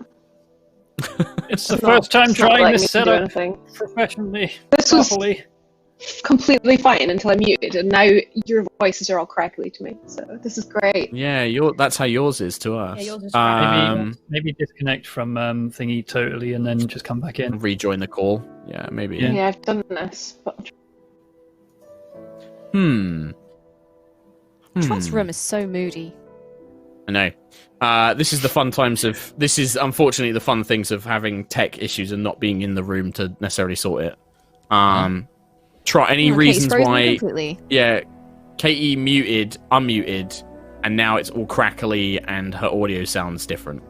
It's the first time trying this setup anything. professionally. This was properly. completely fine until I muted, and now your voices are all crackly to me. So this is great. Yeah, that's how yours is to us. Yeah, yours is Maybe disconnect from thingy totally and then just come back in. Rejoin the call. Yeah, maybe. Yeah, I've done this. But... Trot's room is so moody. I know. This is the fun times of... This is, unfortunately, the fun things of having tech issues and not being in the room to necessarily sort it. Try any reasons why... Completely. Yeah, Katie unmuted, and now it's all crackly and her audio sounds different.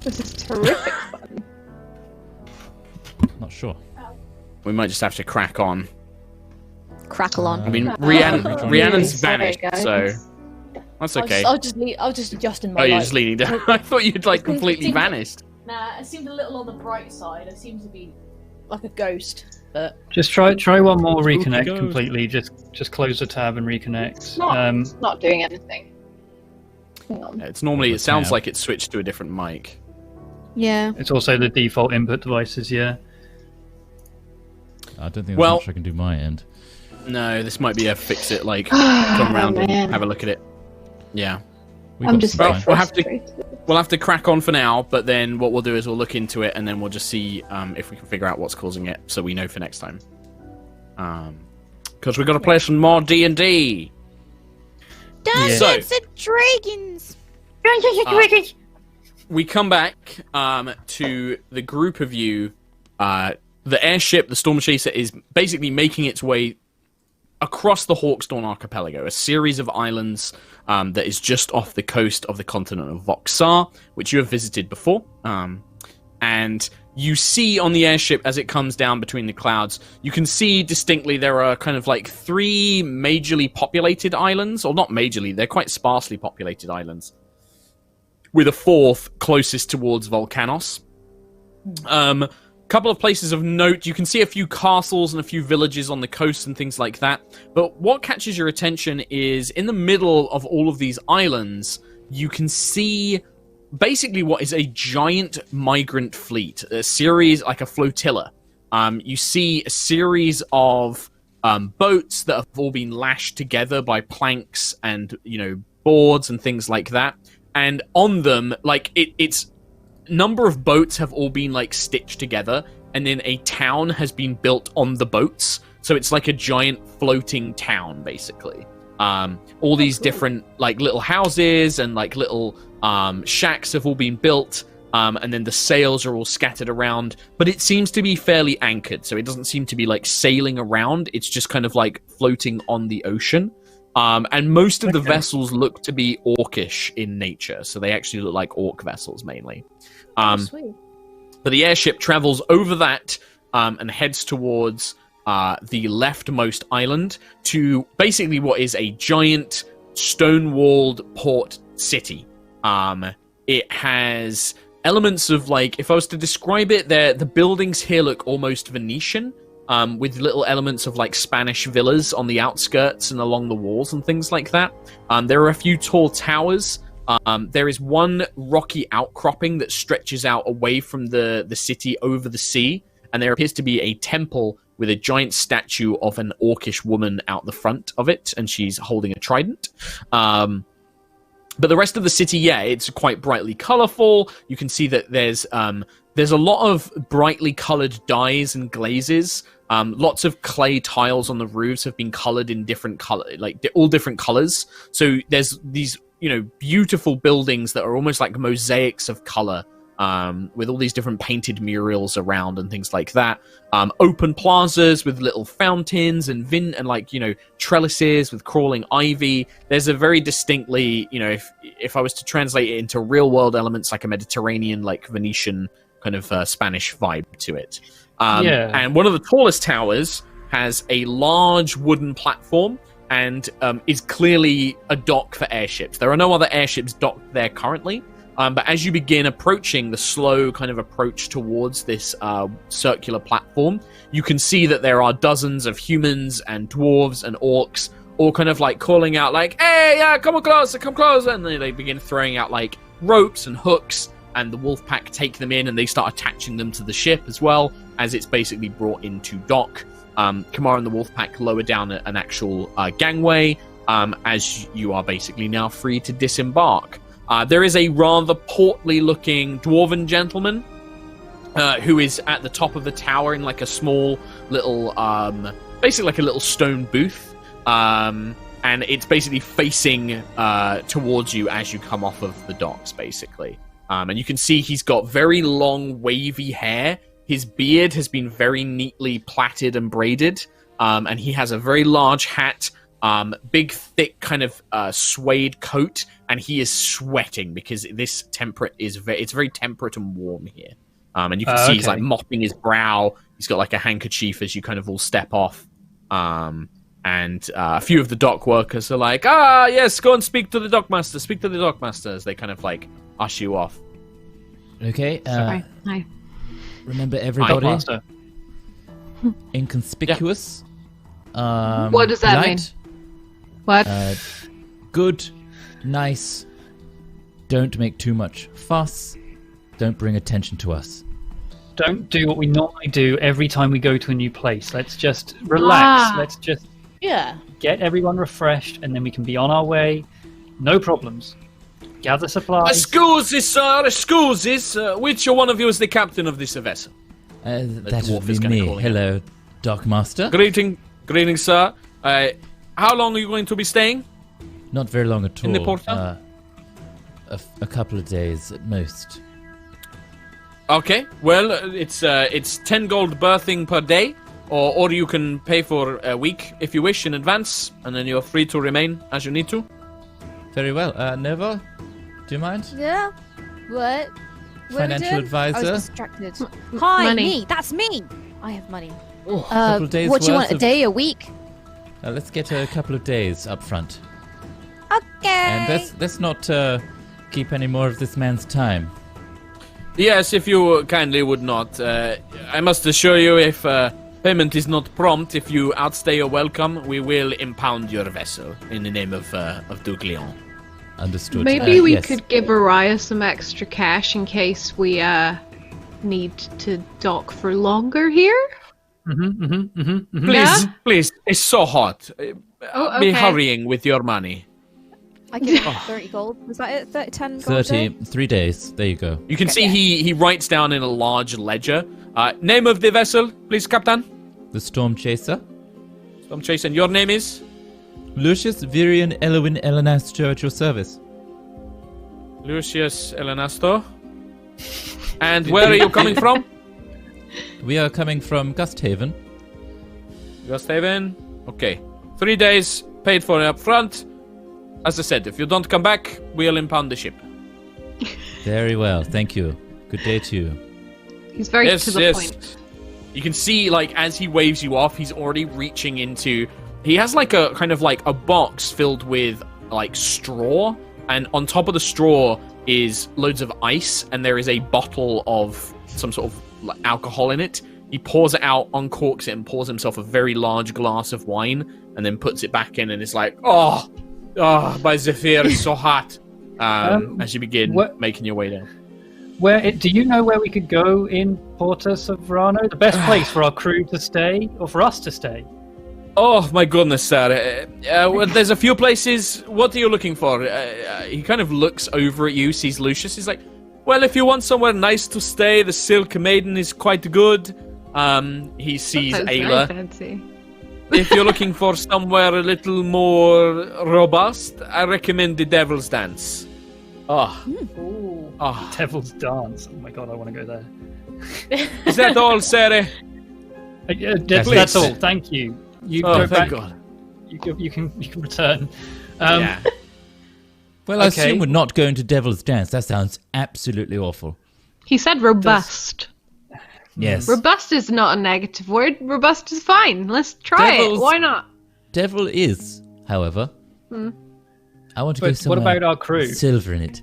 This is terrific fun. Not sure. We might just have to crack on. Crackle on. I mean, Really Rhiannon's sorry, vanished, guys. so that's okay. I'll just adjust in my Oh, you're light. just leaning down. I thought you'd like completely vanished. Nah, it seemed a little on the bright side. It seemed to be like a ghost, but Just try one more reconnect goes. completely. Just close the tab and reconnect. It's not doing anything. Hang on. It's normally, it sounds like it's switched to a different mic. Yeah. It's also the default input devices, yeah. I don't think there's much I can do my end. No, this might be a fix it, like, come around man. and have a look at it. Yeah. I'm just very we'll have to frustrated. We'll have to crack on for now, but then what we'll do is we'll look into it, and then we'll just see if we can figure out what's causing it, so we know for next time. Because we've got to play some more D&D. Dungeons and Dragons! We come back to the group of you. The airship, the Storm Chaser, is basically making its way across the Hawksdawn Archipelago, a series of islands that is just off the coast of the continent of Voxar, which you have visited before. And you see on the airship, as it comes down between the clouds, you can see distinctly there are kind of like 3 majorly populated islands, or not majorly, they're quite sparsely populated islands, with a 4th closest towards Volcanos. Couple of places of note, you can see a few castles and a few villages on the coast and things like that, but what catches your attention is in the middle of all of these islands, you can see basically what is a giant migrant fleet, a series, like a flotilla. You see a series of boats that have all been lashed together by planks and, boards and things like that, and on them, like, it's number of boats have all been like stitched together, and then a town has been built on the boats, so it's like a giant floating town basically. All these different like little houses and like little shacks have all been built, and then the sails are all scattered around, but it seems to be fairly anchored, so it doesn't seem to be like sailing around, it's just kind of like floating on the ocean. And most of the vessels look to be orcish in nature, so they actually look like orc vessels mainly. sweet. But the airship travels over that and heads towards the leftmost island to basically what is a giant stone-walled port city. It has elements of, like, if I was to describe it, the buildings here look almost Venetian, with little elements of like Spanish villas on the outskirts and along the walls and things like that. There are a few tall towers. There is one rocky outcropping that stretches out away from the city over the sea, and there appears to be a temple with a giant statue of an orcish woman out the front of it, and she's holding a trident. But the rest of the city, it's quite brightly colorful. You can see that there's a lot of brightly colored dyes and glazes Lots of clay tiles on the roofs have been colored in different color, like all different colors. So there's these, beautiful buildings that are almost like mosaics of color, with all these different painted murals around and things like that. Open plazas with little fountains and trellises with crawling ivy. There's a very distinctly, if I was to translate it into real world elements, like a Mediterranean, like Venetian kind of Spanish vibe to it. And one of the tallest towers has a large wooden platform and is clearly a dock for airships. There are no other airships docked there currently. But as you begin approaching the slow kind of approach towards this circular platform, you can see that there are dozens of humans and dwarves and orcs all kind of like calling out like, hey, come closer, come closer. And then they begin throwing out like ropes and hooks, and the wolf pack take them in and they start attaching them to the ship as well as it's basically brought into dock. Kamara and the wolf pack lower down an actual gangway as you are basically now free to disembark. There is a rather portly-looking dwarven gentleman who is at the top of the tower in like a small little, basically like a little stone booth, and it's basically facing towards you as you come off of the docks, basically. And you can see he's got very long, wavy hair. His beard has been very neatly plaited and braided, and he has a very large hat. Big, thick, kind of suede coat, and he is sweating because this it's very temperate and warm here. And you can see he's like mopping his brow. He's got like a handkerchief as you kind of all step off. And a few of the dock workers are like, yes, go and speak to the dockmaster. Speak to the dockmaster, as they kind of like usher you off. Okay. Sorry. Hi. Remember everybody. Master. Inconspicuous. What does that mean? What? Good, nice, don't make too much fuss, don't bring attention to us. Don't do what we normally do every time we go to a new place. Let's just relax. Let's just get everyone refreshed, and then we can be on our way. No problems. Gather supplies. Excuses, sir, excuses. Which one of you is the captain of this vessel? That would be me. Hello, Dockmaster. Greeting, sir. How long are you going to be staying? Not very long at all. In the Porto? A couple of days at most. Okay, well, it's 10 gold berthing per day, or you can pay for a week if you wish in advance, and then you're free to remain as you need to. Very well. Nova, do you mind? Yeah. What? Financial advisor. I was distracted. Hi, Money. me. That's me. I have money. A couple of days What do you worth want? A of- day? A week? Let's get a couple of days up front. Okay. And let's not keep any more of this man's time. Yes, if you kindly would not. I must assure you, if payment is not prompt, if you outstay your welcome, we will impound your vessel in the name of Duglion. Understood. Maybe we yes. could give Aerois some extra cash in case we need to dock for longer here. Please, it's so hot. Oh, Be okay. hurrying with your money. I give him 30 gold. Was that it? 10 gold? a day? 3 days. There you go. You can see he writes down in a large ledger. Name of the vessel, please, Captain. The Storm Chaser. Storm Chaser, and your name is? Lucius Virian Elwin Elenastro at your service. Lucius Elenasto. And where are you coming from? We are coming from Gusthaven. Gusthaven. Okay. 3 days paid for up front. As I said, if you don't come back, we'll impound the ship. Very well, thank you. Good day to you. He's very to the point. You can see, like, as he waves you off, he's already reaching into... He has, like, a kind of, like, a box filled with, like, straw. And on top of the straw is loads of ice. And there is a bottle of some sort of like, alcohol in it. He pours it out, uncorks it, and pours himself a very large glass of wine. And then puts it back in and is like, oh, by Zephyr, it's so hot. As you begin making your way down. Do you know where we could go in Porto Sofrano? The best place for our crew to stay, or for us to stay? Oh, my goodness, sir. Well, there's a few places. What are you looking for? He kind of looks over at you, sees Lucius. He's like, well, if you want somewhere nice to stay, the Silk Maiden is quite good. He sees That sounds very Ayla. fancy. If you're looking for somewhere a little more robust, I recommend the Devil's Dance. Oh, Ooh. oh. Devil's Dance. Oh my god, I want to go there. Is that all, Sarah? That's all. Thank you. You Oh, go thank back. God. You can return. Yeah. Well, I Okay. assume we're not going to Devil's Dance. That sounds absolutely awful. He said robust. Yes. Robust is not a negative word. Robust is fine. Let's try Devil's- it. Why not? Devil is, however. I want to go But what somewhere about our crew? with silver in it.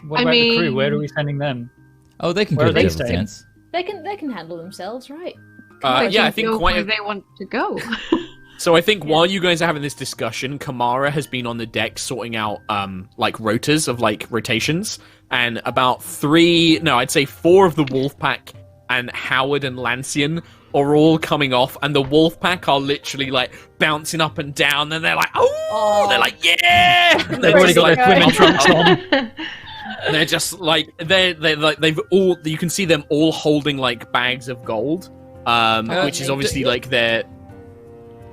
What I about the crew? mean- Where are we sending them? Oh, they can Where go are to they Devil's staying? Dance. They can handle themselves, right? Yeah, I think Go quite. where they want to go. So I think while you guys are having this discussion, Kamara has been on the deck sorting out like rotas of like rotations, and about 4 of the wolf pack and Howard and Lancian are all coming off, and the wolf pack are literally like bouncing up and down, and they're like, oh, they're like, yeah, and They've they're already just, got their swimming trunks on. they're just like they're like they've all, you can see them all holding like bags of gold, which is obviously like their.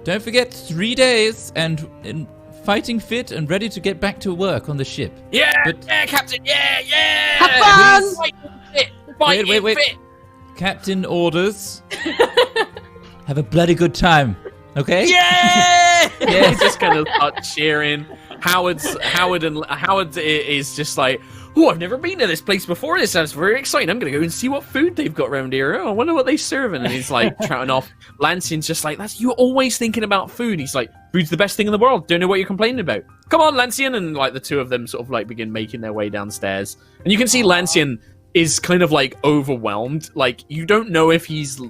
Don't forget, 3 days and fighting fit and ready to get back to work on the ship. Yeah, But- yeah, Captain, yeah. Have fun! Fighting fit, fighting Wait. fit. Captain orders. Have a bloody good time, okay? Yeah! He's just kind of start cheering. Howard is just like, oh, I've never been to this place before. This sounds very exciting. I'm gonna go and see what food they've got around here. Oh, I wonder what they serving. And he's like shouting off. Lancian's just like, that's, you're always thinking about food. He's like, food's the best thing in the world. Don't know what you're complaining about. Come on, Lancian. And like the two of them sort of like begin making their way downstairs. And you can see Lancian is kind of like overwhelmed. Like, you don't know if he's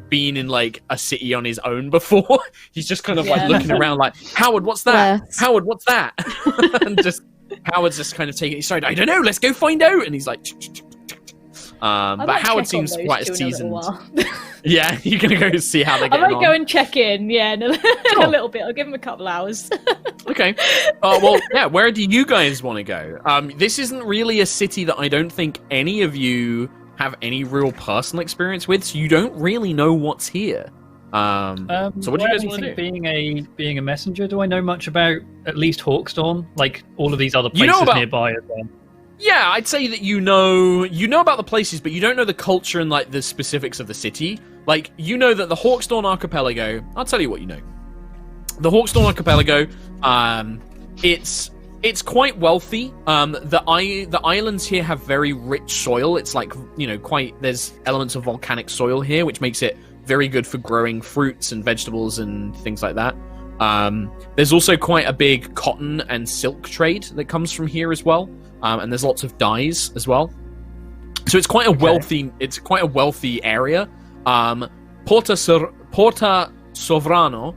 been in like a city on his own before. He's just kind of like looking around like, Howard, what's that? Yes. Howard, what's that? And just Howard's just kind of taking it aside. I don't know, let's go find out. And he's like but Howard seems quite a seasoned. Yeah, you're gonna go see how they I get might on. go and check in, in a Sure. little bit. I'll give him a couple hours. Okay. Well, yeah, where do you guys want to go? This isn't really a city that I don't think any of you have any real personal experience with, so you don't really know what's here. So what do you guys want to do? Being a messenger, do I know much about at least Hawkstorm? Like all of these other You places know about- nearby as well. Yeah, I'd say that you know about the places, but you don't know the culture and like the specifics of the city. Like, you know that the Hawkstorm Archipelago, I'll tell you what you know. The Hawkstorm Archipelago, it's quite wealthy. The islands here have very rich soil. It's like, there's elements of volcanic soil here, which makes it very good for growing fruits and vegetables and things like that. There's also quite a big cotton and silk trade that comes from here as well. And there's lots of dyes as well. So it's quite a wealthy area. Porto Sofrano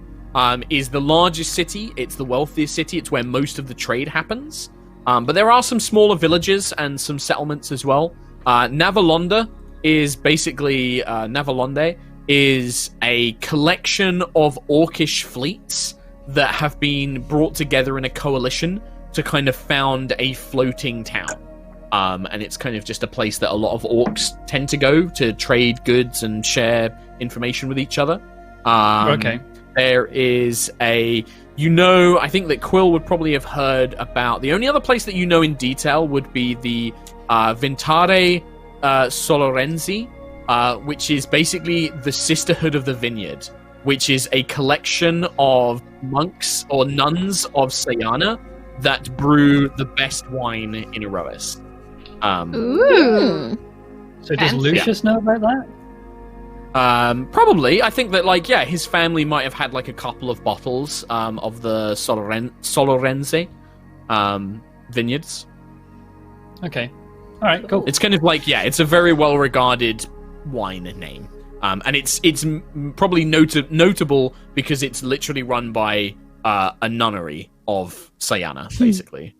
is the largest city. It's the wealthiest city. It's where most of the trade happens. But there are some smaller villages and some settlements as well. Navalonda is basically Navalonde is a collection of orcish fleets that have been brought together in a coalition to kind of found a floating town. And it's kind of just a place that a lot of orcs tend to go to trade goods and share information with each other. Okay. There is I think that Quill would probably have heard about, the only other place that you know in detail would be the Vintare Solorenzi, which is basically the Sisterhood of the Vineyard, which is a collection of monks or nuns of Sayana that brew the best wine in Aerois. Ooh. So does Fancy. Lucius know about that? Probably. I think that, his family might have had, a couple of bottles of the Solorenze vineyards. Okay. All right. Cool. It's kind of it's a very well-regarded wine name. And it's probably notable because it's literally run by a nunnery of Sayana, basically.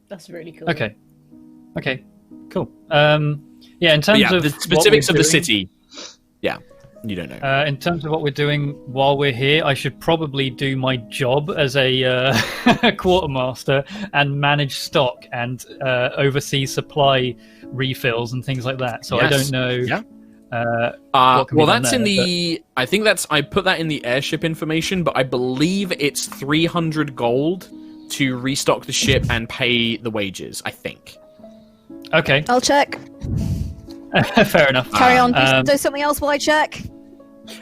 That's really cool. Okay. Cool. In terms of the specifics what of we're the doing, city, you don't know. In terms of what we're doing while we're here, I should probably do my job as a quartermaster and manage stock and oversee supply refills and things like that. So I Yes. don't know. Yeah. what can be Well, done that's there, in the. I think that's. I put that in the airship information, but I believe it's 300 gold to restock the ship and pay the wages. I think. Okay, I'll check. fair enough. Carry on. Do Um, something else while I check.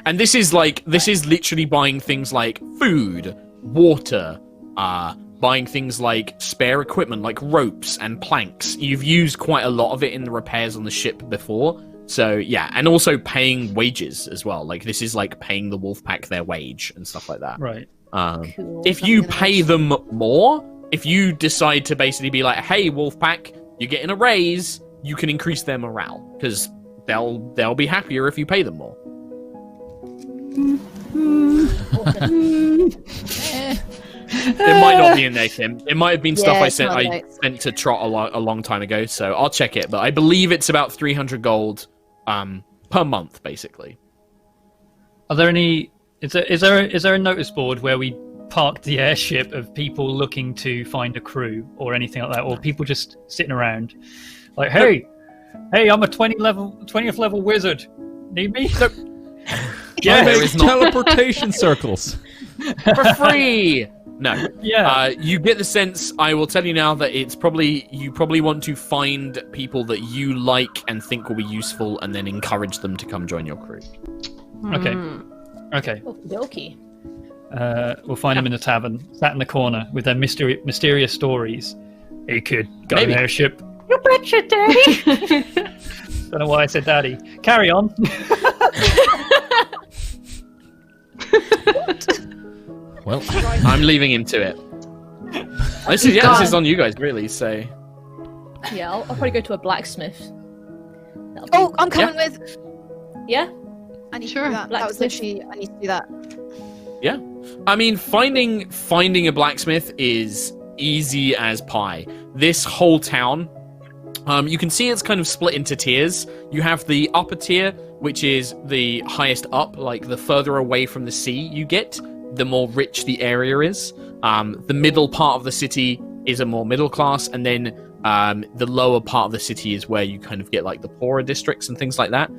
And this is literally buying things like food, water, buying things like spare equipment like ropes and planks. You've used quite a lot of it in the repairs on the ship before. So yeah, and also paying wages as well. Like this is like paying the Wolfpack their wage and stuff like that. right. Cool. If you pay them more, if you decide to basically be like, hey Wolfpack, you're getting a raise, you can increase their morale because they'll be happier if you pay them more. It might not be in there, Kim. It might have been stuff I it's sent. not I right. sent to Trot a long time ago, so I'll check it. But I believe it's about 300 gold per month, basically. Are there any? Is there a notice board where we park the airship of people looking to find a crew or anything like that, or people just sitting around, like, hey, I'm a 20th level wizard. Need me? Yeah, there is not. teleportation circles. For free. No. Yeah. You get the sense. I will tell you now that you probably want to find people that you like and think will be useful, and then encourage them to come join your crew. Okay. Okay. Okie We'll find them in the tavern, sat in the corner with their mysterious stories. Hey kid, got Maybe. an airship? You betcha, Daddy. Don't know why I said daddy. Carry on. Well, I'm leaving him to it. This is on you guys, really. So Yeah, I'll probably go to a blacksmith. That'll be- Oh, I'm coming with. Yeah? I need to Sure. do that. That was Blacksmith. literally. I need to do that. yeah, I mean, finding a blacksmith is easy as pie. This whole town, you can see it's kind of split into tiers. You have the upper tier, which is the highest up, like the further away from the sea you get, the more rich the area is. The middle part of the city is a more middle class, and then the lower part of the city is where you kind of get like the poorer districts and things like that.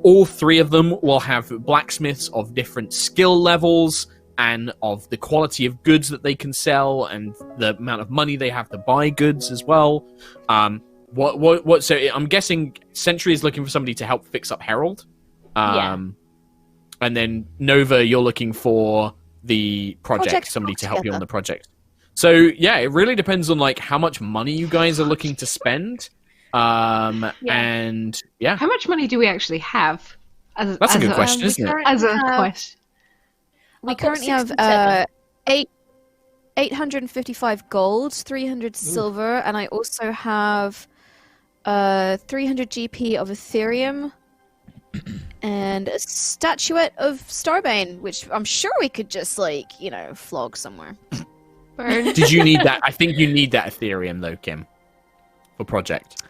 All three of them will have blacksmiths of different skill levels and of the quality of goods that they can sell and the amount of money they have to buy goods as well. What? So I'm guessing Sentry is looking for somebody to help fix up Herald. Yeah. And then Nova, you're looking for the project, somebody to help you together. on the project. So yeah, it really depends on like how much money you guys are looking to spend. And yeah, How much money do we actually have? that's a good question, isn't it? As a question. We I've got currently have 67. 855 gold, 300 silver, and I also have 300 GP of Ethereum and a statuette of Starbane, which I'm sure we could just flog somewhere. Burn. Did you need that? I think you need that Ethereum though, Kim, for project.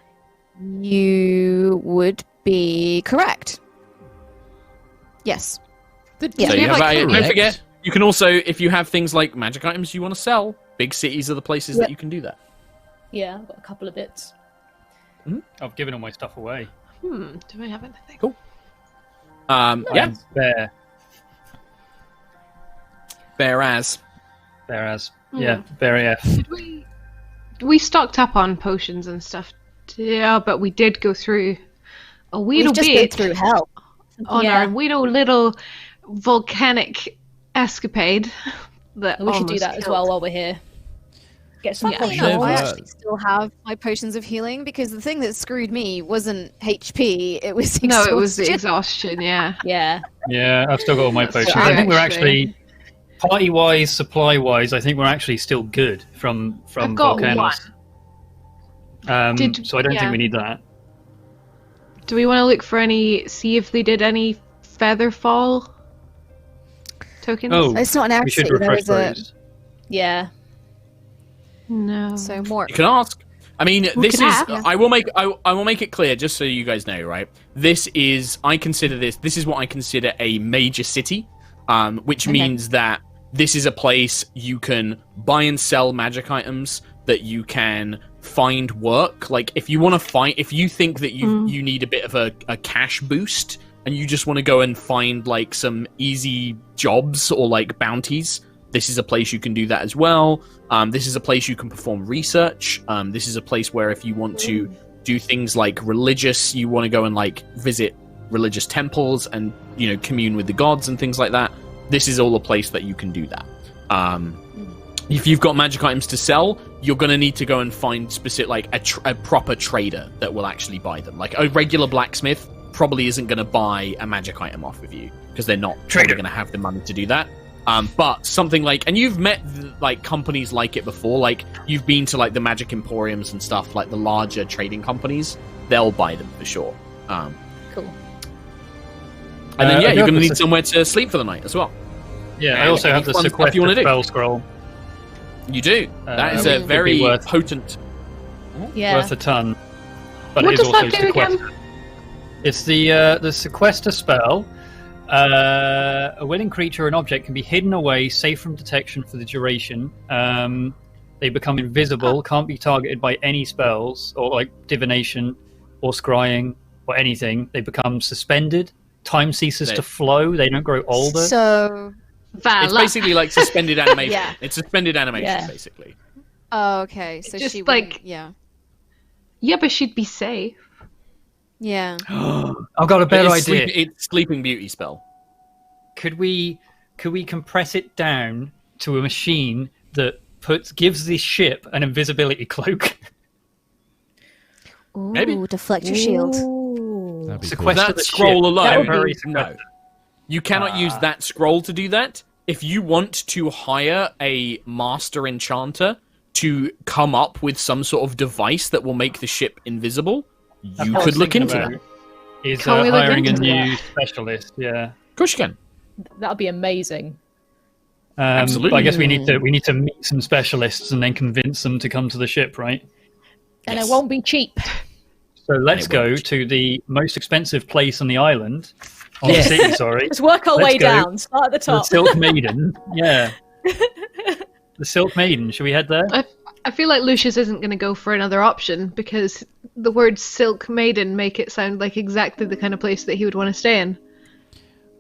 You would be correct. Yes. Yeah. So you have, don't correct. forget, you can also, if you have things like magic items you want to sell, big cities are the places that you can do that. Yeah, I've got a couple of bits. I've given all my stuff away. Do I have anything? Cool. Yeah, And There. whereas Yeah, very F. Did we stocked up on potions and stuff? Yeah, but we did go through a wee We've just been bit through hell. on Yeah. our wee little volcanic escapade. That We should do almost that as killed. well while we're here. Get some Funnily potions. enough, I Yeah. actually still have my potions of healing because the thing that screwed me wasn't HP, it was exhaustion. No, it was the exhaustion. Yeah. Yeah. Yeah, I've still got all my That's potions. true, I think we're actually. actually party-wise, supply-wise. I think we're actually still good from I've got volcanoes. So I don't yeah. think we need that. Do we want to look for see if they did any featherfall tokens? Oh, It's not an we should accuracy, there refresh is a... those. Yeah. No. So more. you can ask. I mean, this is. ask. I will make it clear, just so you guys know, right? This is. I consider this. This is what I consider a major city, which means that this is a place you can buy and sell magic items. that you can find work. Like, if you think that you need a bit of a cash boost, and you just want to go and find like some easy jobs or like bounties, this is a place you can do that as well. This is a place you can perform research. This is a place where if you want to do things like religious, you want to go and like visit religious temples and, you know, commune with the gods and things like that. This is all a place that you can do that. If you've got magic items to sell, you're going to need to go and find specific, like a proper trader that will actually buy them. Like a regular blacksmith probably isn't going to buy a magic item off of you because they're not going to have the money to do that. But something like, and you've met like companies like it before, like you've been to like the magic emporiums and stuff, like the larger trading companies, they'll buy them for sure. Cool. And then you're going to need somewhere to sleep for the night as well. Yeah, and I also have the sequester spell scroll. You do. That is a very potent. Yeah. Worth a ton. But What it is does also that do sequester. again? It's the sequester spell. A willing creature or an object can be hidden away, safe from detection for the duration. They become invisible, can't be targeted by any spells, or like divination, or scrying, or anything. They become suspended. Time ceases to flow. They don't grow older. So, Vala. It's basically like suspended animation. Yeah. It's suspended animation, basically. oh, okay. So Just she like- wouldn't- yeah. Yeah, but she'd be safe. Yeah. I've got a better It's idea. it's Sleeping Beauty spell. Could we compress it down to a machine that gives this ship an invisibility cloak? Ooh, Maybe. deflect your shield. That'd be cool. Sequester That the scroll ship. alone, Temporary no. sequester. You cannot use that scroll to do that. If you want to hire a master enchanter to come up with some sort of device that will make the ship invisible, That's you what I could was look thinking into about, that. Is Can we look hiring a into new specialist? Yeah. Of course you can. That'd be amazing. Absolutely. But I guess we need to meet some specialists and then convince them to come to the ship, right? And Yes. it won't be cheap. So let's it go won't. to the most expensive place on the island. On the city, sorry. Let's work our Let's way go. down. Start at the The top. Silk Maiden. Yeah. The Silk Maiden. Should we head there? I feel like Lucius isn't going to go for another option because the word Silk Maiden make it sound like exactly the kind of place that he would want to stay in.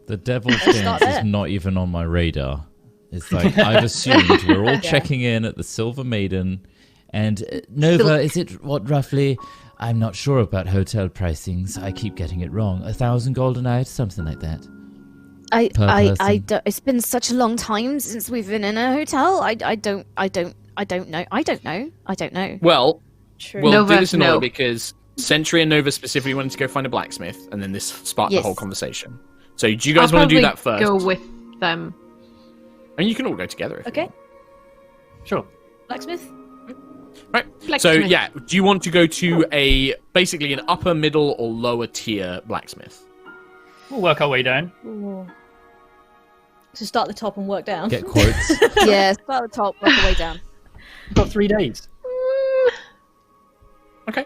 The Devil's start Dance is there. not even on my radar. It's like I've assumed we're all checking in at the Silver Maiden, and Nova. Is it what roughly? I'm not sure about hotel pricings. I keep getting it wrong. 1,000 gold a night, something like that. I person. don't, it's been such a long time since we've been in a hotel. I don't know. Well, True. we'll Nova, do this in no. order because Sentry and Nova specifically wanted to go find a blacksmith, and then this sparked the Yes. whole conversation. So do you guys I'll want to do that probably first? go with them. And you can all go together. If you Okay. Sure. Blacksmith? Right. So Blacksmith. yeah, do you want to go to basically an upper, middle, or lower tier blacksmith? We'll work our way down. Ooh. So start at the top and work down. Get quotes. Yeah, start at the top, work the way down. We've got 3 days. Okay.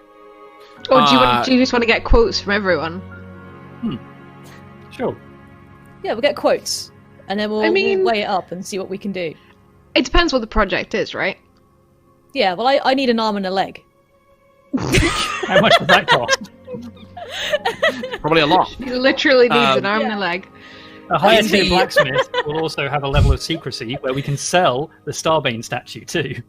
Or do you just want to get quotes from everyone? Sure. Yeah, we'll get quotes. And then we'll we'll weigh it up and see what we can do. It depends what the project is, right? Yeah, well, I need an arm and a leg. How much does that cost? Probably a lot. He literally needs an arm and Yeah. a leg. A higher tier the- blacksmith will also have a level of secrecy where we can sell the Starbane statue too.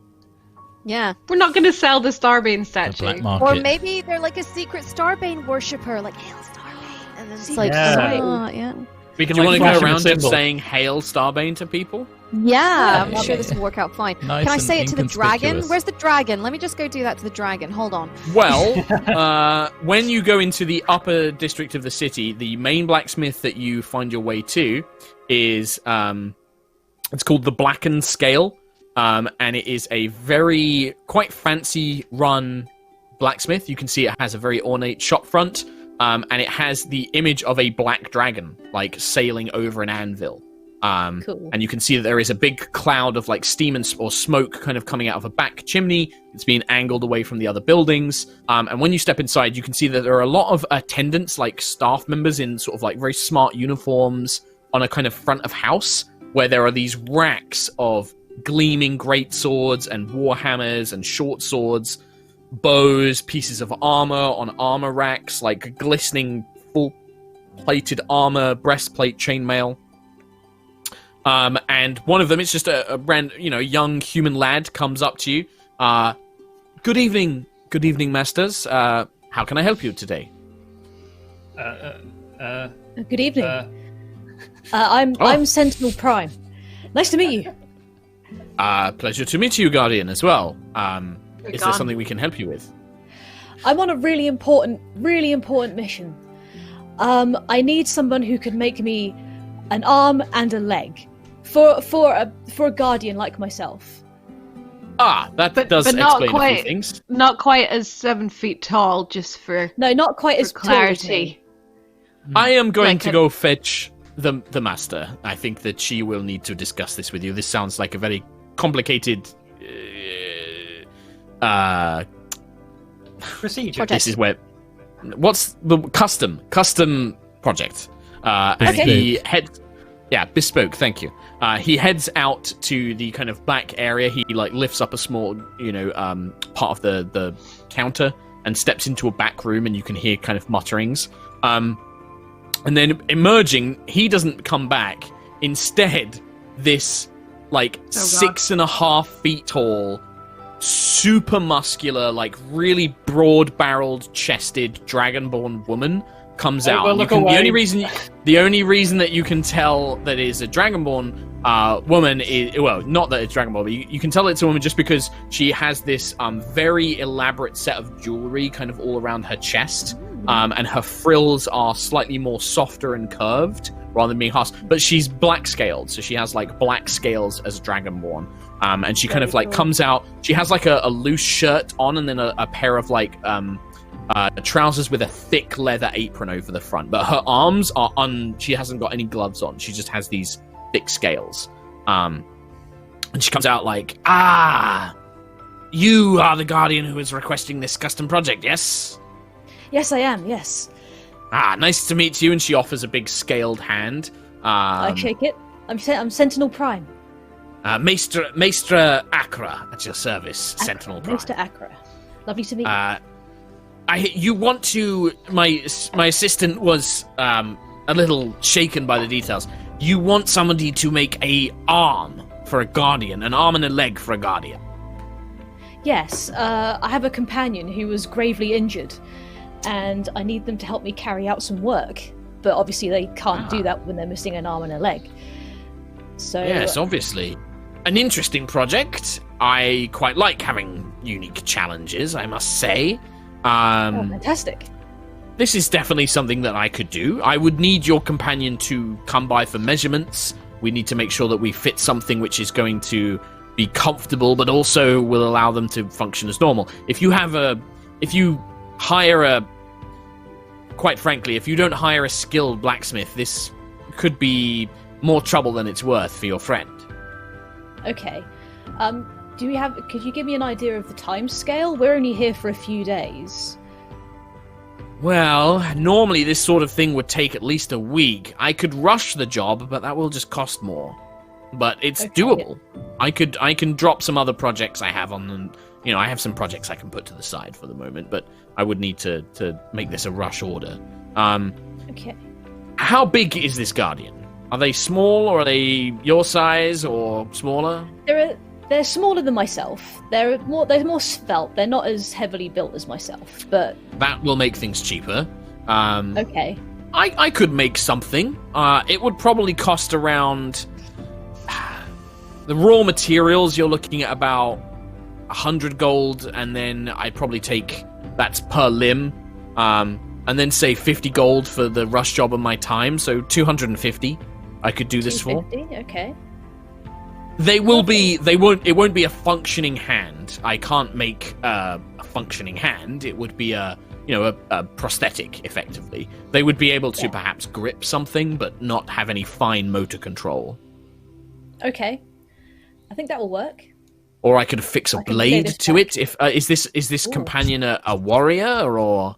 Yeah. We're not going to sell the Starbane The statue. black market. Or maybe they're like a secret Starbane worshipper, like Hail Starbane. And then it's like, Yeah. yeah. We can Do you like want to flash go him a around and symbol. saying "Hail Starbane" to people? Yeah, I'm Yeah. sure this will work out fine. Nice Can I and say it to the dragon? inconspicuous. Where's the dragon? Let me just go do that to the dragon. Hold on. Well, when you go into the upper district of the city, the main blacksmith that you find your way to is it's called the Blackened Scale, and it is a very quite fancy run blacksmith. You can see it has a very ornate shop front, and it has the image of a black dragon like sailing over an anvil. Cool. And you can see that there is a big cloud of like steam or smoke kind of coming out of a back chimney. It's being angled away from the other buildings. And when you step inside, you can see that there are a lot of attendants, like staff members in sort of like very smart uniforms on a kind of front of house, where there are these racks of gleaming great swords and war hammers and short swords, bows, pieces of armor on armor racks, like glistening full-plated armor, breastplate, chainmail. And one of them, it's just a young human lad comes up to you. Good evening, masters. How can I help you today? Good evening. I'm Sentinel Prime. Nice to meet you. Pleasure to meet you, Guardian, as well. Is there something we can help you with? I'm on a really important mission. I need someone who could make me an arm and a leg for a Guardian like myself. That does explain a few things. Not quite as 7 feet tall, just for not quite as clarity. I am going to go fetch the master. I think that she will need to discuss this with you. This sounds like a very complicated procedure. This is where what's the custom project? He heads. Yeah, bespoke. Thank you. He heads out to the kind of back area. He lifts up a small, part of the counter and steps into a back room, and you can hear kind of mutterings. And then emerging, he doesn't come back. Instead, this 6.5 feet tall, super muscular, really broad-barreled, chested, dragonborn woman comes out. The only reason that you can tell that is a dragonborn woman is, well, not that it's dragonborn, but you can tell it's a woman just because she has this very elaborate set of jewelry kind of all around her chest, and her frills are slightly more softer and curved rather than being harsh. But she's black scaled, so she has black scales as a dragonborn. And she kind of comes out. She has a loose shirt on, and then a pair of trousers with a thick leather apron over the front, but her arms are she hasn't got any gloves on. She just has these thick scales. And she comes out you are the Guardian who is requesting this custom project, yes? Yes, I am, yes. Nice to meet you. And she offers a big scaled hand. I shake it. I'm Sentinel Prime. Maestra Accra at your service, Sentinel Prime. Maestra Accra. Lovely to meet you. You want to... My assistant was a little shaken by the details. You want somebody to make an arm for a Guardian, an arm and a leg for a Guardian. Yes, I have a companion who was gravely injured, and I need them to help me carry out some work. But obviously they can't do that when they're missing an arm and a leg. So yes, obviously. An interesting project. I quite like having unique challenges, I must say. Fantastic. This is definitely something that I could do. I would need your companion to come by for measurements. We need to make sure that we fit something which is going to be comfortable, but also will allow them to function as normal. If you hire quite frankly, if you don't hire a skilled blacksmith, this could be more trouble than it's worth for your friend. Okay. Could you give me an idea of the time scale? We're only here for a few days. Well, normally this sort of thing would take at least a week. I could rush the job, but that will just cost more. But it's doable. I can drop some other projects I have on them. I have some projects I can put to the side for the moment, but I would need to make this a rush order. Okay. How big is this Guardian? Are they small, or are they your size, or smaller? They're smaller than myself. They're more svelte. They're not as heavily built as myself, but that will make things cheaper. Okay. I could make something. It would probably cost around the raw materials. You're looking at about 100 gold, and then I'd probably take that's per limb, and then say 50 gold for the rush job of my time. So 250. I could do this for. Okay. It won't be a functioning hand. I can't make a functioning hand. It would be a prosthetic, effectively. They would be able to perhaps grip something, but not have any fine motor control. Okay. I think that will work. Or I could fix a blade to it. If is this companion a warrior, or?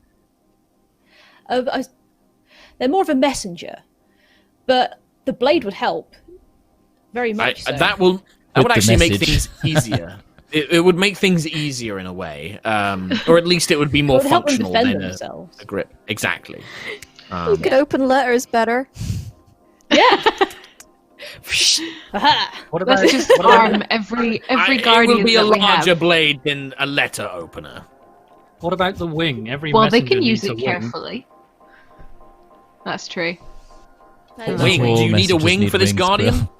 They're more of a messenger, but the blade would help very much. So. That will That would the actually make message. things easier. It would make things easier in a way, or at least it would be more It would help them functional defend than themselves. a grip. Exactly. You could open letters better. Yeah. Aha! What about, Let's just what about, arm every It guardian will be a that we larger have. blade than a letter opener. what about the wing? Every Well, they messenger can use needs a it wing. carefully. That's true. That is Wing? true. All Do you need a messengers wing need for this wings, guardian? Quill.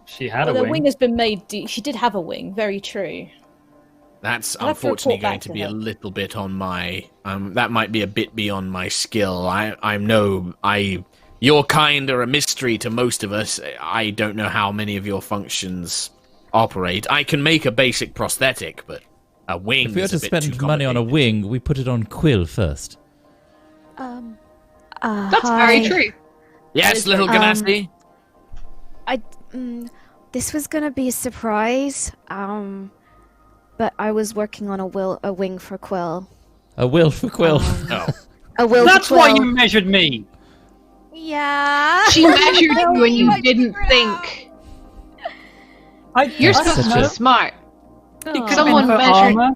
She had Well, a the wing. wing has been made. She did have a wing. Very true. That's I'll have to unfortunately report going back to to be a her. little bit on my. That might be a bit beyond my skill. Your kind are a mystery to most of us. I don't know how many of your functions operate. I can make a basic prosthetic, but a wing. If we were is a to bit spend too money on a complicated. wing, we put it on Quill first. That's Hi. very true. Yes, little Ganassi. This was gonna be a surprise. But I was working on a wing for Quill. A will for Quill. Oh. A will That's for why Quill. you measured me. Yeah. She measured you when you I didn't figured think. I You're supposed to don't be know. smart. Oh. It could Someone have been for measured- armor.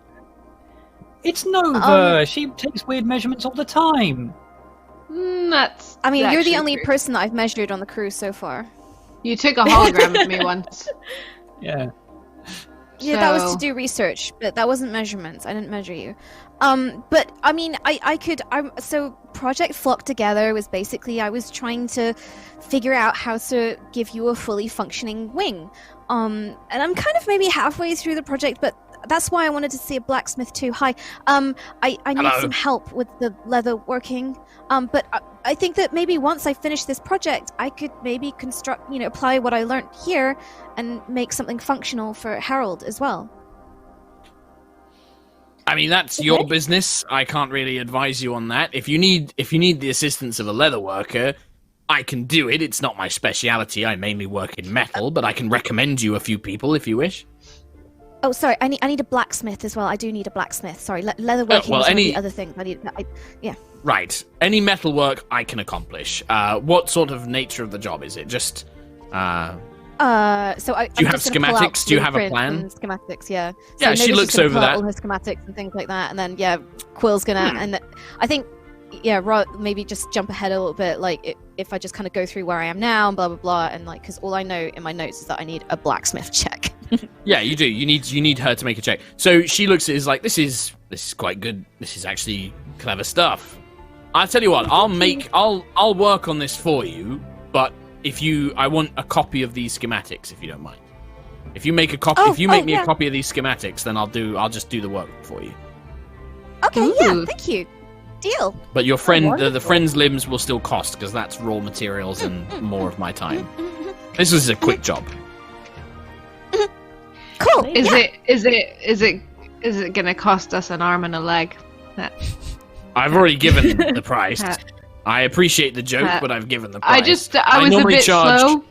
It's Nova. She takes weird measurements all the time. That's. I mean, you're the actually only true. person that I've measured on the crew so far. You took a hologram of me once. Yeah. Yeah, that was So- to do research, but that wasn't measurements. I didn't measure you. But I mean, I could. So Project Flock Together was basically I was trying to figure out how to give you a fully functioning wing. And I'm kind of maybe halfway through the project, but that's why I wanted to see a blacksmith too. Hi. I need Hello. some help with the leather working. But I think that maybe once I finish this project, I could maybe construct, apply what I learned here and make something functional for Harold as well. I mean, that's your business. I can't really advise you on that. If you need the assistance of a leather worker, I can do it. It's not my speciality. I mainly work in metal, but I can recommend you a few people if you wish. Oh, sorry. I need a blacksmith as well. I do need a blacksmith. Sorry, leather working well, is one of any- the other things. Right. Any metal work I can accomplish. What sort of nature of the job is it? Just, So Do you have schematics? Do you have a plan? Schematics, yeah. Yeah, so she Nova's looks just gonna over pull out that. all her schematics and things like that, and then Quill's gonna, and I think, maybe just jump ahead a little bit. Like if I just kind of go through where I am now and blah blah blah, and like because all I know in my notes is that I need a blacksmith check. Yeah, you do. You need her to make a check. So she looks at it as like, this is quite good. This is actually clever stuff. I'll tell you what. I'll work on this for you. But I want a copy of these schematics, if you don't mind. If you make a copy, if you make me a copy of these schematics, then I'll just do the work for you. Okay, yeah, Ooh. thank you. Deal. But your friend, the wonderful. friend's limbs will still cost because that's raw materials and more of my time. This is a quick job. Cool. Is it gonna cost us an arm and a leg? I've already given the price. Uh, I appreciate the joke, uh, but I've given the price. I was a normally bit charge- slow,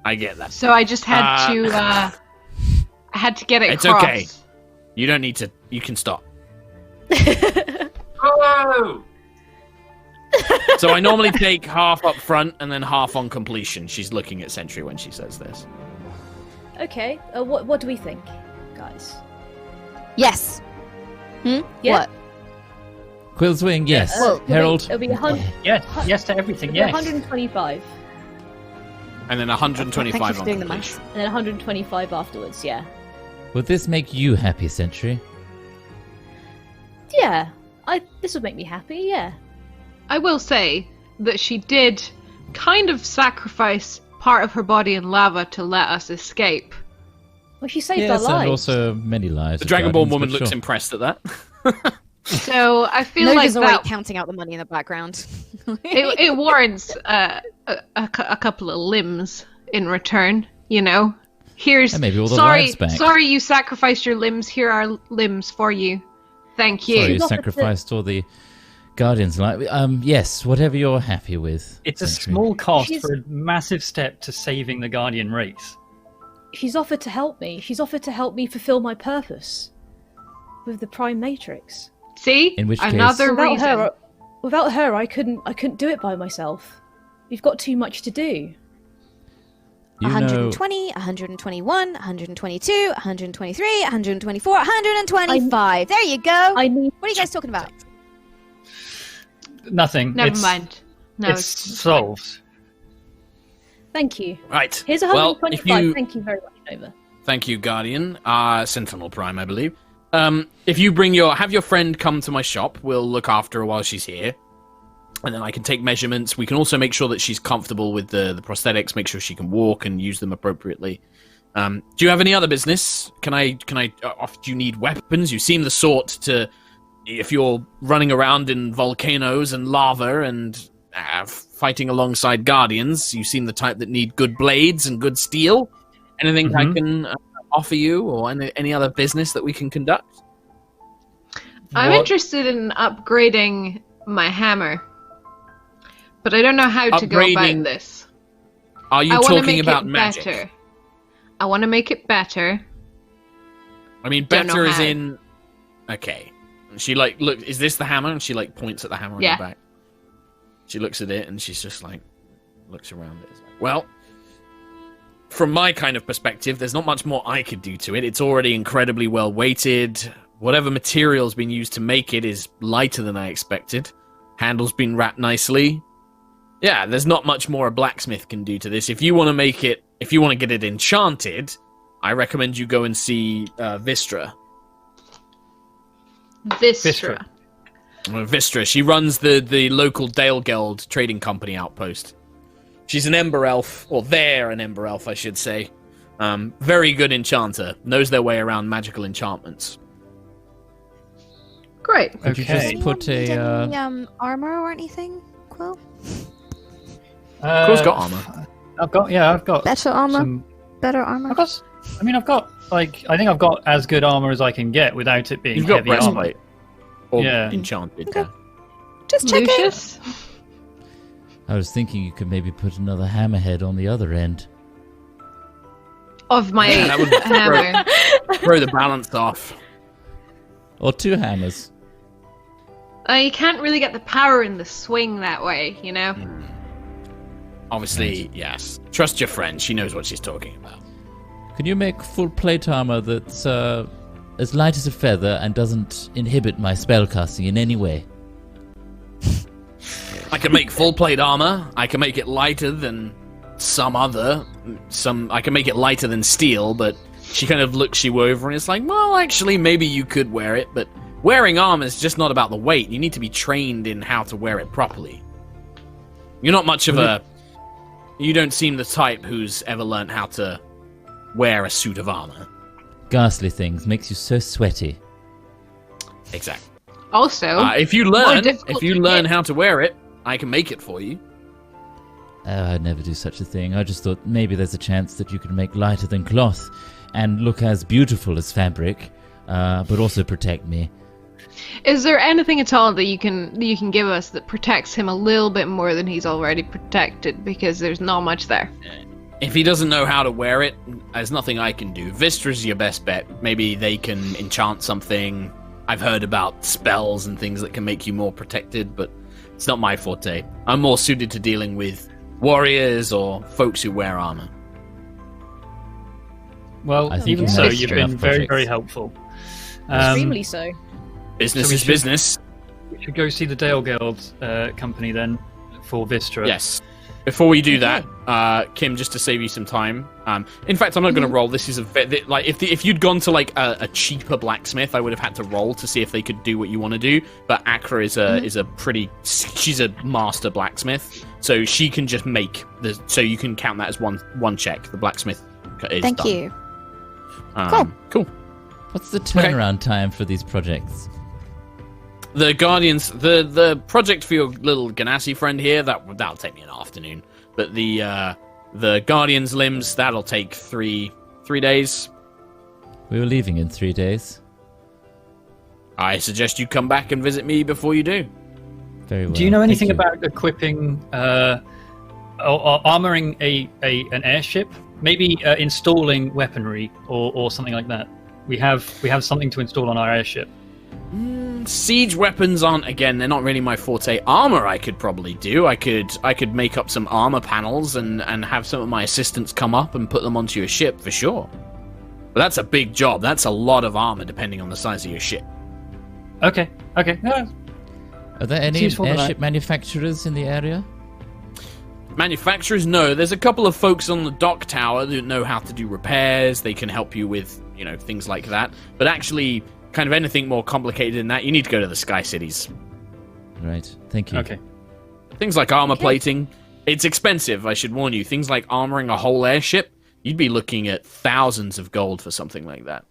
I get that. so I just had to. I had to get it It's across. okay. You don't need to. You can stop. So I normally take half up front and then half on completion. She's looking at Sentry when she says this. Okay. What do we think, guys? Yes. Yeah. What? Quill's wing, yes. Well, Harold. It'll be 100. Yes to everything. It'll be Yes. 125, And then Thank 125 you for on doing the completion. math. and then 125 afterwards. Yeah. Would this make you happy, Sentry? Yeah. This would make me happy. Yeah. I will say that she did kind of sacrifice part of her body in lava to let us escape. Well, she saved Yes, our lives. and also many lives. The of Dragonborn Guardians, woman but looks sure. impressed at that. So I feel Nova's like already that counting out the money in the background. it warrants a couple of limbs in return. You know, here's And maybe all the sorry, lives back. sorry, you sacrificed your limbs. Here are limbs for you. Thank you. Sorry, you Not that sacrificed all the Guardians. Yes, whatever you're happy with. It's a Sentry. small cost She's- for a massive step to saving the Guardian race. She's offered to help me. She's offered to help me fulfill my purpose with the Prime Matrix. See, In which case- another Without reason. without her, I couldn't do it by myself. We've got too much to do. You 120, 121, 122, 123, 124, 125. There you go. I need. What are you guys talking about? Nothing. Never It's- mind. No, it's solved. Thank you. Right. Here's Well, 125. Thank you very much, Nova. Thank you, Guardian. Sentinel Prime, I believe. If you have your friend come to my shop, we'll look after her while she's here. And then I can take measurements. We can also make sure that she's comfortable with the prosthetics, make sure she can walk and use them appropriately. Do you have any other business? Do you need weapons? You seem the sort to, if you're running around in volcanoes and lava and fighting alongside Guardians, you seem the type that need good blades and good steel. Anything I can offer you, or any other business that we can conduct? I'm interested in upgrading my hammer, but I don't know how to go about this. Are you I wanna talking make about it magic? better. I want to make it better. I mean, Don't know better is how. in. Okay. And she look. Is this the hammer? And she points at the hammer on Yeah. her back. She looks at it and she's just looks around it. It's like, well, from my kind of perspective, there's not much more I could do to it. It's already incredibly well weighted. Whatever material's been used to make it is lighter than I expected. Handle's been wrapped nicely. Yeah, there's not much more a blacksmith can do to this. If you want to get it enchanted, I recommend you go and see Vistra. Vistra. Vistra. She runs the local Dalegeld trading company outpost. She's an Ember Elf, or they're an Ember Elf, I should say. Very good enchanter. Knows their way around magical enchantments. Great. Could you Okay. just put Need a... any armor or anything, Quill? Quill's got armor. I've got Better armor? some. Better armor? I've got I think I've got as good armor as I can get without it being You've got heavy armor. breastplate. Or Yeah. enchanted. Okay. Yeah. Just checking. Lucius? I was thinking you could maybe put another hammerhead on the other end. Of my Yeah, that would hammer. Throw the balance off. Or two hammers. You can't really get the power in the swing that way, you know? Obviously, yes. Trust your friend. She knows what she's talking about. Can you make full plate armor that's as light as a feather and doesn't inhibit my spellcasting in any way? I can make full plate armor. I can make it lighter than I can make it lighter than steel, but she kind of looks you over and it's like, well, actually, maybe you could wear it, but wearing armor is just not about the weight. You need to be trained in how to wear it properly. You're not much of you don't seem the type who's ever learned how to wear a suit of armor. Ghastly things makes you so sweaty. Exactly. Also, if you more learn difficult to get. how to wear it, I can make it for you. I'd never do such a thing. I just thought maybe there's a chance that you could make lighter than cloth and look as beautiful as fabric, but also protect me. Is there anything at all that you can give us that protects him a little bit more than he's already protected? Because there's not much there. If he doesn't know how to wear it, there's nothing I can do. Vistra's your best bet. Maybe they can enchant something. I've heard about spells and things that can make you more protected, but it's not my forte. I'm more suited to dealing with warriors or folks who wear armor. Well, I think even you so, have you've enough been very, projects. very helpful. Extremely so. Business So we is should- business. We should go see the Dale Guild company then for Vistra. Yes. Before we do that, Kim, just to save you some time. In fact, I'm not going to roll. This is if you'd gone to like a cheaper blacksmith, I would have had to roll to see if they could do what you want to do. But Akra is she's a master blacksmith, so she can just make the. So you can count that as one check. The blacksmith is Thank done. you. Cool. What's the turnaround time for these projects? The Guardians, the project for your little Ganassi friend here, that'll take me an afternoon. But the Guardians limbs, that'll take three days. We were leaving in 3 days. I suggest you come back and visit me before you do. Very well. Do you know anything Thank you. about equipping or armoring an airship? Maybe installing weaponry or something like that. We have something to install on our airship. Siege weapons aren't, again, they're not really my forte. Armor I could probably do. I could make up some armor panels and have some of my assistants come up and put them onto your ship for sure. But that's a big job. That's a lot of armor depending on the size of your ship. Okay. No, Are there any useful to know. airship manufacturers in the area? Manufacturers, no. There's a couple of folks on the dock tower that know how to do repairs. They can help you with, things like that. But actually, kind of anything more complicated than that, you need to go to the Sky Cities. Right. Thank you. Okay. Things like armor plating, it's expensive, I should warn you. Things like armoring a whole airship, you'd be looking at thousands of gold for something like that.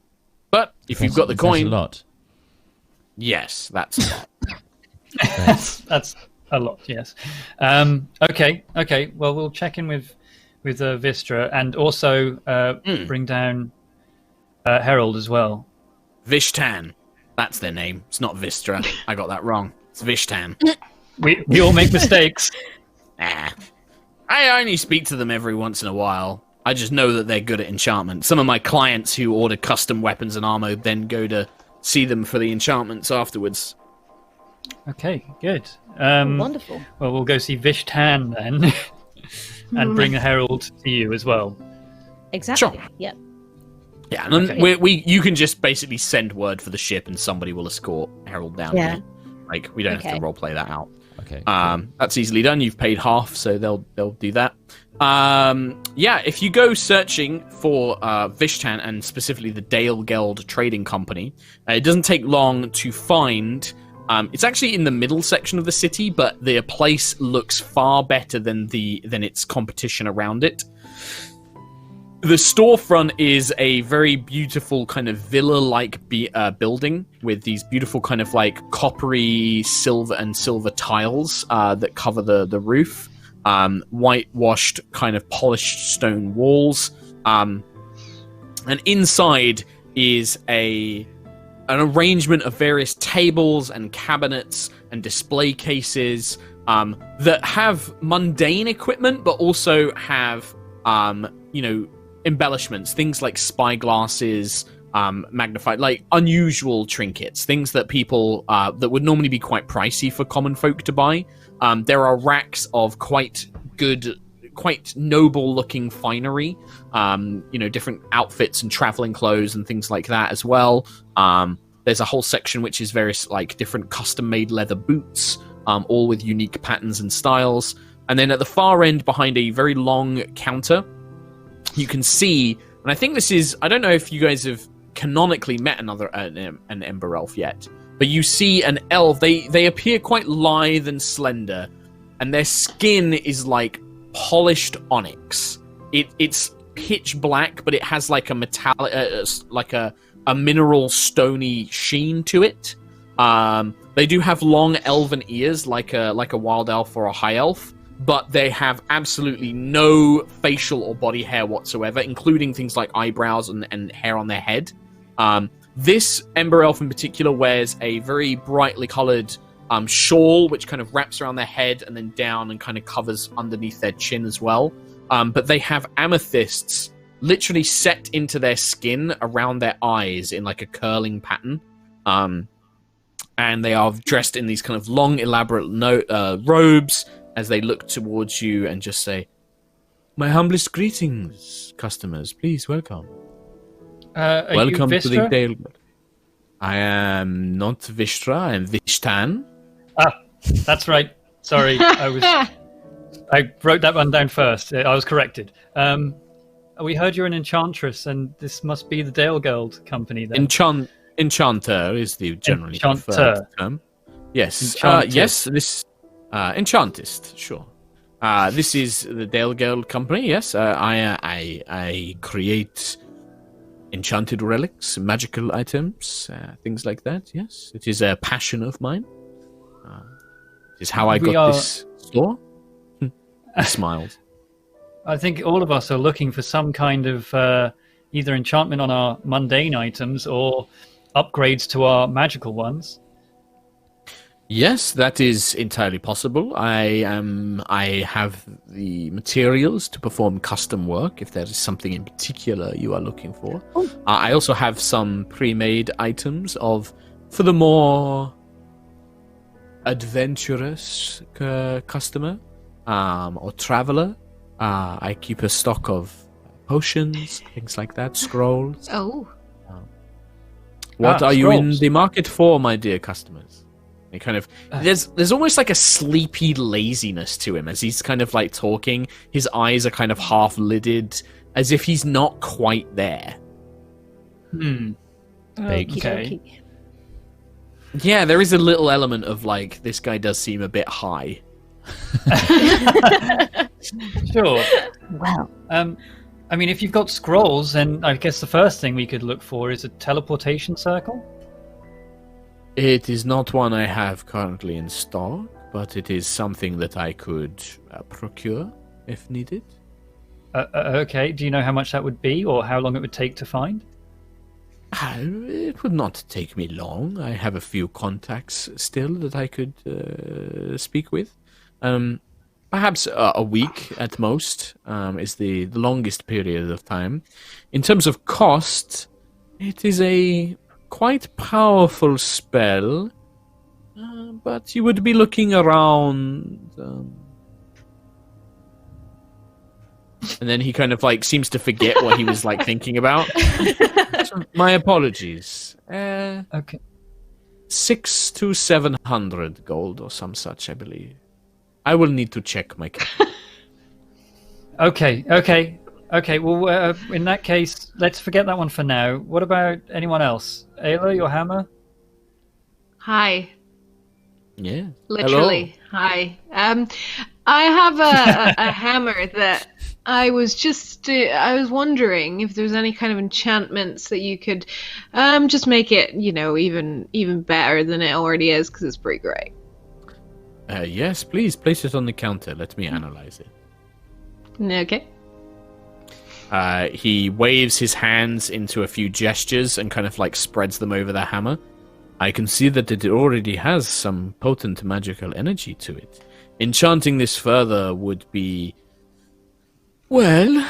But if you've got the coin... That's a lot. Yes, that's a lot. That's a lot, yes. Okay. Well, we'll check in with Vistra and also bring down Herald as well. Vishtan. That's their name. It's not Vistra. I got that wrong. It's Vishtan. We all make mistakes. I only speak to them every once in a while. I just know that they're good at enchantment. Some of my clients who order custom weapons and armor then go to see them for the enchantments afterwards. Okay, good. Wonderful. Well, we'll go see Vishtan then, and bring the Herald to you as well. Exactly. Sure. Yep. Yeah, and then you can just basically send word for the ship, and somebody will escort Herald down here. Like, we don't have to roleplay that out. Okay. That's easily done. You've paid half, so they'll do that. If you go searching for Vishtan and specifically the Dale Geld Trading Company, it doesn't take long to find. It's actually in the middle section of the city, but the place looks far better than its competition around it. The storefront is a very beautiful kind of villa-like building with these beautiful kind of like coppery silver tiles that cover the roof. Whitewashed kind of polished stone walls. And inside is an arrangement of various tables and cabinets and display cases that have mundane equipment, but also have, embellishments, things like spyglasses, magnified, like unusual trinkets, things that people that would normally be quite pricey for common folk to buy. There are racks of quite good, quite noble-looking finery, different outfits and traveling clothes and things like that as well. There's a whole section which is various like different custom-made leather boots, all with unique patterns and styles. And then at the far end, behind a very long counter, you can see, and I think this is, I don't know if you guys have canonically met an Ember Elf yet, but you see an elf, they appear quite lithe and slender, and their skin is like polished onyx. It's pitch black, but it has like a metallic, like a mineral stony sheen to it. They do have long elven ears, like a wild elf or a high elf, but they have absolutely no facial or body hair whatsoever, including things like eyebrows and hair on their head. This Ember Elf in particular wears a very brightly coloured shawl, which kind of wraps around their head and then down and kind of covers underneath their chin as well. But they have amethysts literally set into their skin around their eyes in like a curling pattern. And they are dressed in these kind of long, elaborate robes as they look towards you and just say, "My humblest greetings, customers. Please welcome. Welcome to the Dale. I am not Vistra, I am Vishtan." Ah, that's right. Sorry, I wrote that one down first. I was corrected. We heard you're an enchantress, and this must be the Dale Geld Company then. Enchanter is the generally Enchanter. preferred term. Yes. Yes, this enchantist, sure. This is the Dale Geld Company, yes. I create enchanted relics, magical items, things like that, yes. It is a passion of mine. It is how I got this store. He smiled. I think all of us are looking for some kind of either enchantment on our mundane items or upgrades to our magical ones. Yes, that is entirely possible. I have the materials to perform custom work if there is something in particular you are looking for. I also have some pre-made items for the more adventurous customer or traveler. I keep a stock of potions, things like that, scrolls. Oh. What are you in scrolls. the market for, my dear customers? He kind of there's almost like a sleepy laziness to him as he's kind of like talking. His eyes are kind of half lidded, as if he's not quite there. Hmm. Baked. Okay. Yeah, there is a little element of like this guy does seem a bit high. Sure. Well, I mean, if you've got scrolls, then I guess the first thing we could look for is a teleportation circle. It is not one I have currently in stock, but it is something that I could procure if needed. Okay. Do you know how much that would be, or how long it would take to find? It would not take me long. I have a few contacts still that I could speak with. Perhaps a week at most is the longest period of time. In terms of cost, it is a quite powerful spell, but you would be looking around. And then he kind of like seems to forget what he was like thinking about. So, my apologies. Okay. 600 to 700 gold or some such, I believe. I will need to check my calendar. Okay. Well, in that case, let's forget that one for now. What about anyone else? Ayla, your hammer? Hi. Yeah. Literally. Hi. I have a hammer that I was wondering if there's any kind of enchantments that you could just make it, even better than it already is, because it's pretty great. Yes, please place it on the counter. Let me analyze it. Okay. He waves his hands into a few gestures and kind of like spreads them over the hammer. I can see that it already has some potent magical energy to it. Enchanting this further would be... Well,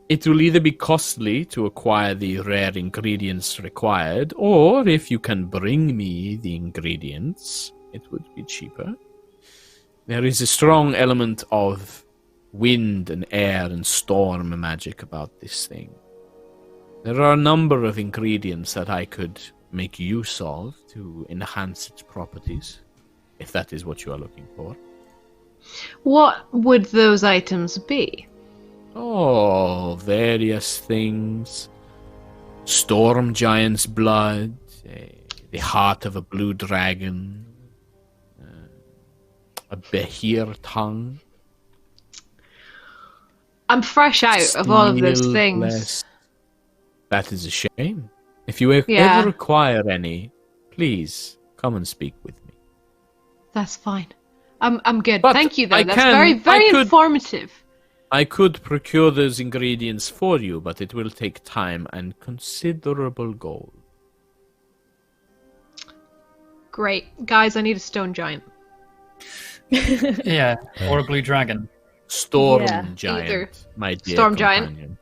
it will either be costly to acquire the rare ingredients required, or if you can bring me the ingredients, it would be cheaper. There is a strong element of wind and air and storm magic about this thing. There are a number of ingredients that I could make use of to enhance its properties, if that is what you are looking for. What would those items be? Oh, various things. Storm giant's blood, the heart of a blue dragon, a behir tongue. I'm fresh out of all of those Steel things. blessed. That is a shame. If you ever Yeah. require any, please come and speak with me. That's fine. I'm good. But Thank you, though. I That's can- very, very I could- informative. I could procure those ingredients for you, but it will take time and considerable gold. Great. Guys, I need a stone giant. Yeah, or a blue dragon. Storm Yeah, giant, either. my dear Storm giant. companion.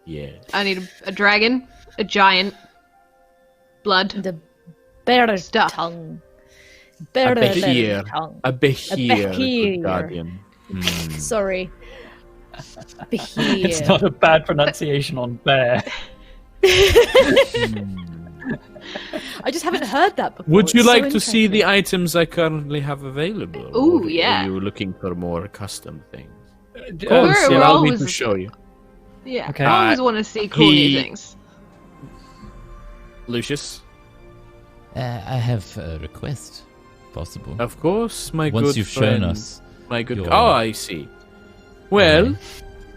Yes. I need a dragon, a giant, blood. The bear Stuff. tongue. A Bear behir. tongue. A behir, behir. good guardian. Mm. Sorry. It's Behir. not a bad pronunciation on bear. I just haven't heard that before. Would you It's so like to see the interesting. items I currently have available? Ooh, Or yeah. Are you looking for more custom things? Of Of course, we're allow me to always- show you. Yeah, Okay. I always want to see cool he- new things. Lucius? I have a request, possible. Of course, my Once good you've friend. shown us. My good. your- Oh, I see. Well,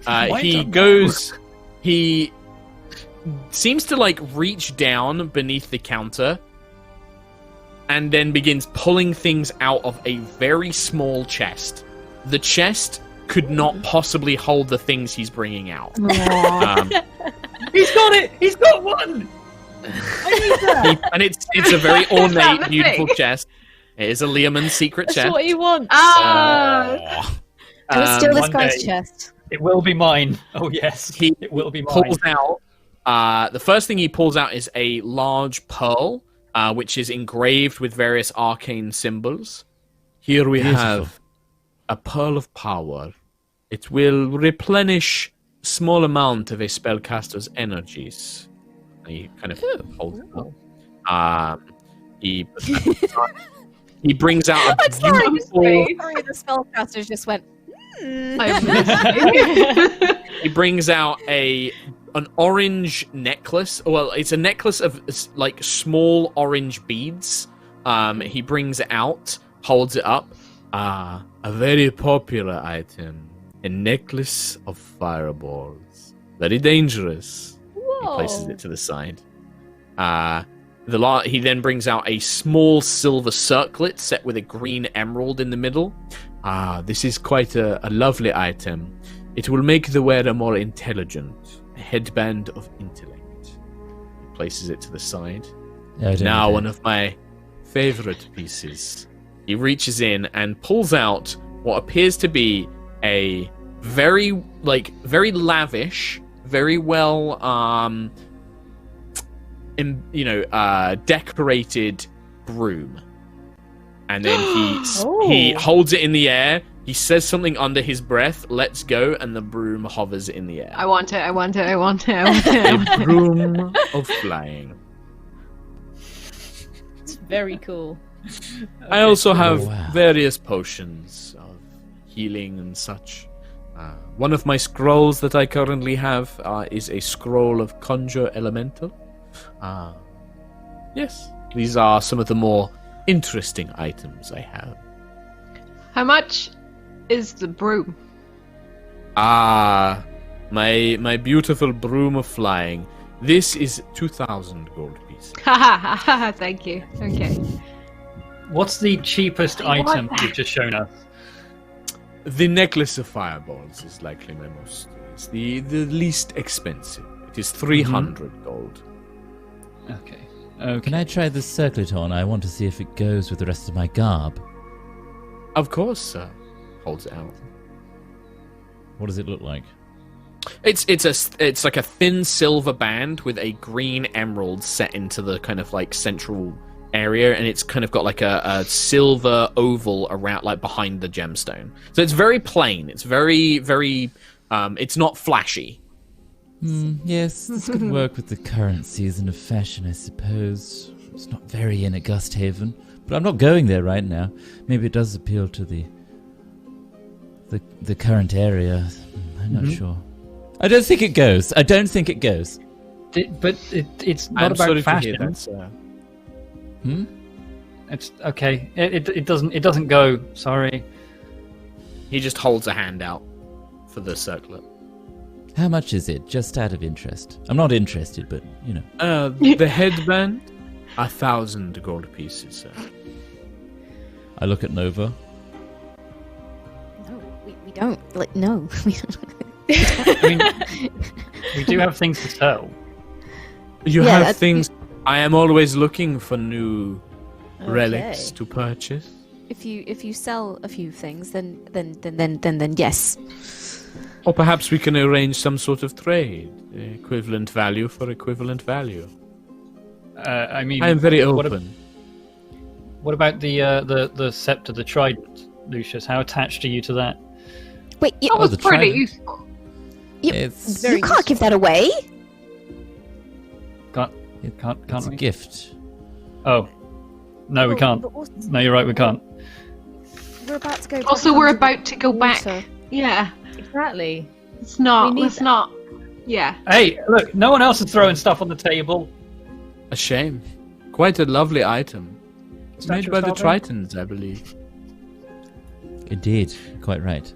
Why he don't- goes. He seems to like reach down beneath the counter, and then begins pulling things out of a very small chest. The chest could not possibly hold the things he's bringing out. He's got it! He's got one! And it's a very Is that ornate, the beautiful thing? chest. It is a Leomund secret That's chest. what he wants. Ah, I will steal this one guy's day. chest. It will be mine. Oh, yes. He It will be mine. pulls out. The first thing he pulls out is a large pearl, which is engraved with various arcane symbols. Here we Beautiful. have a pearl of power. It will replenish a small amount of a spellcaster's energies. He kind of holds it up. He brings out a beautiful... Sorry, the spellcasters just went. He brings out an orange necklace. Well, it's a necklace of like small orange beads. He brings it out, holds it up. A very popular item. A necklace of fireballs. Very dangerous. Whoa. He places it to the side. He then brings out a small silver circlet set with a green emerald in the middle. This is quite a lovely item. It will make the wearer more intelligent. A headband of intellect. He places it to the side. Now one of my favorite pieces. He reaches in and pulls out what appears to be a very lavish, very well decorated broom. And then he holds it in the air. He says something under his breath, lets go, and the broom hovers in the air. I want it. A broom of flying. It's very cool. I also have various potions of healing and such. One of my scrolls that I currently have is a scroll of Conjure Elemental. Yes, these are some of the more interesting items I have. How much is the broom? My beautiful broom of flying. This is 2,000 gold pieces. Thank you. Okay. What's the cheapest item you've just shown us? The necklace of fireballs is likely my most. It's the least expensive. It is 300 gold. Okay. Can I try this circlet on? I want to see if it goes with the rest of my garb. Of course, sir. Holds it out. What does it look like? It's like a thin silver band with a green emerald set into the kind of like central area, and it's kind of got like a silver oval around, like behind the gemstone. So it's very plain. It's very, very. It's not flashy. Yes, this could work with the current season of fashion, I suppose. It's not very in August Haven, but I'm not going there right now. Maybe it does appeal to the current area. I'm not sure. I don't think it goes. But It's not I'm about sorry fashion. to hear that, sir. It's okay. It doesn't go. Sorry. He just holds a hand out for the circlet. How much is it, just out of interest? I'm not interested, but, you know. The headband, 1,000 gold pieces, sir. I look at Nova. No, we don't. Like, no. I mean, we do have things to sell. You have things. I am always looking for new relics Okay. to purchase. If you sell a few things, then yes. Or perhaps we can arrange some sort of trade. Equivalent value for equivalent value. I mean, I am very open. What about the scepter, the trident, Lucius? How attached are you to that? Wait, That was the pretty trident. useful. It's you can't give that away. Can't it's a we? gift. Oh, no, we can't. But also, No, you're right, we can't. we're about to go. Also, back we're under the about to go back. water. Yeah. Exactly. Let's not. We need Let's that. not. Yeah. Hey, look, no one else is throwing stuff on the table. A shame. Quite a lovely item. It's made Statue by of the Salvador? Tritons, I believe. Indeed, quite right.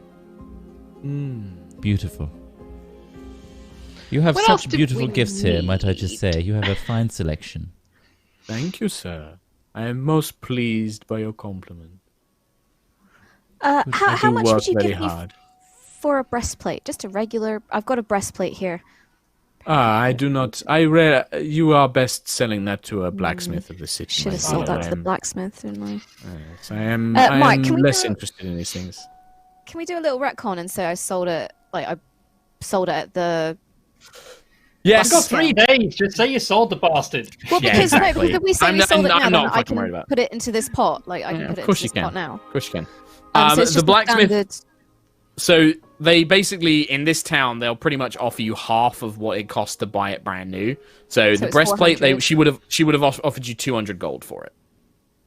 Beautiful. You have What else such do beautiful we gifts here, might I just need? say. You have a fine selection. Thank you, sir. I am most pleased by your compliment. How I do much work would you very give me hard. for a breastplate? Just a regular. I've got a breastplate here. I do not. You are best selling that to a blacksmith of the city. Should have myself. sold that to the I am- blacksmith, didn't I? Yes, I am. Mike, I can am we less do a- interested in these things. Can we do a little retcon and say I sold it? Like I sold it at the Yes. I've got 3 days. Just say you sold the bastard. Well, Yeah, because exactly. no, if we say we I'm sold it now, not then I fucking worried can about it. put it into this pot. Like I can put it into this pot now. Of course you can. So it's the just blacksmith. standard. So they basically in this town they'll pretty much offer you half of what it costs to buy it brand new. So the it's breastplate 400. she would have offered you 200 gold for it.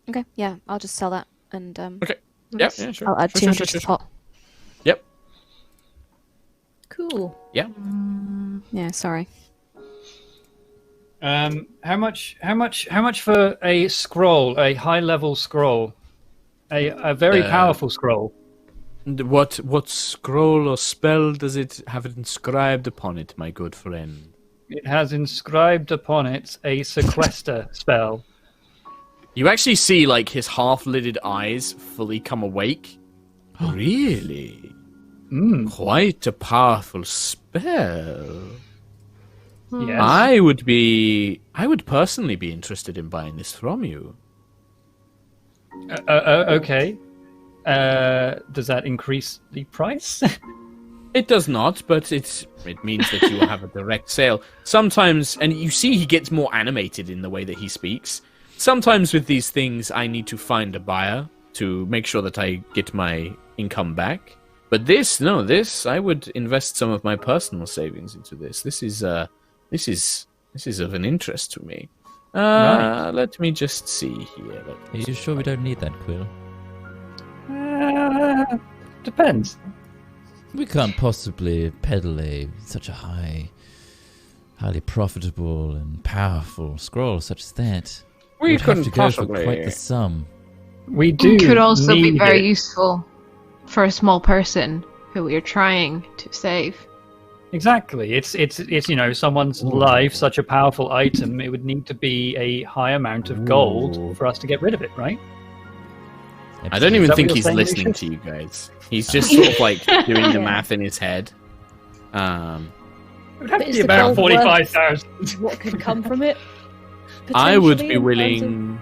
Okay, yeah, I'll just sell that and Okay. Yep. Yeah. Sure. I'll add Sure, 200 sure, to sure, the sure. pot. Yep. Cool. Yeah. Yeah, sorry. How much for a scroll, a high-level scroll, a very powerful scroll? What scroll or spell does it have inscribed upon it, my good friend? It has inscribed upon it a sequester spell. You actually see like his half-lidded eyes fully come awake. Really? Quite a powerful spell. Yes. I would personally be interested in buying this from you. Okay. Does that increase the price? It does not, but it means that you will have a direct sale. Sometimes, and you see he gets more animated in the way that he speaks. Sometimes with these things, I need to find a buyer to make sure that I get my income back. But this, I would invest some of my personal savings into this. This is of an interest to me. Right. Let me just see here. Are you sure we don't need that, Quill? Depends. We can't possibly peddle such a highly profitable and powerful scroll such as that. We We'd have couldn't to go for possibly. quite the sum. We do. Could also be need very it. useful for a small person who we are trying to save. Exactly. It's someone's life, such a powerful item. It would need to be a high amount of gold for us to get rid of it, right? I don't even that think what you're he's saying, listening Lucius? to you guys. He's just sort of like doing the math in his head. It would have But to is be the about gold worth 45,000. What could come from it? I would Potentially be in terms willing.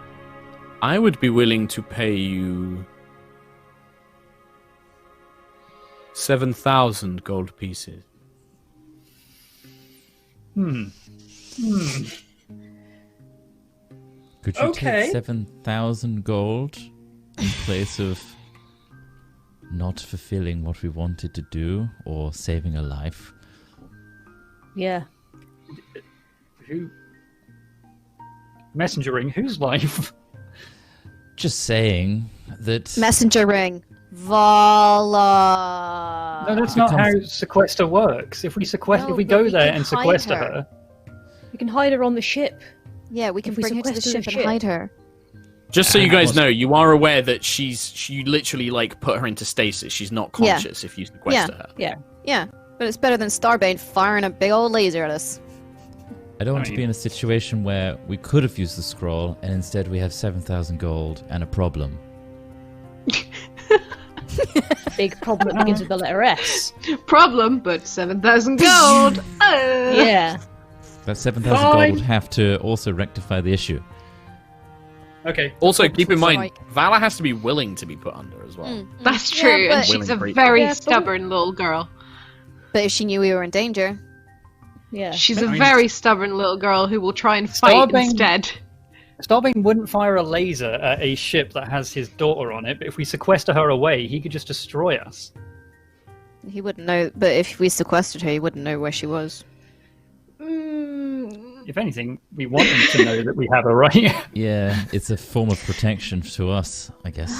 I would be willing to pay you 7,000 gold pieces. Could you Okay. take 7,000 gold in place of not fulfilling what we wanted to do or saving a life? Yeah. Who? Messengering? Whose life? Just saying that Messenger ring. Vala. No, that's not how becomes- sequester works. If we No, if we but go we there can and hide sequester her. her, We can hide her on the ship. Yeah, we can If we bring her to the sequester the ship and ship. hide her. Just so you And guys also- know, you are aware that she literally like put her into stasis. She's not Yeah. conscious if you sequester her. Yeah. Yeah, but it's better than Starbane firing a big old laser at us. I don't want I to mean- be in a situation where we could have used the scroll and instead we have 7,000 gold and a problem. Big problem begins with the letter S. Problem, but 7,000 gold. Yeah. That 7,000 gold would have to also rectify the issue. okay. Also, keep in mind, Right. Vala has to be willing to be put under as well. That's Yeah, true, but- and she's a Willing creature. very Yeah, but- stubborn little girl. But if she knew we were in danger, Yeah. She's I a mean- very stubborn little girl who will try and fight Starbane- instead. Starbane wouldn't fire a laser at a ship that has his daughter on it, but if we sequester her away, he could just destroy us. he wouldn't know. But if we sequestered her, he wouldn't know where she was. If anything, we want him to know that we have her, right? Yeah, it's a form of protection to us, I guess.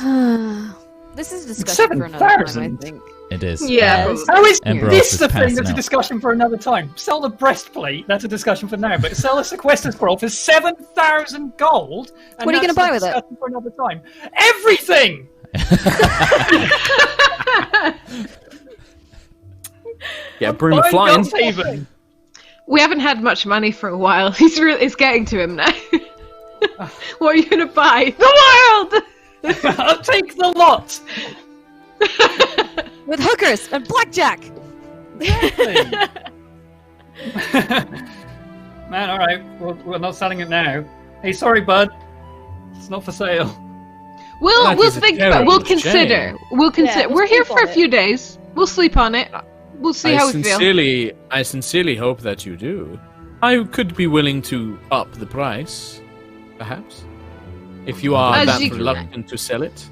This is a discussion for another time, I 7,000? think. It is. Yeah. How is Ember this Elf the is thing passing that's a out. discussion for another time? Sell the breastplate, that's a discussion for now, but sell a sequester scroll for 7,000 gold? And What are you that's gonna buy a with it? discussion for another time. Everything! Yeah, broom Buy flying. Godhaven. We haven't had much money for a while. It's getting to him now. What are you gonna buy? The world! I'll take the lot! With hookers and blackjack. Man, alright, we're not selling it now. Hey, sorry, bud. It's not for sale. That We'll is a think about it. terrible We'll consider. shame. We'll consider. Yeah, we'll We're here sleep for on a few days. We'll sleep on it. We'll see how we feel. I sincerely hope that you do. I could be willing to up the price, perhaps, if you are As that you- reluctant to sell it.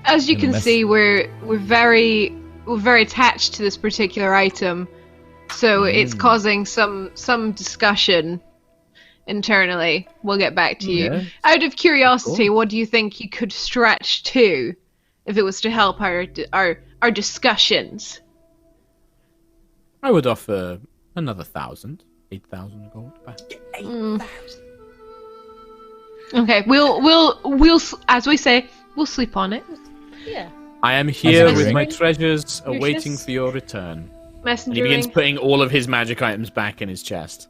As you Gonna can mess- see, we're very attached to this particular item, so it's causing some discussion internally. We'll get back to you. Yeah. Out of curiosity, Cool. what do you think you could stretch to, if it was to help our discussions? I would offer another 1,000, 8,000 gold back. Okay, we'll as we say, we'll sleep on it. Yeah. I am here with Messengering. my treasures, awaiting Lucius? for your return. Messenger. And he begins putting all of his magic items back in his chest.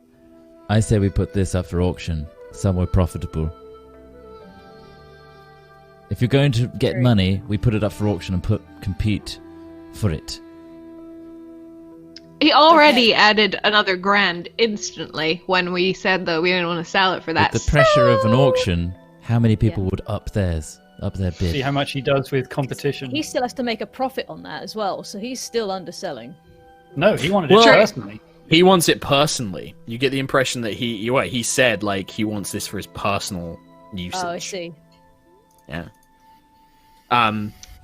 I say we put this up for auction, somewhere profitable. If you're going to get money, we put it up for auction and compete for it. He already added another grand instantly when we said that we didn't want to sell it for that. With the pressure of an auction, how many people would up their bid? See how much he does with competition. He still has to make a profit on that as well, so he's still underselling. No, he wanted Well- it personally. He wants it personally. You get the impression that he said like he wants this for his personal usage. Oh, I see. Yeah.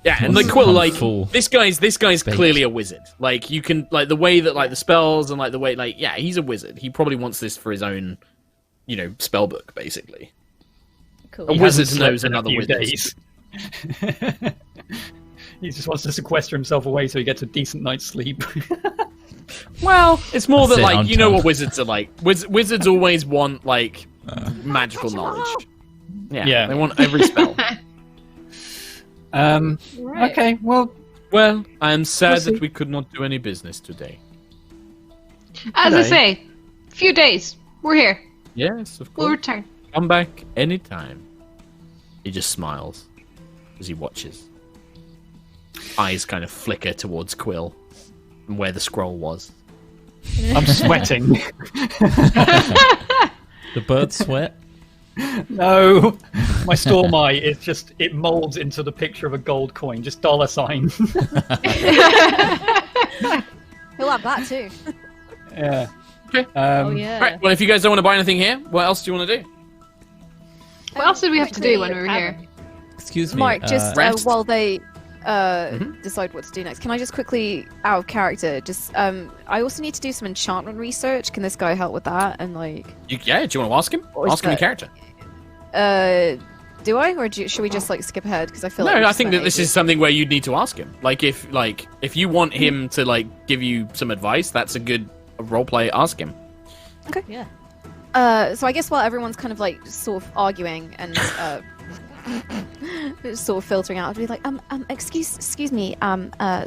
Yeah, and Wants like to Quill, come like full this guy's baked. clearly a wizard. Like you can like the way that like the spells and like the way like yeah, he's a wizard. He probably wants this for his own, spell book basically. Cool. A He wizard hasn't knows slept in a another few wizard. days. He just wants to sequester himself away so he gets a decent night's sleep. Well, it's more That's that it, like on you know top. what wizards are like. Wizards always want like magical knowledge. Yeah, Yeah. they want every spell. Right. Okay, well, Well, I am sad We'll see. that we could not do any business today. As I Okay. say, few days. We're here. Yes, of We'll course. return. Come back anytime. He just smiles as he watches. Eyes kind of flicker towards Quill and where the scroll was. I'm sweating. The bird sweat? No, my storm eye is just, it molds into the picture of a gold coin, just dollar sign. He'll have that too. Yeah. Okay. Oh yeah. Right. Well, if you guys don't want to buy anything here, what else do you want to do? What else did we have to do when we were here? Excuse me. Mark, just Rest. while they Mhm. decide what to do next, can I just quickly, out of character, just I also need to do some enchantment research. Can this guy help with that? And like, Yeah. Do you want to ask him? Or is Ask him your that- character. do I, or should we just like skip ahead? Because I feel No, like we I just think spent that this ages. is something where you'd need to ask him. If you want him to give you some advice, that's a good roleplay. Ask him. Yeah. So I guess while everyone's kind of like sort of arguing and sort of filtering out, I'd be like, excuse me,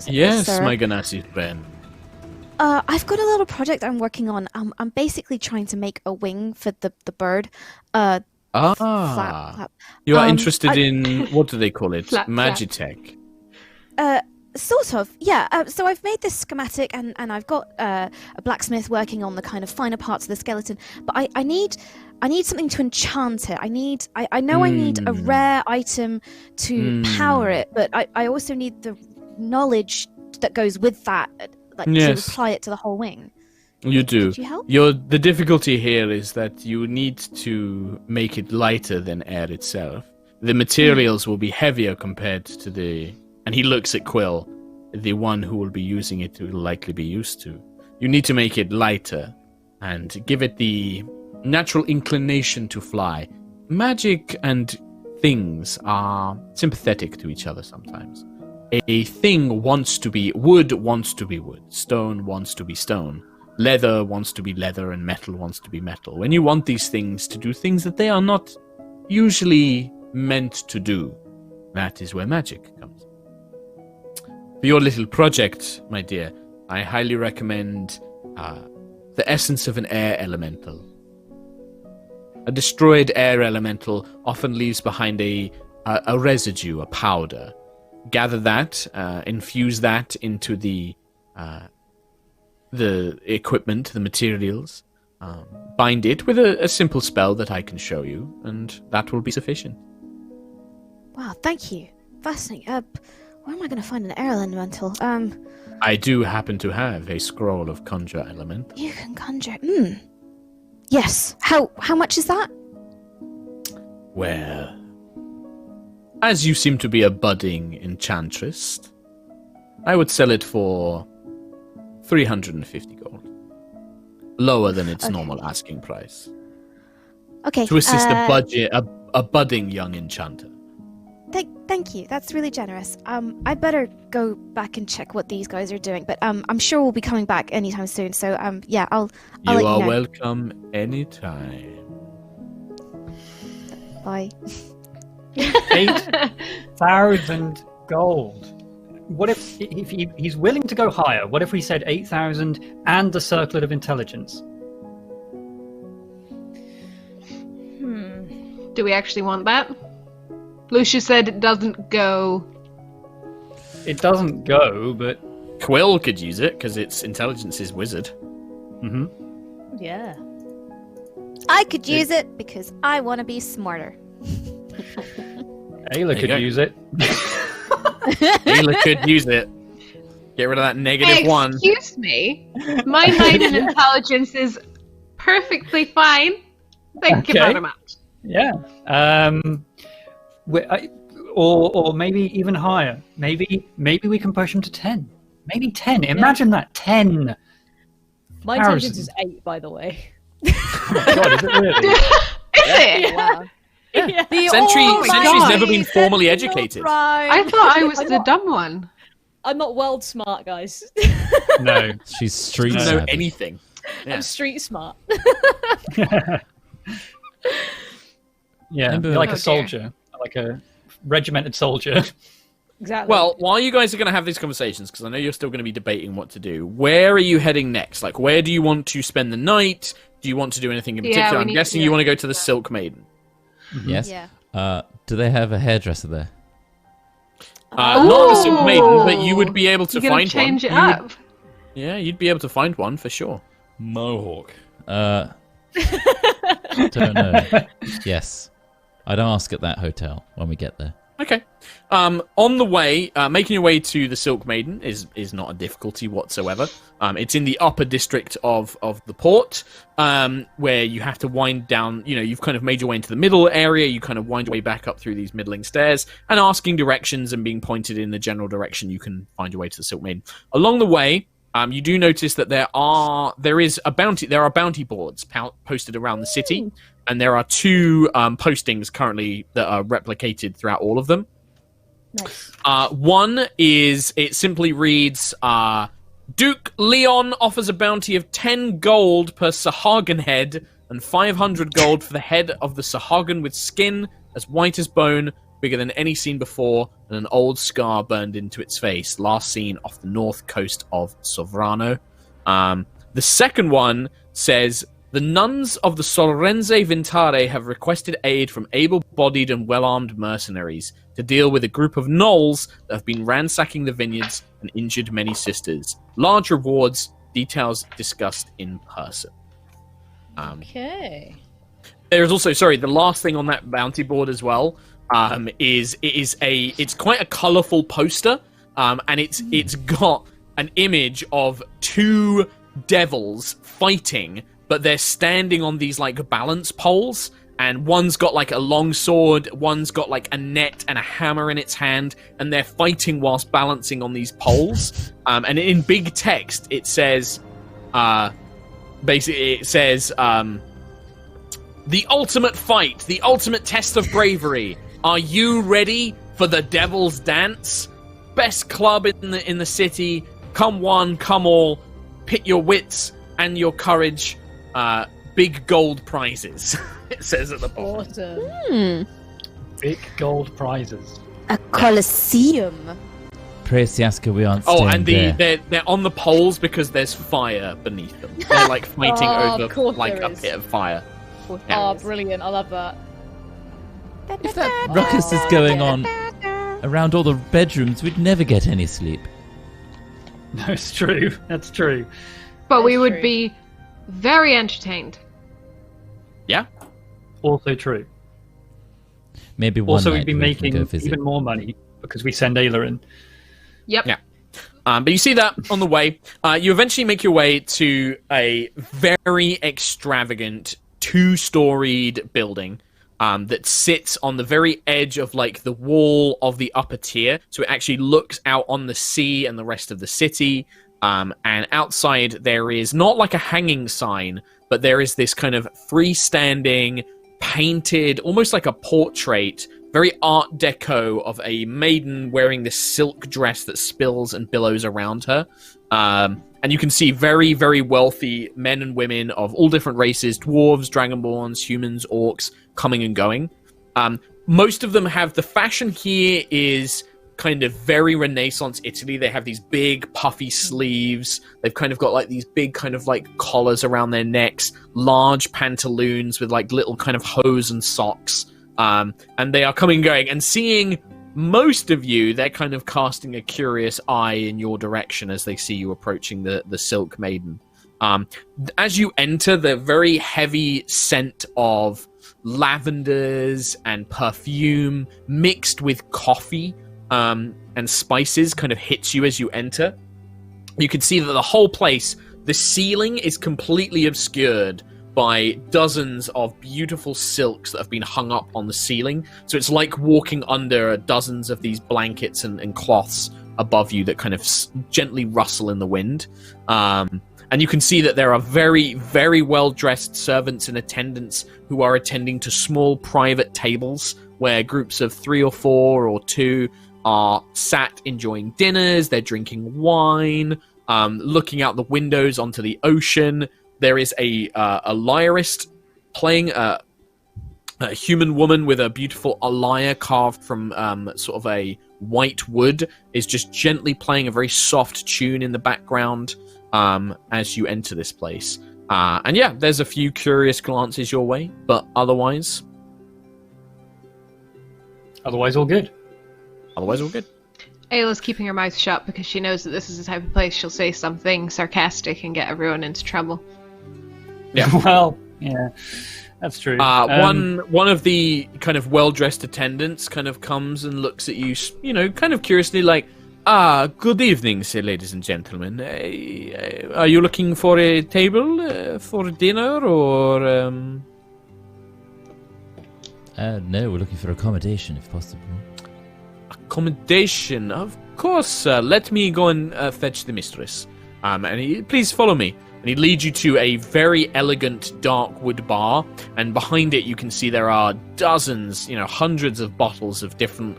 Yes, sir. my Ganassi friend. I've got a little project I'm working on. I'm basically trying to make a wing for the bird. Flap, flap. You are Um, interested I- in what do they call it? Flap, flap. Magitech. Sort of, yeah. So I've made this schematic, and I've got a blacksmith working on the kind of finer parts of the skeleton. But I need something to enchant it. I need I need a rare item to power it, but I also need the knowledge that goes with that, like Yes. to apply it to the whole wing. You do. Could you help? The difficulty here is that you need to make it lighter than air itself. The materials will be heavier compared to the. And he looks at Quill, the one who will be using it will likely be used to. You need to make it lighter and give it the natural inclination to fly. Magic and things are sympathetic to each other sometimes. A thing wants to be wood, stone wants to be stone. Leather wants to be leather, and metal wants to be metal. When you want these things to do things that they are not usually meant to do, that is where magic comes. For your little project, my dear, I highly recommend the essence of an air elemental. A destroyed air elemental often leaves behind a residue, a powder. Gather that, infuse that into the equipment, the materials, bind it with a simple spell that I can show you, and that will be sufficient. Wow, thank you. Fascinating. Where am I going to find an air elemental? I do happen to have a scroll of conjure element. You can conjure. Yes. How much is that? Well, as you seem to be a budding enchantress, I would sell it for 350 gold. Lower than its normal asking price. Okay. To assist a budding young enchanter. Thank you. That's really generous. I better go back and check what these guys are doing. But I'm sure we'll be coming back anytime soon. So yeah, I'll let you know. You are welcome anytime. Bye. 8,000 gold. What if he's willing to go higher? What if we said 8,000 and the Circlet of Intelligence? Do we actually want that? Lucius said it doesn't go. It doesn't go, but Quill could use it because its intelligence is wizard. Yeah. I could use it because I want to be smarter. Ayla could use it. Ayla could use it. Get rid of that -1. Excuse me. My 9 in intelligence is perfectly fine. Thank you very much. Yeah. Or maybe even higher. Maybe we can push him to 10. Maybe 10. Imagine that 10. My intelligence is 8, by the way. Oh my God, is it really? Is it? Yeah. Wow. Yeah. Sentry's never been formally educated. I thought I was the dumb one. I'm not world smart, guys. No. She's street Doesn't know savvy. anything. Yeah. I'm street smart. Yeah, Remember- you're like Oh, a soldier, like a regimented soldier. Exactly. Well, while you guys are going to have these conversations, because I know you're still going to be debating what to do, where are you heading next? Like, where do you want to spend the night? Do you want to do anything in Yeah, particular? we I'm need guessing to- you want to go to the Silk Maiden. Yes. Yeah. Do they have a hairdresser there? Not the Silk Maiden, but you would be able to You're gonna find change one. it up. Yeah, you'd be able to find one for sure. Mohawk. Don't know. Yes. I'd ask at that hotel when we get there. Okay. On the way, making your way to the Silk Maiden is not a difficulty whatsoever. It's in the upper district of the port, where you have to wind down, you've kind of made your way into the middle area, you kind of wind your way back up through these middling stairs, and asking directions and being pointed in the general direction, you can find your way to the Silk Maiden. Along the way, you do notice that there are bounty boards posted around the city, and there are 2 postings currently that are replicated throughout all of them. Nice. One is, it simply reads, Duke Leon offers a bounty of 10 gold per Sahagan head and 500 gold for the head of the Sahagan with skin as white as bone, bigger than any seen before, and an old scar burned into its face, last seen off the north coast of Sofrano. The second one says, the nuns of the Sorrenze Vintare have requested aid from able-bodied and well-armed mercenaries to deal with a group of gnolls that have been ransacking the vineyards and injured many sisters. Large rewards, details discussed in person. Okay. There's also, the last thing on that bounty board as well, it's quite a colourful poster, and it's got an image of 2 devils fighting, but they're standing on these like balance poles, and one's got like a long sword, one's got like a net and a hammer in its hand, and they're fighting whilst balancing on these poles. And in big text, it says, the ultimate fight, the ultimate test of bravery. Are you ready for the devil's dance? Best club in the city. Come one, come all. Pit your wits and your courage. Big gold prizes. It says at the bottom. Awesome. Big gold prizes. A coliseum. Praise Yaska, we aren't Oh, staying and there. they're on the poles because there's fire beneath them. They're like fighting Oh, of over course like there a is. pit of fire. Oh, brilliant. I love that. If that ruckus is going on around all the bedrooms, we'd never get any sleep. No, it's true. That's true. But we That's would true. be very entertained. Yeah. Also true. Maybe one Also, night we'd be we can go making visit. even more money because we send Ayla in. Yep. Yeah. But you see that on the way. You eventually make your way to a very extravagant 2-storied building that sits on the very edge of like the wall of the upper tier. So it actually looks out on the sea and the rest of the city. And outside there is not like a hanging sign, but there is this kind of freestanding, painted, almost like a portrait, very art deco of a maiden wearing this silk dress that spills and billows around her. And you can see very, very wealthy men and women of all different races, dwarves, dragonborns, humans, orcs, coming and going. Most of them have, the fashion here is kind of very Renaissance Italy. They have these big puffy sleeves. They've kind of got like these big kind of like collars around their necks, large pantaloons with like little kind of hose and socks. And they are coming and going, and seeing most of you, they're kind of casting a curious eye in your direction as they see you approaching the Silk Maiden. As you enter, the very heavy scent of lavenders and perfume mixed with coffee and spices kind of hits you as you enter. You can see that the whole place, the ceiling is completely obscured by dozens of beautiful silks that have been hung up on the ceiling. So it's like walking under dozens of these blankets and cloths above you that kind of gently rustle in the wind. And you can see that there are very, very well-dressed servants and attendants who are attending to small private tables where groups of 3 or 4 or 2 are sat enjoying dinners. They're drinking wine, looking out the windows onto the ocean. There is a lyrist playing a human woman with a beautiful lyre carved from sort of a white wood, is just gently playing a very soft tune in the background as you enter this place. And yeah, there's a few curious glances your way, but otherwise Otherwise, all good. Otherwise, all good. Ayla's keeping her mouth shut because she knows that this is the type of place she'll say something sarcastic and get everyone into trouble. Yeah. Well, yeah, that's true. One of the kind of well-dressed attendants kind of comes and looks at you, you know, kind of curiously, like, good evening, sir, ladies and gentlemen. Are you looking for a table for dinner, or... No, we're looking for accommodation, if possible. Accommodation, of course, sir. Let me go and fetch the mistress. Please follow me. And he leads you to a very elegant dark wood bar, and behind it you can see there are dozens, hundreds of bottles of different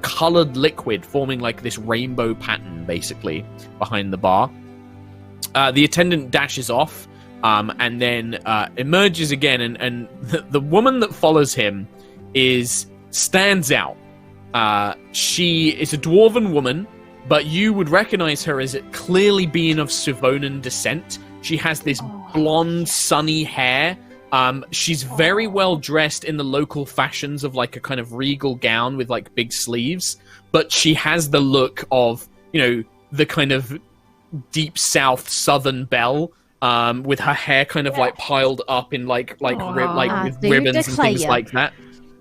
colored liquid forming like this rainbow pattern, basically, behind the bar. The attendant dashes off, and then emerges again, and the woman that follows him stands out. She is a dwarven woman, but you would recognize her as clearly being of Savonan descent. She has this blonde, sunny hair. She's very well dressed in the local fashions of like a kind of regal gown with like big sleeves, but she has the look of, the kind of deep south southern belle, with her hair kind of like piled up in with ribbons and things like that.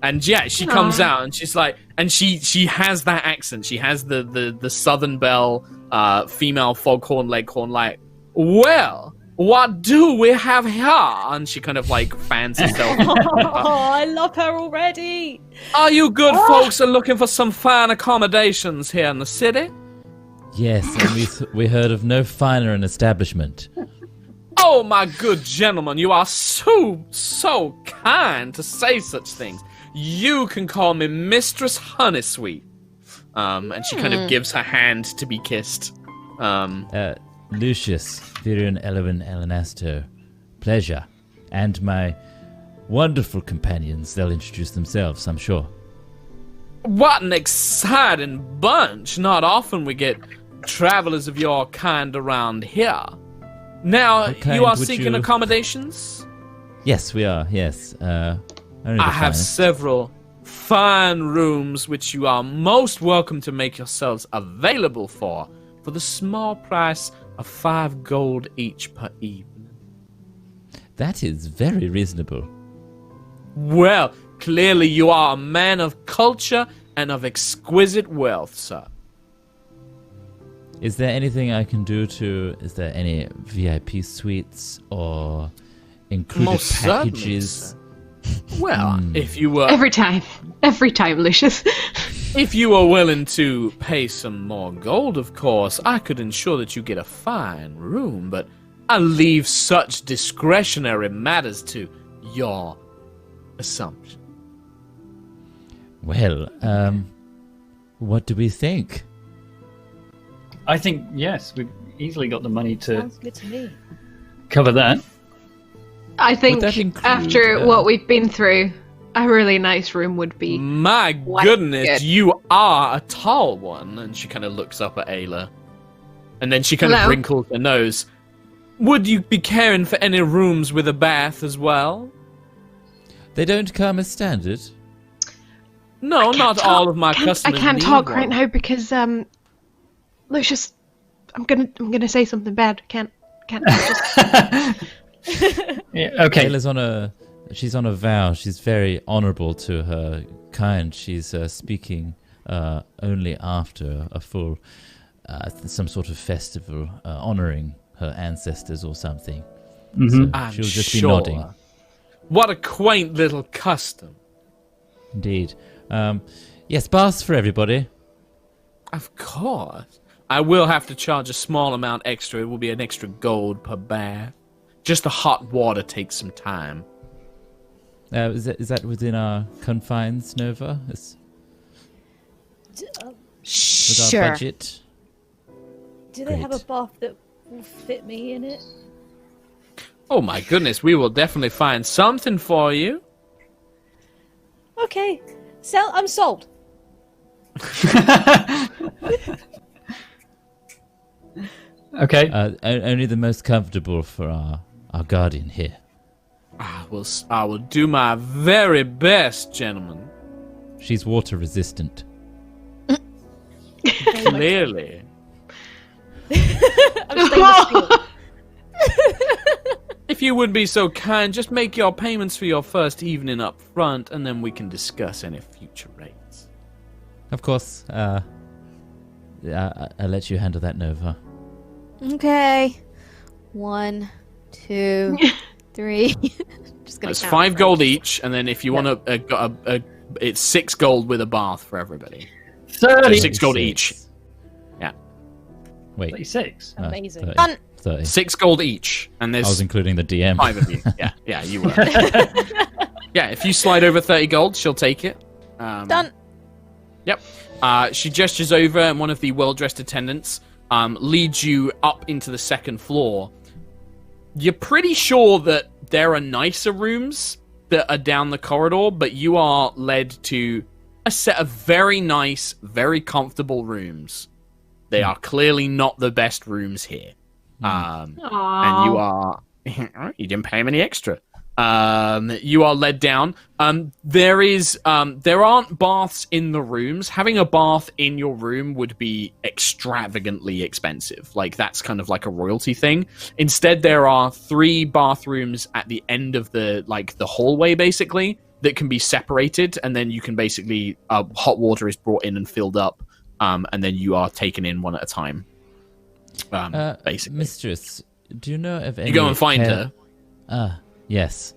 And yeah, she comes out and she's like, and she has that accent. She has the southern belle, female foghorn leghorn, like, well, what do we have here? And she kind of like fans herself. I love her already. Are you good folks are looking for some fine accommodations here in the city? Yes, and we heard of no finer an establishment. Oh, my good gentleman, you are so kind to say such things. You can call me Mistress Honeysweet. And she kind of gives her hand to be kissed. Lucius, Virion Elwin Elenasto. Pleasure. And my wonderful companions, they'll introduce themselves, I'm sure. What an exciting bunch. Not often we get travelers of your kind around here. Now, you are seeking accommodations? Yes, we are, yes. I have several fine rooms which you are most welcome to make yourselves available for the small price of 5 gold each per evening. That is very reasonable. Well, clearly you are a man of culture and of exquisite wealth, sir. Is there anything I can do to... Is there any VIP suites or included Most certainly, packages? sir. Well, if you were Every time, Lucius. if you were willing to pay some more gold, of course, I could ensure that you get a fine room, but I leave such discretionary matters to your assumption. Well, what do we think? I think, yes, we've easily got the money to Sounds good to me. cover that. I think that include, after what we've been through, a really nice room would be. My Quite goodness, good. you are a tall one. And she kind of looks up at Ayla. And then she kind of Hello? wrinkles her nose. Would you be caring for any rooms with a bath as well? They don't come as standard. No, not all of my customers. I can't need talk one. right now because Lucius, I'm gonna say something bad. Can't just. Yeah, okay. Ayla's she's on a vow. She's very honourable to her kind. She's speaking only after a full, some sort of festival honouring her ancestors or something. So I'm she'll just sure. be nodding. What a quaint little custom. Indeed. Yes, baths for everybody. Of course. I will have to charge a small amount extra. It will be an extra gold per bath. Just the hot water takes some time. Is that within our confines, Nova? With our Sure. budget? Do they have a Great. bath that will fit me in it? Oh my goodness, we will definitely find something for you. Okay, I'm sold. Okay. Only the most comfortable for our guardian here. I will do my very best, gentlemen. She's water resistant. Clearly. I'm stainless steel. If you would be so kind, just make your payments for your first evening up front, and then we can discuss any future rates. Of course. I'll let you handle that, Nova. Okay. 1, 2, 3. Just gonna It's count 5 first. gold each, and then if you want it's 6 gold with a bath for everybody. 30. 6 gold each. Yeah. Wait. 36. Amazing. 30. Done. 30. 6 gold each, and I was there's including the DM. 5 of you. Yeah, you were. Yeah, if you slide over 30 gold, she'll take it. Done. Yep. She gestures over, and one of the well-dressed attendants leads you up into the second floor. You're pretty sure that there are nicer rooms that are down the corridor, but you are led to a set of very nice, very comfortable rooms. They are clearly not the best rooms here. And you are... you didn't pay him any extra. You are led down. There aren't baths in the rooms. Having a bath in your room would be extravagantly expensive. Like, that's kind of like a royalty thing. Instead, there are 3 bathrooms at the end of the hallway, basically, that can be separated, and then you can basically hot water is brought in and filled up, and then you are taken in one at a time. Basically, Mistress, do you know of any... you go and find her. Yes.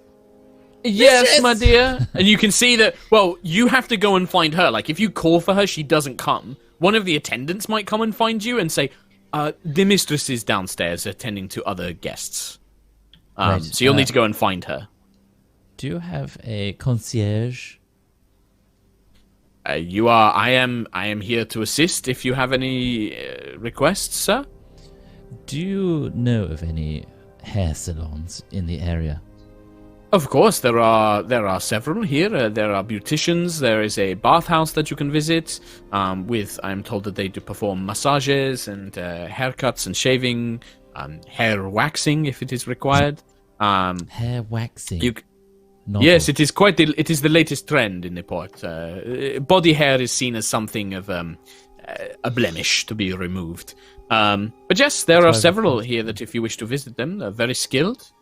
Yes, my dear. And you can see that, well, you have to go and find her. Like, if you call for her, she doesn't come. One of the attendants might come and find you and say, the mistress is downstairs attending to other guests. Right, So you'll need to go and find her. Do you have a concierge? I am here to assist if you have any requests, sir. Do you know of any hair salons in the area? Of course, there are several here. There are beauticians. There is a bathhouse that you can visit. I'm told that they do perform massages and haircuts and shaving, hair waxing if it is required. Hair waxing? Novel. Yes, it is the latest trend in the port. Body hair is seen as something of a blemish to be removed. But yes, there are several here that if you wish to visit them, they're very skilled.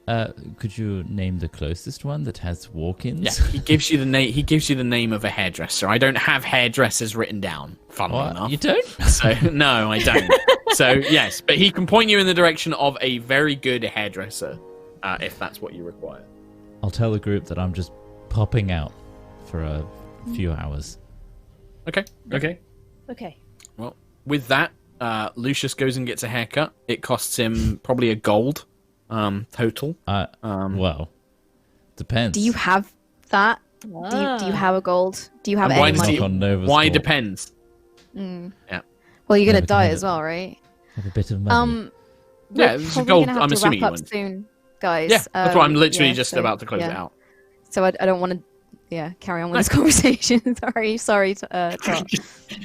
Could you name the closest one that has walk-ins? Yeah, he gives you the name. He gives you the name of a hairdresser. I don't have hairdressers written down. Funnily enough, you don't? So no, I don't. So yes, but he can point you in the direction of a very good hairdresser, if that's what you require. I'll tell the group that I'm just popping out for a few hours. Okay. Okay. Well, with that, Lucius goes and gets a haircut. It costs him probably a gold. Total. Well, depends. Do you have that? Do you have a gold? Do you have And why any does money? he- Why depends. Yeah. Well, you're gonna Never die had as it. well, right? Have a bit of money. Yeah, We're it's a probably gold. gonna have I'm to assuming wrap you up won. soon, guys. Yeah, that's why I'm literally yeah, just so, about to close it yeah. out. So I don't want to, carry on with this conversation. sorry, Trot.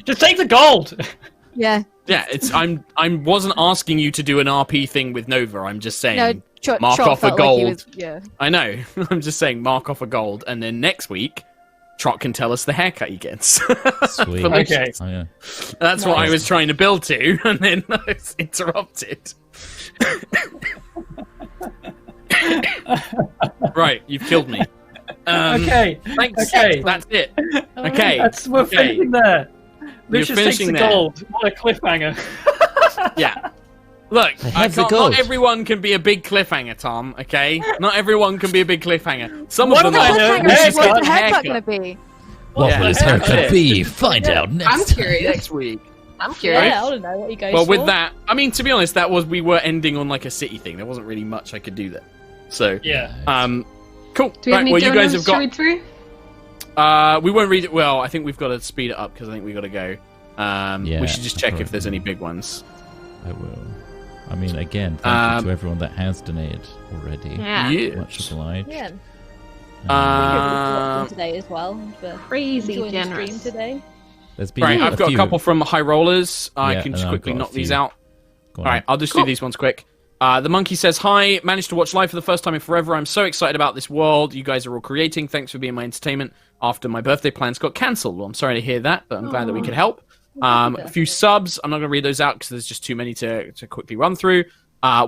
Just take the gold. Yeah. Yeah, I wasn't asking you to do an RP thing with Nova. I'm just saying No, mark Trot off a felt like gold. he was, yeah. I know. I'm just saying mark off a gold, and then next week, Trot can tell us the haircut he gets. Sweet. Okay. Oh, yeah. That's what I Nice. was trying to build to, and then I was interrupted. Right, you've killed me. Okay. Thanks. Okay. That's it. Okay. We're okay. finishing there. Lucius takes finishing the there. gold. What a cliffhanger. Yeah. Look, I have the not gold. everyone can be a big cliffhanger, Tom, okay? Not everyone can be a big cliffhanger. Some of What them am I are. doing? What's Lucius the gets a haircut gonna be? What Yeah, will his that's haircut it. be? Find out next I'm time. curious. Next week. I'm curious. Yeah, I don't know what he goes Well, for. with that, I mean, to be honest, we were ending on like a city thing. There wasn't really much I could do there. So, Yeah. cool. Do we have Right, any well, you guys have donuts to got. read through? We won't read it. Well, I think we've got to speed it up because I think we've got to go. Yeah, We should just check if probably. there's any big ones. I will. I mean, again, thank you to everyone that has donated already. Yeah. Much obliged. Yeah. Uh, Today as well. For Crazy joining the stream generous. today. There's been Right, I've got a few. couple from High Rollers. I Yeah, can and just I've quickly got a knock these few. out. Go All on. right, I'll just do these ones quick. The monkey says, "Hi, managed to watch live for the first time in forever. I'm so excited about this world you guys are all creating. Thanks for being my entertainment after my birthday plans got cancelled." Well, I'm sorry to hear that, but I'm glad that we could help. A few subs. I'm not going to read those out because there's just too many to quickly run through.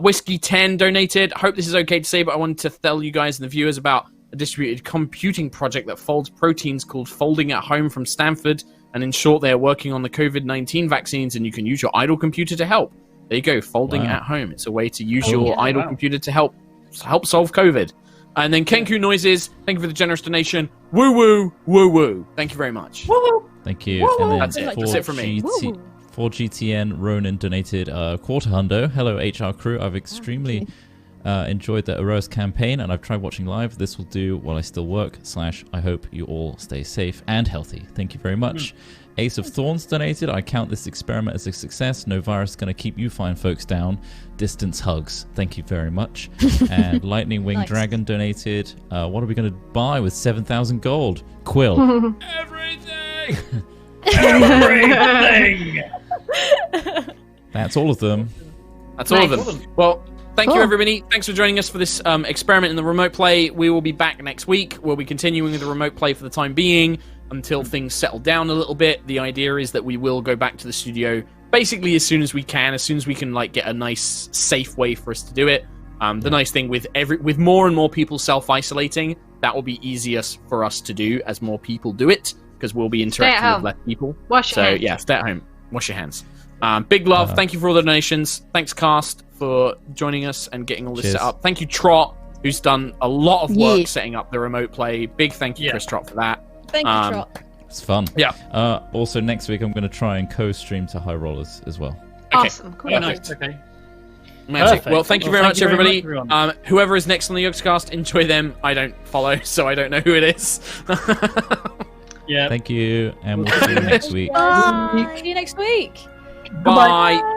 Whiskey 10 donated. Hope this is okay to say, but I wanted to tell you guys and the viewers about a distributed computing project that folds proteins called Folding at Home from Stanford. And in short, they are working on the COVID-19 vaccines, and you can use your idle computer to help. There you go, Folding Wow. at Home. It's a way to use Oh, your yeah, idle wow. computer to help solve COVID. And then Kenku Noises, thank you for the generous donation. Woo woo, woo woo. Thank you very much. Thank you. And then That's it. That's it from me. For GTN, Ronan donated quarter hundo. Hello, HR crew. I've extremely enjoyed the Aerois campaign, and I've tried watching live. This will do while I still work. / I hope you all stay safe and healthy. Thank you very much. Ace of Thorns donated. I count this experiment as a success. No virus going to keep you fine folks down. Distance hugs. Thank you very much. And Lightning Wing Nice. Dragon donated. What are we going to buy with 7,000 gold? Quill. Everything! Everything. That's all of them. That's all of them. Well, thank you, Cool. everybody. Thanks for joining us for this experiment in the remote play. We will be back next week. We'll be continuing with the remote play for the time being until things settle down a little bit. The idea is that we will go back to the studio basically as soon as we can like get a nice, safe way for us to do it. The nice thing with more and more people self-isolating, that will be easier for us to do as more people do it because we'll be interacting with home. less people. Wash your So hands. yeah, stay at home. Wash your hands. Big love. Thank you for all the donations. Thanks, Cast, for joining us and getting all this Cheers. set up. Thank you, Trot, who's done a lot of work Yeah. setting up the remote play. Big thank you, Yeah. Chris Trot, for that. Thank you, Trot. It's fun. Yeah. Also, next week I'm going to try and co-stream to High Rollers as well. Okay. Awesome. Cool. Oh, nice. Okay. Magic. Perfect. Well, thank you Well, very thank much, you very everybody. much, everyone. Whoever is next on the Yogscast, enjoy them. I don't follow, so I don't know who it is. Yeah. Thank you, and we'll see you next week. See you next week. Bye.